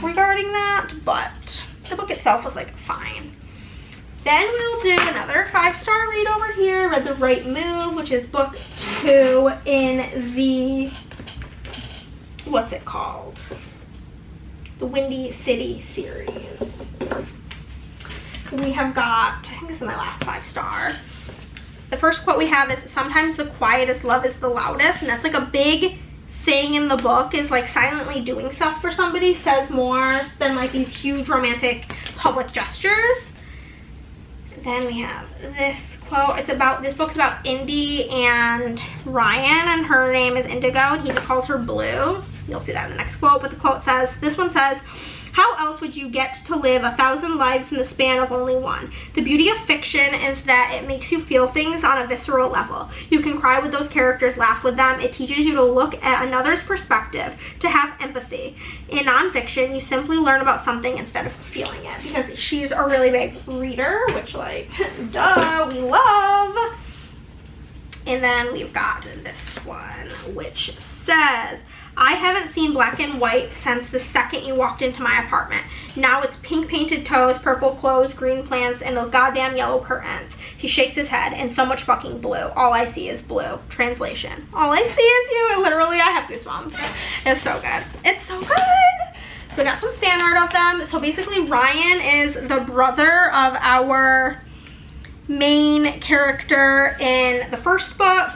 [SPEAKER 1] regarding that. But the book itself was like fine. Then we'll do another 5-star read over here. Read The Right Move, which is book 2 in the, what's it called? The Windy City series. We have got, I think this is my last 5-star. The first quote we have is, sometimes the quietest love is the loudest. And that's like a big thing in the book, is like silently doing stuff for somebody says more than like these huge romantic public gestures. Then we have this quote. It's about, this book's about Indy and Ryan, and her name is Indigo, and he just calls her Blue. You'll see that in the next quote, but the quote says, this one says, how else would you get to live 1,000 lives in the span of only one? The beauty of fiction is that it makes you feel things on a visceral level. You can cry with those characters, laugh with them. It teaches you to look at another's perspective, to have empathy. In nonfiction, you simply learn about something instead of feeling it, because she's a really big reader, which like, duh, we love. And then we've got this one, which says, I haven't seen black and white since the second you walked into my apartment. Now it's pink painted toes, purple clothes, green plants, and those goddamn yellow curtains. He shakes his head, and so much fucking blue. All I see is blue. Translation. All I see is you. And literally, I have goosebumps. It's so good. It's so good. So we got some fan art of them. So basically, Ryan is the brother of our main character in the first book.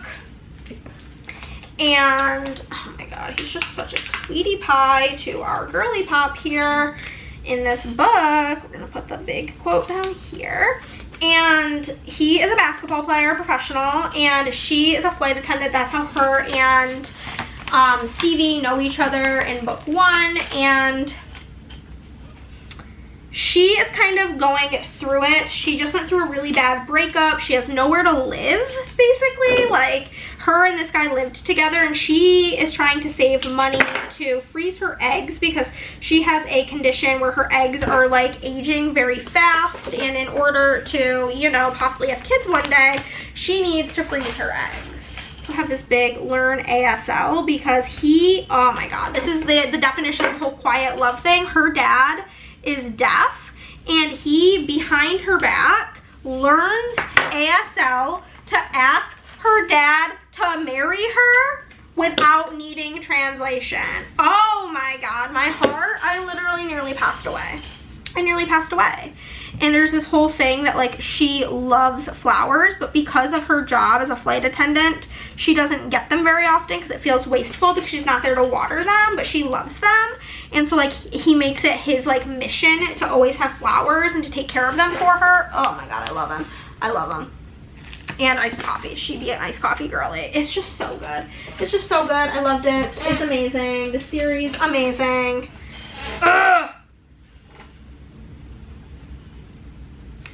[SPEAKER 1] And, oh my god, he's just such a sweetie pie to our girly pop here in this book. We're going to put the big quote down here. And he is a basketball player, professional, and she is a flight attendant. That's how her and Stevie know each other in book 1. And she is kind of going through it. She just went through a really bad breakup. She has nowhere to live, basically. Like, her and this guy lived together, and she is trying to save money to freeze her eggs because she has a condition where her eggs are like aging very fast, and in order to, you know, possibly have kids one day, she needs to freeze her eggs. So I have this big learn ASL because he, oh my god, this is the definition of the whole quiet love thing. Her dad is deaf, and he, behind her back, learns ASL to ask her dad to marry her without needing translation. Oh my god, my heart, I literally nearly passed away. I nearly passed away. And there's this whole thing that like she loves flowers, but because of her job as a flight attendant, she doesn't get them very often because it feels wasteful because she's not there to water them, but she loves them. And so like he makes it his like mission to always have flowers and to take care of them for her. Oh my god, I love him. I love him. And iced coffee. She'd be an iced coffee girly. It's just so good. It's just so good. I loved it. It's amazing. The series, amazing. Ugh.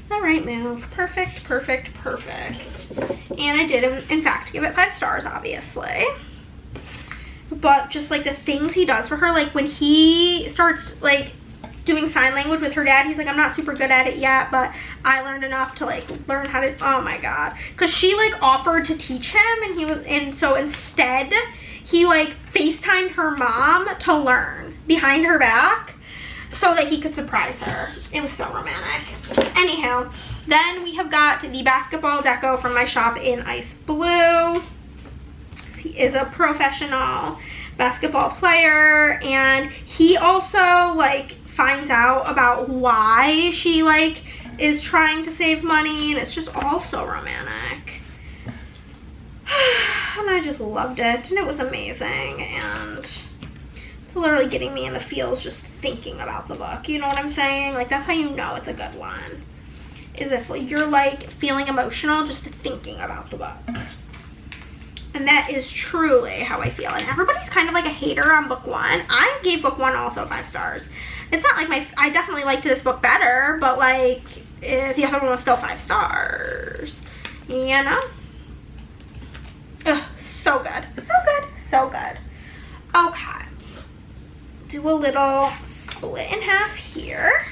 [SPEAKER 1] The Right Move. Perfect, perfect, perfect. And I did, in fact, give it 5 stars, obviously. But just, like, the things he does for her, like, when he starts, like, doing sign language with her dad. He's like, I'm not super good at it yet, but I learned enough to like learn how to, oh my god. Cause she like offered to teach him, and so instead he like FaceTimed her mom to learn behind her back so that he could surprise her. It was so romantic. Anyhow, then we have got the basketball deco from my shop in ice blue. He is a professional basketball player, and he also like finds out about why she like is trying to save money, and it's just all so romantic. And I just loved it, and it was amazing, and it's literally getting me in the feels just thinking about the book. You know what I'm saying? Like, that's how you know it's a good one, is if you're like feeling emotional just thinking about the book. And that is truly how I feel. And everybody's kind of like a hater on book one. I gave book one also 5 stars. It's not like I definitely liked this book better, but like the other one was still 5 stars. You know? Ugh, so good. So good. So good. Okay. Do a little split in half here.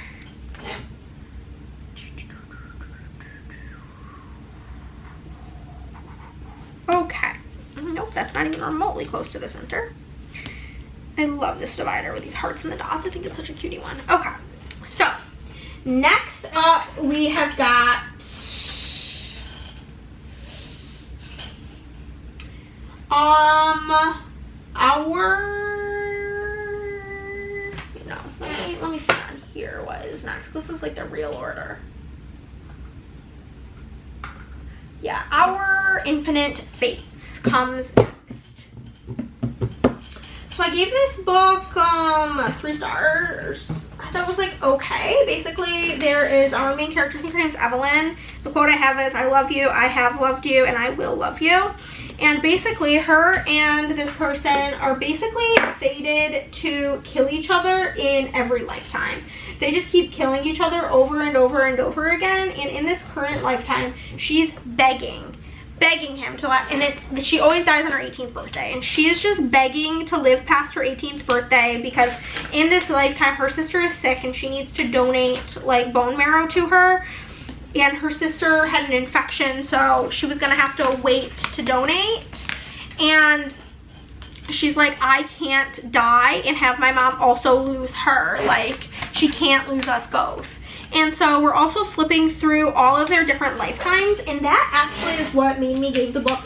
[SPEAKER 1] Okay. Nope, that's not even remotely close to the center. I love this divider with these hearts and the dots. I think it's such a cutie one. Okay, so next up we have got let me see on here what is next. This is like the real order. Yeah, Our Infinite Fates comes next. So I gave this book 3 stars. I thought it was like okay. Basically, there is our main character, I think her name's Evelyn. The quote I have is, I love you, I have loved you, and I will love you. And basically her and this person are basically fated to kill each other in every lifetime. They just keep killing each other over and over and over again. And in this current lifetime, she's begging him to let, and she always dies on her 18th birthday, and she is just begging to live past her 18th birthday because in this lifetime her sister is sick and she needs to donate like bone marrow to her, and her sister had an infection, so she was gonna have to wait to donate. And she's like, I can't die and have my mom also lose her. Like, she can't lose us both. And so we're also flipping through all of their different lifetimes, and that actually is what made me give the book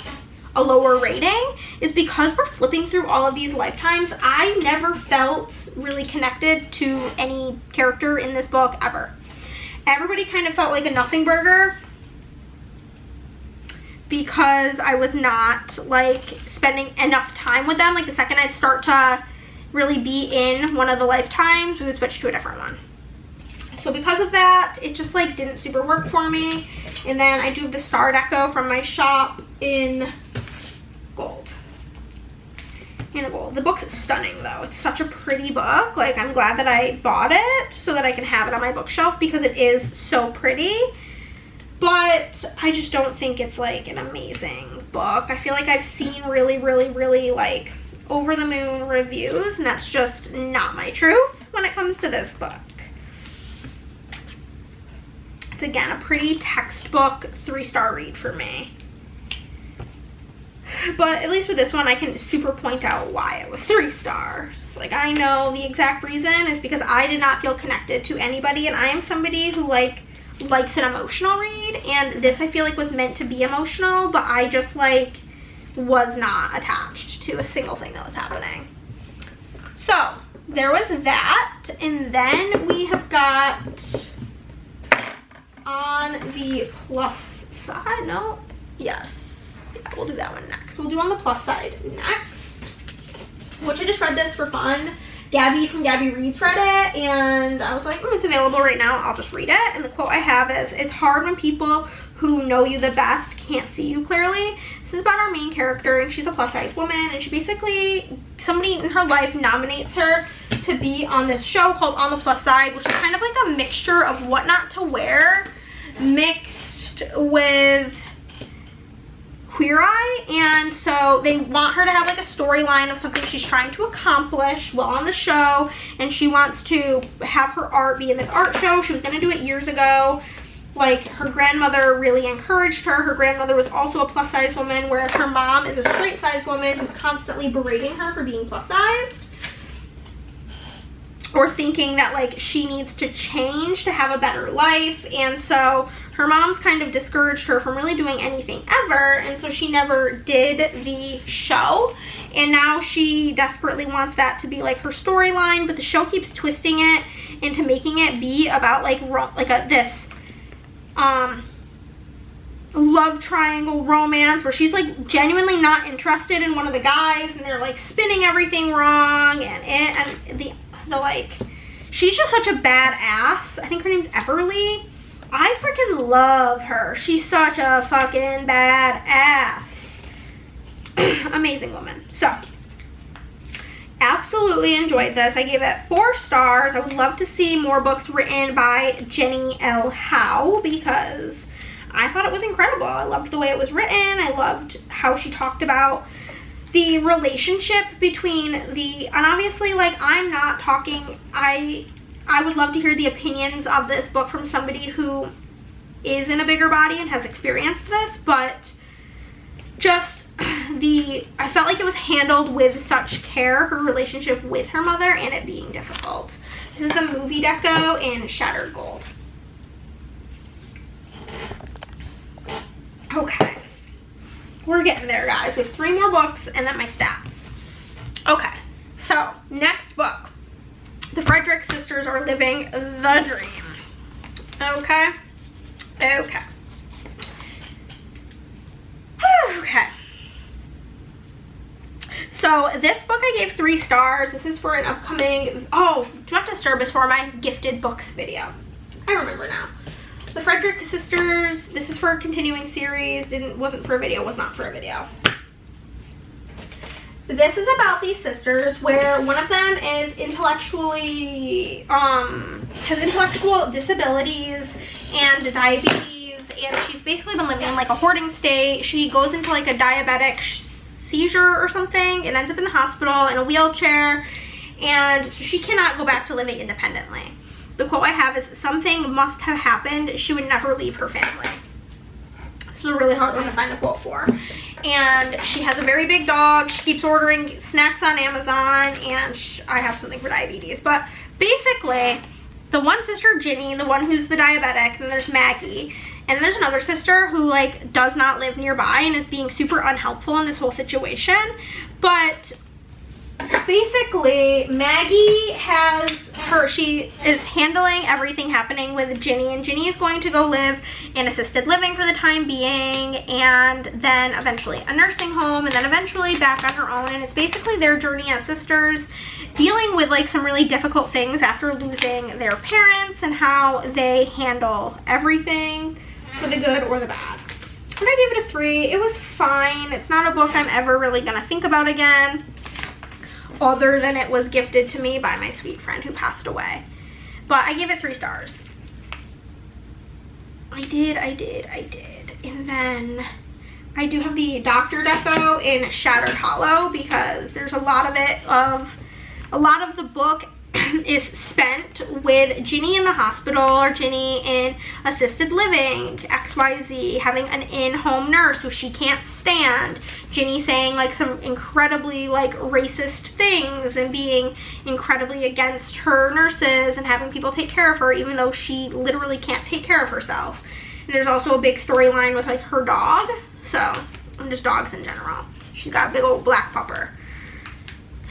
[SPEAKER 1] a lower rating, is because we're flipping through all of these lifetimes. I never felt really connected to any character in this book ever. Everybody kind of felt like a nothing burger because I was not like spending enough time with them. Like the second I'd start to really be in one of the lifetimes, we would switch to a different one. So because of that, it just like didn't super work for me. And then I do have the star deco from my shop in gold. In gold. The book's stunning though. It's such a pretty book. Like, I'm glad that I bought it so that I can have it on my bookshelf because it is so pretty. But I just don't think it's like an amazing book. I feel like I've seen really, really, really like over the moon reviews, and that's just not my truth when it comes to this book. It's again a pretty textbook 3-star read for me. But at least with this one, I can super point out why it was 3 stars. Like, I know the exact reason is because I did not feel connected to anybody, and I am somebody who like likes an emotional read, and this I feel like was meant to be emotional, but I just like was not attached to a single thing that was happening. So there was that, and then we have got on the plus side, no, yes, yeah, we'll do that one next. We'll do on the plus side next, which I just read this for fun. Gabby from Gabby Reads read it, and I was like, it's available right now, I'll just read it. And the quote I have is, it's hard when people who know you the best can't see you clearly. This is about our main character, and she's a plus size woman, and she basically, somebody in her life nominates her to be on this show called On the Plus Side, which is kind of like a mixture of what not to wear mixed with Queer Eye, and so they want her to have like a storyline of something she's trying to accomplish while on the show, and she wants to have her art be in this art show. She was going to do it years ago. Like, her grandmother really encouraged her. Her grandmother was also a plus size woman, whereas her mom is a straight size woman who's constantly berating her for being plus sized, or thinking that like she needs to change to have a better life. And so her mom's kind of discouraged her from really doing anything ever, and so she never did the show, and now she desperately wants that to be like her storyline, but the show keeps twisting it into making it be about like this love triangle romance where she's like genuinely not interested in one of the guys, and they're like spinning everything wrong, and the like, she's just such a badass. I think her name's Everly. I freaking love her. She's such a fucking badass. Amazing woman. So, absolutely enjoyed this. I gave it 4 stars. I would love to see more books written by Jenny L. Howe because I thought it was incredible. I loved the way it was written. I loved how she talked about the relationship between and obviously, like, I'm not talking, I would love to hear the opinions of this book from somebody who is in a bigger body and has experienced this, but just I felt like it was handled with such care, her relationship with her mother, and it being difficult. This is the movie deco in Shattered Gold. Okay. We're getting there, guys. We have 3 more books and then my stats. Okay, so next book. The Frederick sisters are living the dream. Okay. Okay. Okay. So this book I gave 3 stars. This is for an upcoming, do not disturb us, for my gifted books video. I remember now. The Frederick sisters, this is for a continuing series, wasn't for a video, was not for a video. This is about these sisters where one of them is intellectually, has intellectual disabilities and diabetes, and she's basically been living in like a hoarding state. She goes into like a diabetic seizure or something and ends up in the hospital in a wheelchair, and so she cannot go back to living independently. The quote I have is, "Something must have happened. She would never leave her family." This is a really hard one to find a quote for. And she has a very big dog. She keeps ordering snacks on Amazon, and I have something for diabetes. But basically, the one sister, Ginny, the one who's the diabetic, and there's Maggie. And there's another sister who like does not live nearby and is being super unhelpful in this whole situation. But basically, Maggie she is handling everything happening with Ginny, and Ginny is going to go live in assisted living for the time being, and then eventually a nursing home, and then eventually back on her own. And it's basically their journey as sisters dealing with like some really difficult things after losing their parents, and how they handle everything for the good or the bad. And I gave it a 3. It was fine. It's not a book I'm ever really gonna think about again, other than it was gifted to me by my sweet friend who passed away. But I gave it 3 stars. I did. And then I do have the Doctor Deco in Shattered Hollow, because there's a lot of the book is spent with Ginny in the hospital, or Ginny in assisted living, XYZ, having an in-home nurse who she can't stand, Ginny saying like some incredibly like racist things and being incredibly against her nurses and having people take care of her even though she literally can't take care of herself. And there's also a big storyline with like her dog, and just dogs in general. She's got a big old black pupper.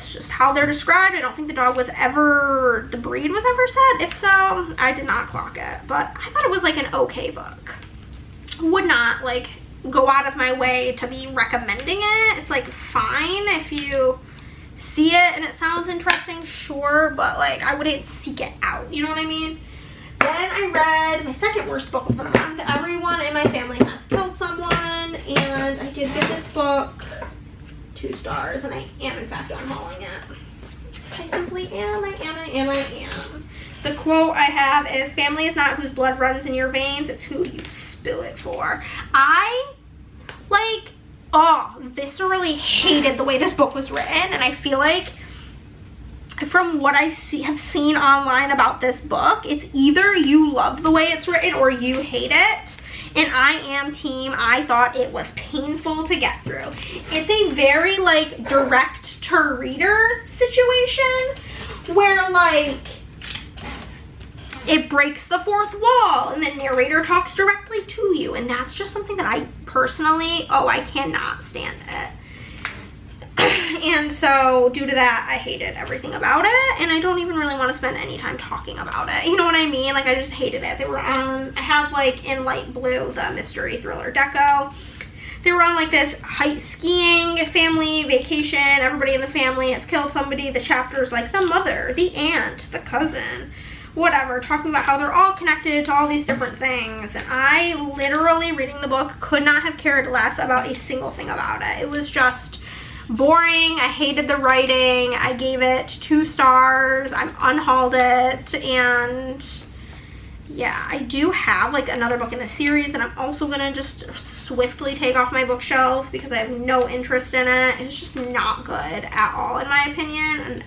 [SPEAKER 1] Just how they're described. I don't think the dog was ever, the breed was ever said. If so, I did not clock it, but I thought it was like an okay book. Would not like go out of my way to be recommending it. It's like fine if you see it and it sounds interesting, sure, but like I wouldn't seek it out, you know what I mean? Then I read my second worst book of the month, Everyone in My Family Has Killed Someone, and I did give this book 2 stars, and I am in fact unhauling it. I simply am. I am. The quote I have is, "Family is not whose blood runs in your veins, it's who you spill it for." I like viscerally hated the way this book was written, and I feel like from what I have seen online about this book, it's either you love the way it's written or you hate it. And I am team, I thought it was painful to get through. It's a very like direct to reader situation where like it breaks the fourth wall and the narrator talks directly to you, and that's just something that I personally, I cannot stand it. And so due to that, I hated everything about it, and I don't even really want to spend any time talking about it. You know what I mean? Like, I just hated it. They were on, I have like in light blue the mystery thriller deco. They were on like this skiing family vacation. Everybody in the family has killed somebody. The chapter's like the mother, the aunt, the cousin, whatever, talking about how they're all connected to all these different things. And I literally, reading the book, could not have cared less about a single thing about it. It was just boring. I hated the writing. I gave it 2 stars. I unhauled it. And yeah, I do have like another book in the series that I'm also gonna just swiftly take off my bookshelf because I have no interest in it. It's just not good at all in my opinion, and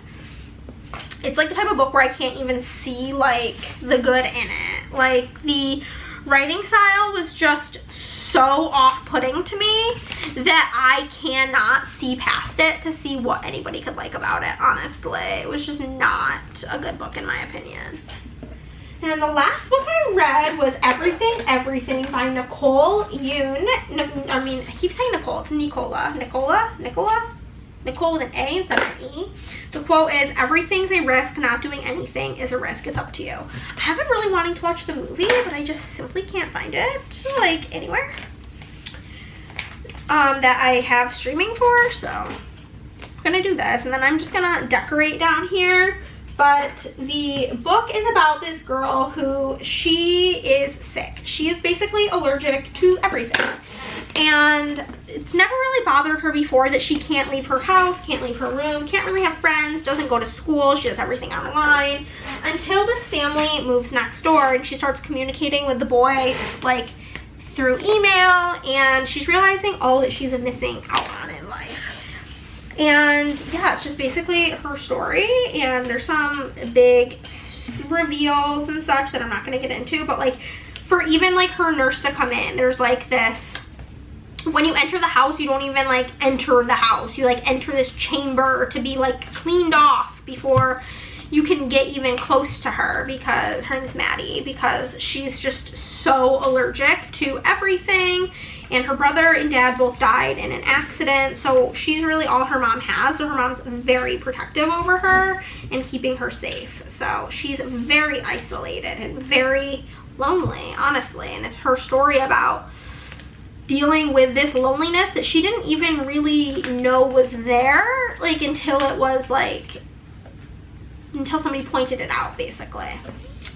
[SPEAKER 1] it's like the type of book where I can't even see like the good in it. Like, the writing style was just so off-putting to me that I cannot see past it to see what anybody could like about it, honestly. It was just not a good book in my opinion. And the last book I read was Everything, Everything by Nicole Yoon. I keep saying Nicole, it's Nicola. Nicole with an A instead of an E. The quote is, "Everything's a risk, not doing anything is a risk, it's up to you." I have been really wanting to watch the movie, but I just simply can't find it, like, anywhere that I have streaming for, so I'm gonna do this, and then I'm just gonna decorate down here. But the book is about this girl who, she is sick. She is basically allergic to everything. And it's never really bothered her before that she can't leave her house, can't leave her room, can't really have friends, doesn't go to school, she does everything online, until this family moves next door and she starts communicating with the boy like through email, and she's realizing all that she's missing out on in life. And yeah, it's just basically her story, and there's some big reveals and such that I'm not going to get into, but like for even like her nurse to come in, there's like this, when you enter the house, you don't even like enter the house, you like enter this chamber to be like cleaned off before you can get even close to her, because her name is Maddie, because she's just so allergic to everything. And her brother and dad both died in an accident, so she's really all her mom has. So her mom's very protective over her and keeping her safe. So she's very isolated and very lonely, honestly. And it's her story about dealing with this loneliness that she didn't even really know was there, like until it was like, until somebody pointed it out, basically.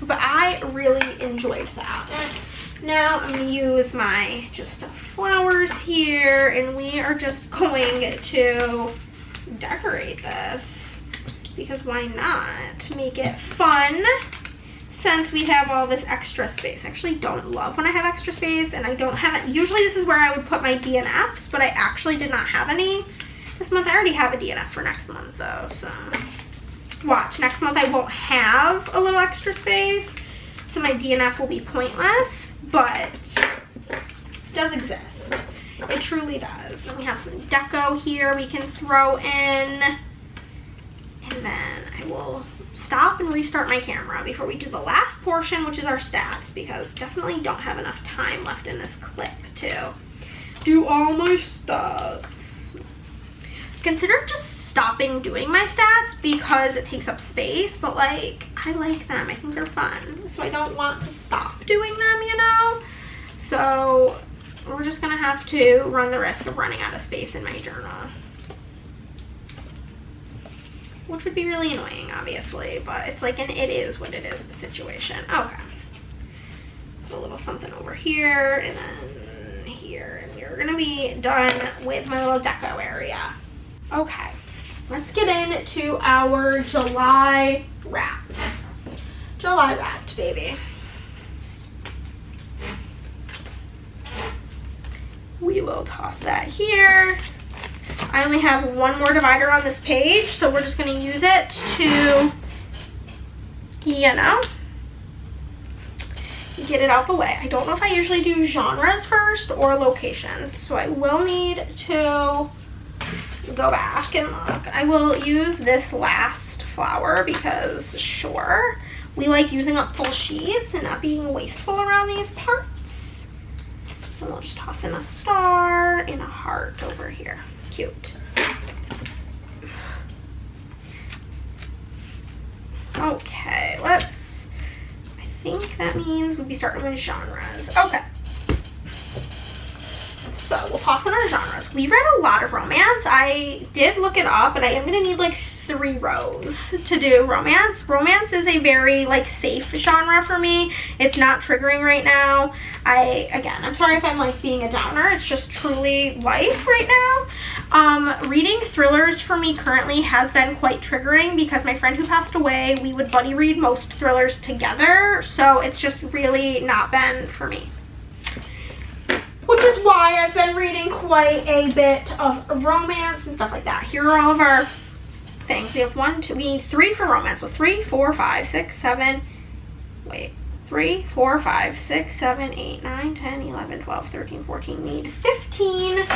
[SPEAKER 1] But I really enjoyed that. Now I'm going to use my just flowers here, and we are just going to decorate this, because why not make it fun since we have all this extra space. I actually don't love when I have extra space, and I don't have it. Usually this is where I would put my DNFs, but I actually did not have any this month. I already have a DNF for next month though, so watch, next month I won't have a little extra space, so my DNF will be pointless. But it does exist. It truly does. And we have some deco here we can throw in. And then I will stop and restart my camera before we do the last portion, which is our stats, because definitely don't have enough time left in this clip to do all my stats. Consider just stopping doing my stats because it takes up space, but like, I like them. I think they're fun. So I don't want to stop doing them, you know? So we're just gonna have to run the risk of running out of space in my journal, which would be really annoying, obviously, but it's like an it is what it is situation. Okay. Put a little something over here, and then here, and we're gonna be done with my little deco area. Okay. Let's get into our July wrap. July wrapped, baby. We will toss that here. I only have one more divider on this page, so we're just going to use it to, you know, get it out the way. I don't know if I usually do genres first or locations, so I will need to go back and look. I will use this last flower because, sure, we like using up full sheets and not being wasteful around these parts. And we'll just toss in a star and a heart over here. Cute. Okay, I think that means we'll be starting with genres. Okay. So we'll toss in our genres. We've read a lot of romance. I did look it up, and I am gonna need like 3 rows to do romance. Romance is a very like safe genre for me. It's not triggering right now. I'm sorry if I'm like being a downer. It's just truly life right now. Reading thrillers for me currently has been quite triggering because my friend who passed away, we would buddy read most thrillers together. So it's just really not been for me. Which is why I've been reading quite a bit of romance and stuff like that. Here are all of our things. We have we need 3 for romance. So 3, 4, 5, 6, 7, 3, 4, 5, 6, 7, 8, 9, 10, 11, 12, 13, 14. We need 15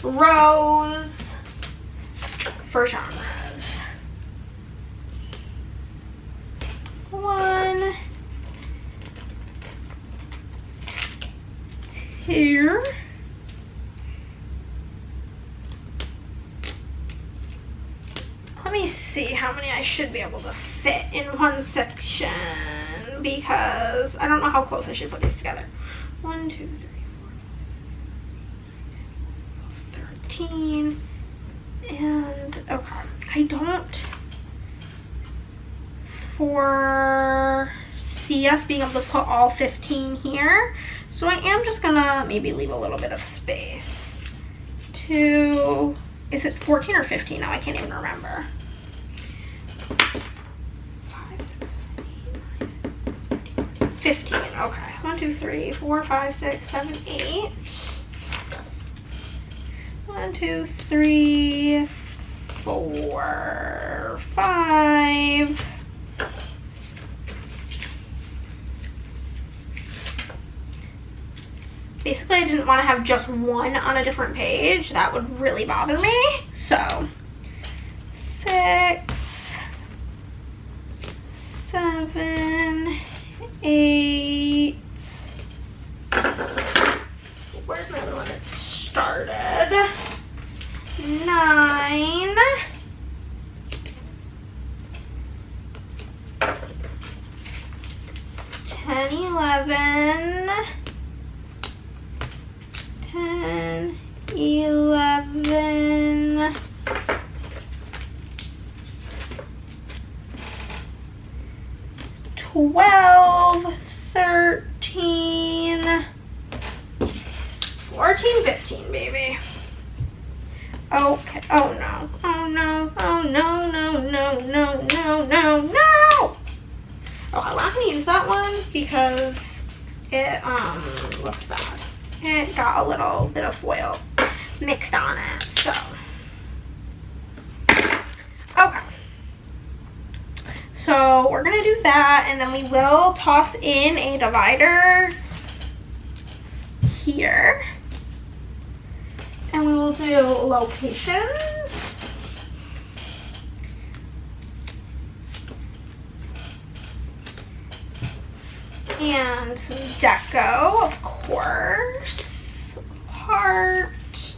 [SPEAKER 1] rows for genres. 1, 2, let me see how many I should be able to fit in one section because I don't know how close I should put these together. 1, 2, 3, 4, 5, 13. And okay, I don't foresee us being able to put all 15 here. So I am just gonna maybe leave a little bit of space to, is it 14 or 15 now? I can't even remember. 5, 6, 7, 8, 9, 10, 15, okay. 1, 2, 3, 4, 5, 6, 7, 8. 1, 2, 3, 4, 5. Basically, I didn't want to have just one on a different page. That would really bother me. So, 6, 7, 8. Where's my other one that started? 9. 10, 11. 10, 11, 12, 13, 14, 15, baby. Okay. Oh no. Oh no. Oh no, no, no, no, no, no, no. Oh, I'm not gonna use that one because it looked bad. It got a little bit of foil mixed on it, so. Okay. So we're gonna do that, and then we will toss in a divider here. And we will do locations. And some deco, of course. Heart,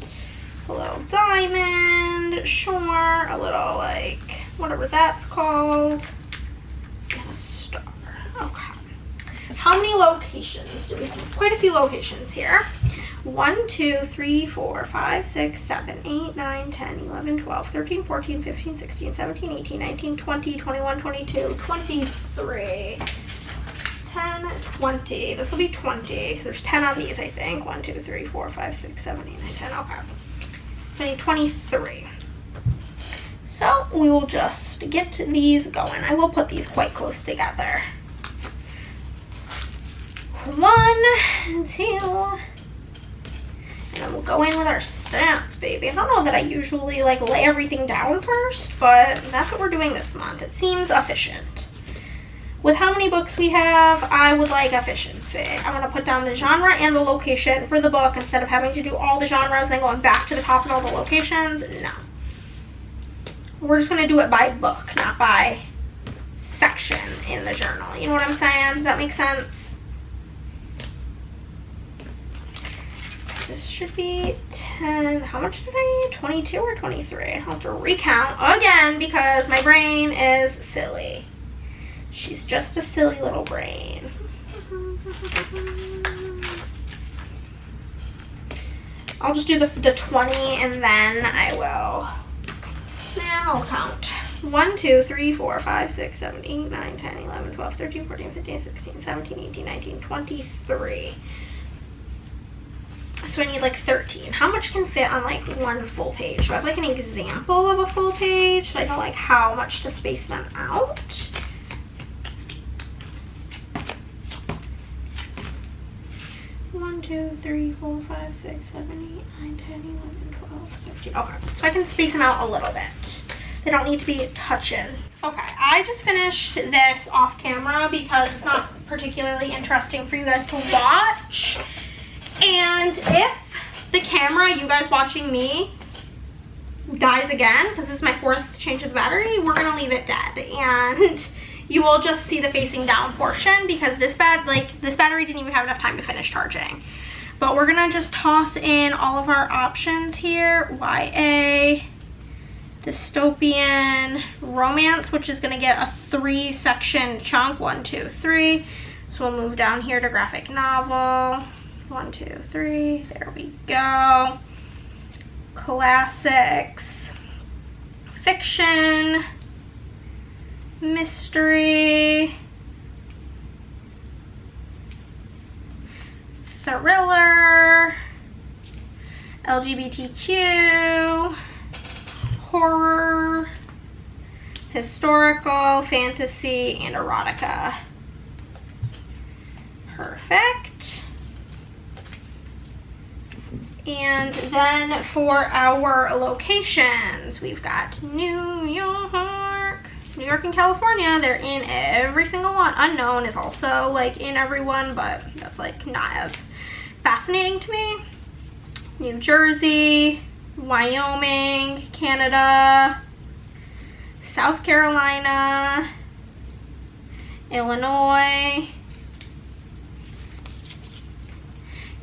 [SPEAKER 1] a little diamond, sure, a little like, whatever that's called, and a star. Okay. How many locations do we have? Quite a few locations here. 1, 2, 3, 4, 5, 6, 7, 8, 9, 10, 11, 12, 13, 14, 15, 16, 17, 18, 19, 20, 21, 22, 23. 10, 20. This will be 20 because there's 10 on these, I think. 1, 2, 3, 4, 5, 6, 7, 8, 9, 10. Okay. So I need 23. So we will just get these going. I will put these quite close together. 1, 2, And then we'll go in with our stats, baby. I don't know that I usually like lay everything down first, but that's what we're doing this month. It seems efficient. With how many books we have, I would like efficiency. I want to put down the genre and the location for the book instead of having to do all the genres and then going back to the top and all the locations. No. We're just going to do it by book, not by section in the journal. You know what I'm saying? Does that make sense? This should be 10. How much did I need? 22 or 23? I'll have to recount again because my brain is silly. She's just a silly little brain. I'll just do the 20 and then I will. Now I'll count. 1, 2, 3, 4, 5, 6, 7, 8, 9, 10, 11, 12, 13, 14, 15, 16, 17, 18, 19, 23. So I need like 13. How much can fit on like one full page? Do I have like an example of a full page so I know like how much to space them out? One, 2, 3, 4, 5, 6, 7, 8, 9, 10, 11, 12, 13. Okay, so I can space them out a little bit. They don't need to be touching. Okay, I just finished this off camera because it's not particularly interesting for you guys to watch. And if the camera, you guys watching me, dies again, because this is my 4th change of the battery, we're gonna leave it dead. And you will just see the facing down portion because this battery didn't even have enough time to finish charging. But we're gonna just toss in all of our options here. YA, dystopian, romance, which is gonna get a 3-section chunk. 1, 2, 3. So we'll move down here to graphic novel. 1, 2, 3. There we go. Classics, fiction, mystery, thriller, LGBTQ, horror, historical, fantasy, and erotica. Perfect. And then for our locations, we've got New York and California. They're in every single one. Unknown is also like in everyone, but that's like not as fascinating to me. New Jersey, Wyoming, Canada, South Carolina, Illinois,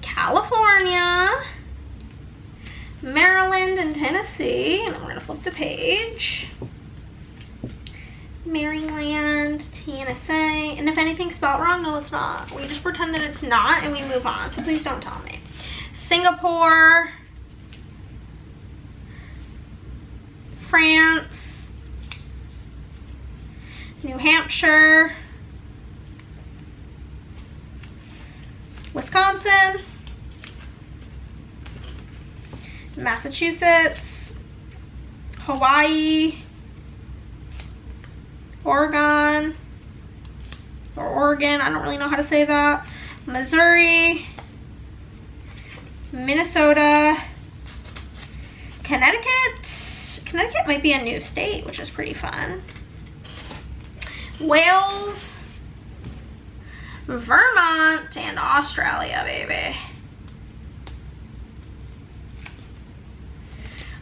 [SPEAKER 1] California, Maryland and Tennessee, and then we're gonna flip the page. Maryland, Tennessee, and if anything's spelled wrong, no it's not. We just pretend that it's not and we move on, so please don't tell me. Singapore, France, New Hampshire, Wisconsin, Massachusetts, Hawaii, Oregon, or Oregon, I don't really know how to say that, Missouri, Minnesota, Connecticut. Connecticut might be a new state, which is pretty fun. Wales, Vermont, and Australia, baby.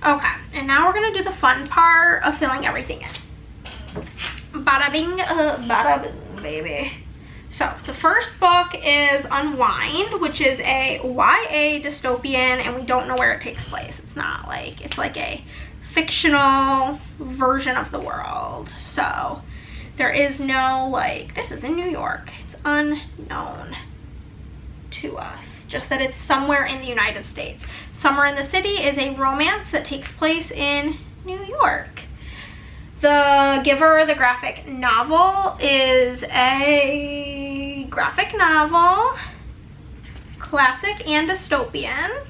[SPEAKER 1] Okay, and now we're gonna do the fun part of filling everything in. Bada bing, bada boom, baby. So the first book is Unwind, which is a YA dystopian, and we don't know where it takes place. It's not like, it's like a fictional version of the world. So there is no like, this is in New York. It's unknown to us. Just that it's somewhere in the United States. Summer in the City is a romance that takes place in New York. The Giver, the graphic novel, is a graphic novel, classic and dystopian.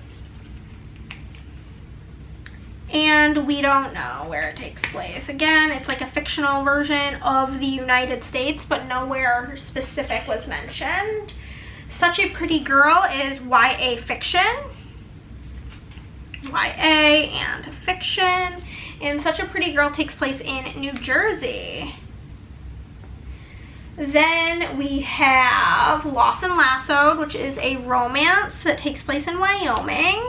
[SPEAKER 1] And we don't know where it takes place. Again, it's like a fictional version of the United States, but nowhere specific was mentioned. Such a Pretty Girl is YA fiction. YA and fiction. And Such a Pretty Girl takes place in New Jersey. Then we have Lost and Lassoed, which is a romance that takes place in Wyoming.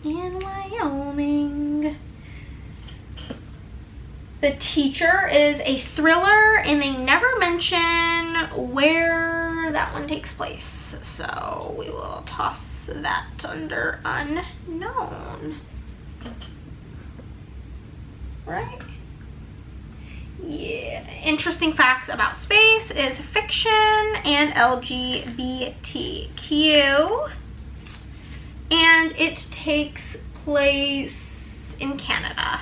[SPEAKER 1] In Wyoming. The Teacher is a thriller, and they never mention where that one takes place. So we will toss that under unknown. Right? Yeah. Interesting facts about space is fiction and LGBTQ. And it takes place in Canada.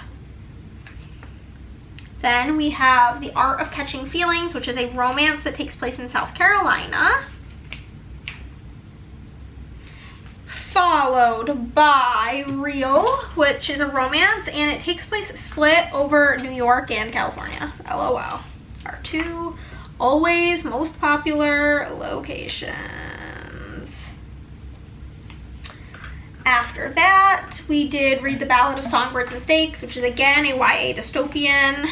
[SPEAKER 1] Then we have The Art of Catching Feelings, which is a romance that takes place in South Carolina. Followed by Real, which is a romance, and it takes place split over New York and California. LOL. Our two always most popular locations. After that, we did read The Ballad of Songbirds and Snakes, which is again a YA dystopian.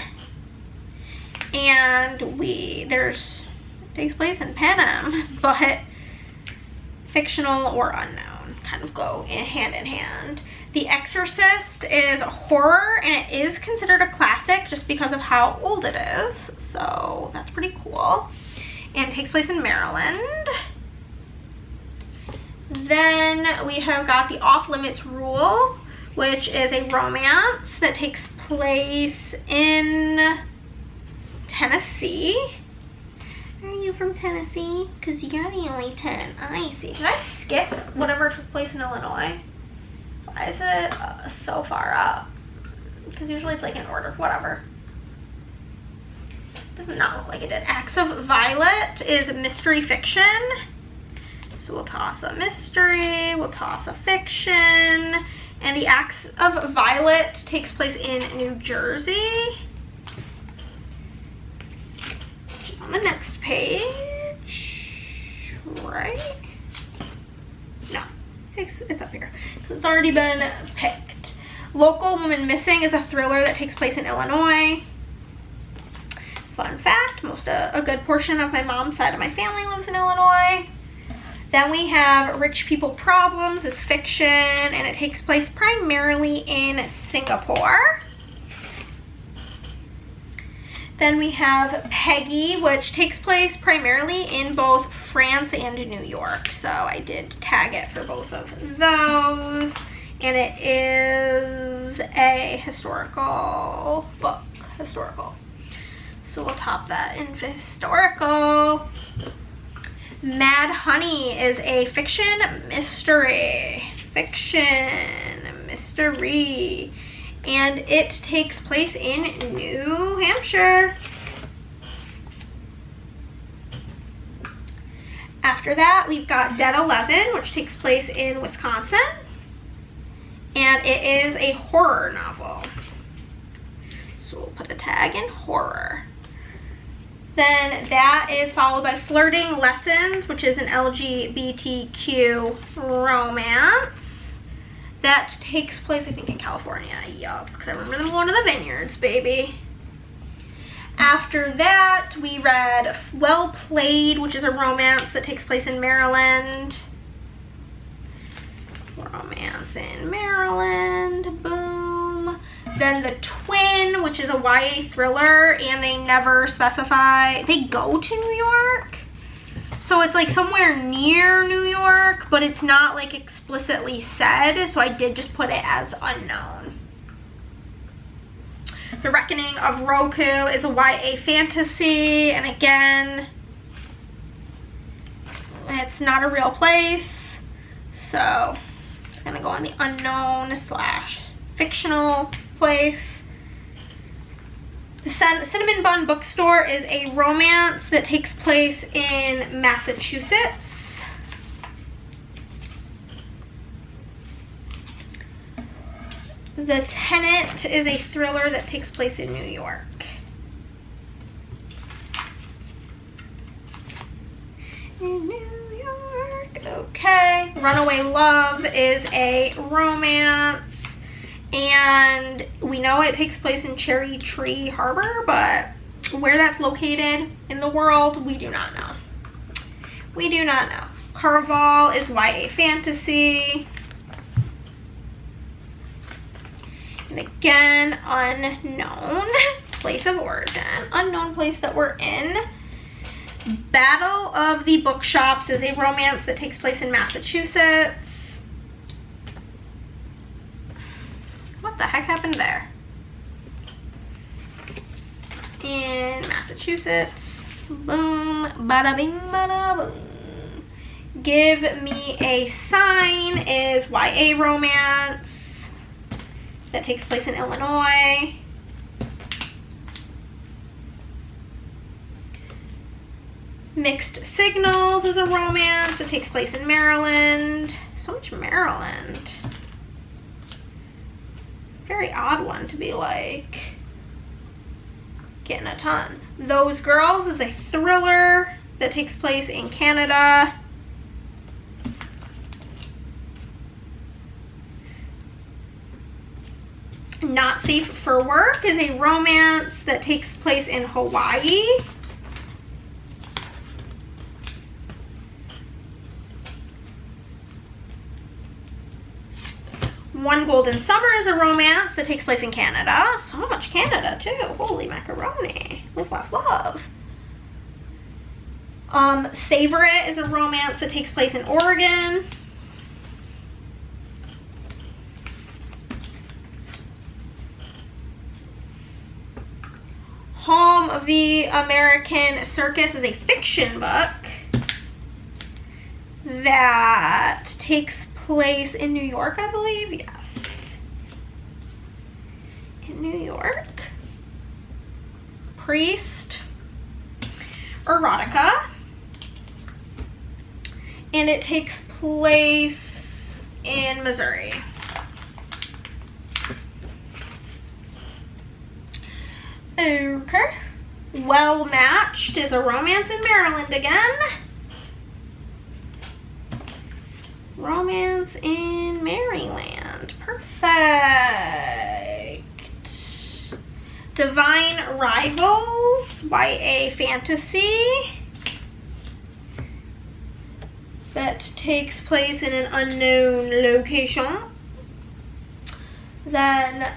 [SPEAKER 1] And it takes place in Panem, but fictional or unknown kind of go hand in hand. The Exorcist is a horror, and it is considered a classic just because of how old it is. So that's pretty cool. And it takes place in Maryland. Then we have got The Off Limits Rule, which is a romance that takes place in Tennessee. Are you from Tennessee? Because you're the only 10 I see. Did I skip whatever took place in Illinois? Why is it so far up? Because usually it's like in order. Whatever. Does not look like it did. Acts of Violet is mystery fiction. So we'll toss a mystery. We'll toss a fiction. And The Acts of Violet takes place in New Jersey. On the next page, right? No, it's up here. It's already been picked. Local Woman Missing is a thriller that takes place in Illinois. Fun fact, a good portion of my mom's side of my family lives in Illinois. Then we have Rich People Problems is fiction, and it takes place primarily in Singapore. Then we have Peggy, which takes place primarily in both France and New York. So I did tag it for both of those. And it is a historical book. Historical. So we'll top that in historical. Mad Honey is a fiction mystery. Fiction mystery. And it takes place in New Hampshire. After that, we've got Dead 11, which takes place in Wisconsin. And it is a horror novel. So we'll put a tag in horror. Then that is followed by Flirting Lessons, which is an LGBTQ romance. That takes place, I think, in California. Yup, because I remember them going to the vineyards, baby. After that, we read Well Played, which is a romance that takes place in Maryland. Romance in Maryland, boom. Then The Twin, which is a YA thriller, and they never specify. They go to New York. So it's like somewhere near New York, but it's not like explicitly said, so I did just put it as unknown. The Reckoning of Roku is a YA fantasy, and again, it's not a real place, so it's gonna go on the unknown / fictional place. The Cinnamon Bun Bookstore is a romance that takes place in Massachusetts. The Tenant is a thriller that takes place in New York. In New York, okay. Runaway Love is a romance, and we know it takes place in Cherry Tree Harbor, but where that's located in the world, we do not know. We do not know. Caraval is YA fantasy. And again, unknown place of origin, unknown place that we're in. Battle of the Bookshops is a romance that takes place in Massachusetts. What the heck happened there? In Massachusetts. Boom, bada bing, bada boom. Give Me a Sign is YA romance that takes place in Illinois. Mixed Signals is a romance that takes place in Maryland. So much Maryland. Very odd one to be like getting a ton. Those Girls is a thriller that takes place in Canada. Not Safe for Work is a romance that takes place in Hawaii. One Golden Summer is a romance that takes place in Canada. So much Canada too. Holy macaroni. Live, laugh, love. Savor It is a romance that takes place in Oregon. Home of the American Circus is a fiction book that takes place in New York, I believe. Yes. In New York. Priest. Erotica. And it takes place in Missouri. Okay. Well Matched is a romance in Maryland again. Romance in Maryland. Perfect. Divine Rivals, YA fantasy that takes place in an unknown location. Then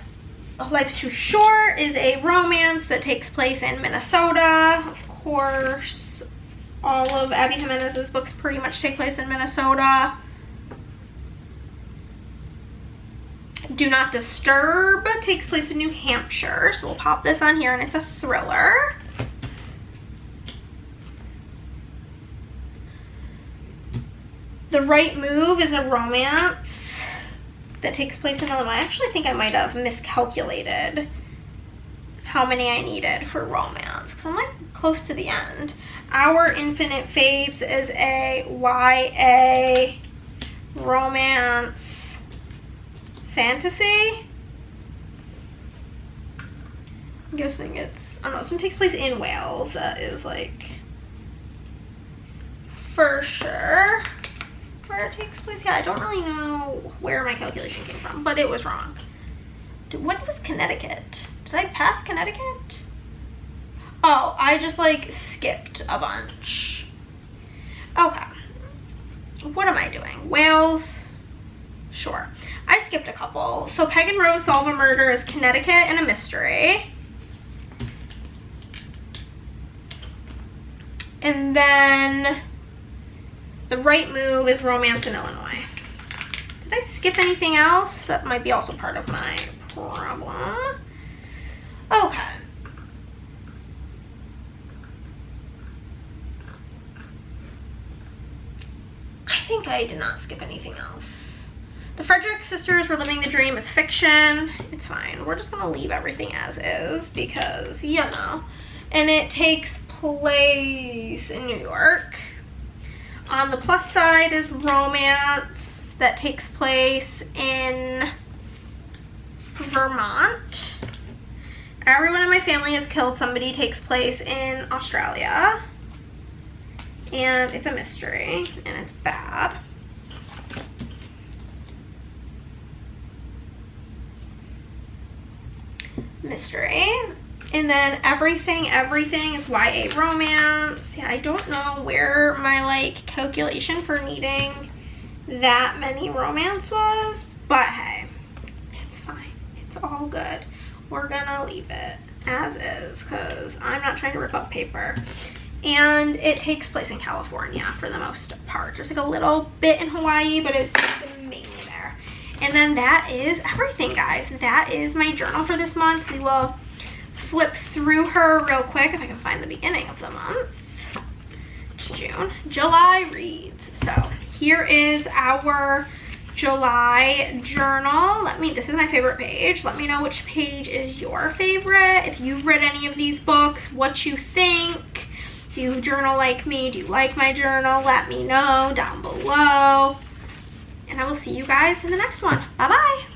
[SPEAKER 1] Life's Too Short is a romance that takes place in Minnesota. Of course, all of Abby Jimenez's books pretty much take place in Minnesota. Do Not Disturb takes place in New Hampshire. So we'll pop this on here, and it's a thriller. The Right Move is a romance that takes place in Illinois. I actually think I might have miscalculated how many I needed for romance, because I'm like close to the end. Our Infinite Fates is a YA romance fantasy. I'm guessing it's, I don't know, this one takes place in Wales. That is like for sure where it takes place. Yeah, I don't really know where my calculation came from, but it was wrong. What was Connecticut? Did I pass Connecticut? Oh, I just like skipped a bunch. Okay. What am I doing? Wales? Sure. I skipped a couple. So Peg and Rose Solve a Murder is Connecticut and a mystery. And then The Right Move is romance in Illinois. Did I skip anything else? That might be also part of my problem. Okay. I think I did not skip anything else. The Frederick Sisters Were Living the Dream is fiction. It's fine. We're just gonna leave everything as is because, you know. And it takes place in New York. On the plus side is romance that takes place in Vermont. Everyone in my family has killed somebody takes place in Australia. And it's a mystery, and it's bad. mystery. And then everything is YA romance. Yeah, I don't know where my like calculation for needing that many romance was, but hey, it's fine. It's all good. We're gonna leave it as is because I'm not trying to rip up paper. And it takes place in California for the most part. There's like a little bit in Hawaii, but it's mainly there. And then that is everything, guys. That is my journal for this month. We will flip through her real quick if I can find the beginning of the month. It's June. July reads. So here is our July journal. This is my favorite page. Let me know which page is your favorite. If you've read any of these books, what you think. Do you journal like me? Do you like my journal? Let me know down below. And I will see you guys in the next one. Bye-bye.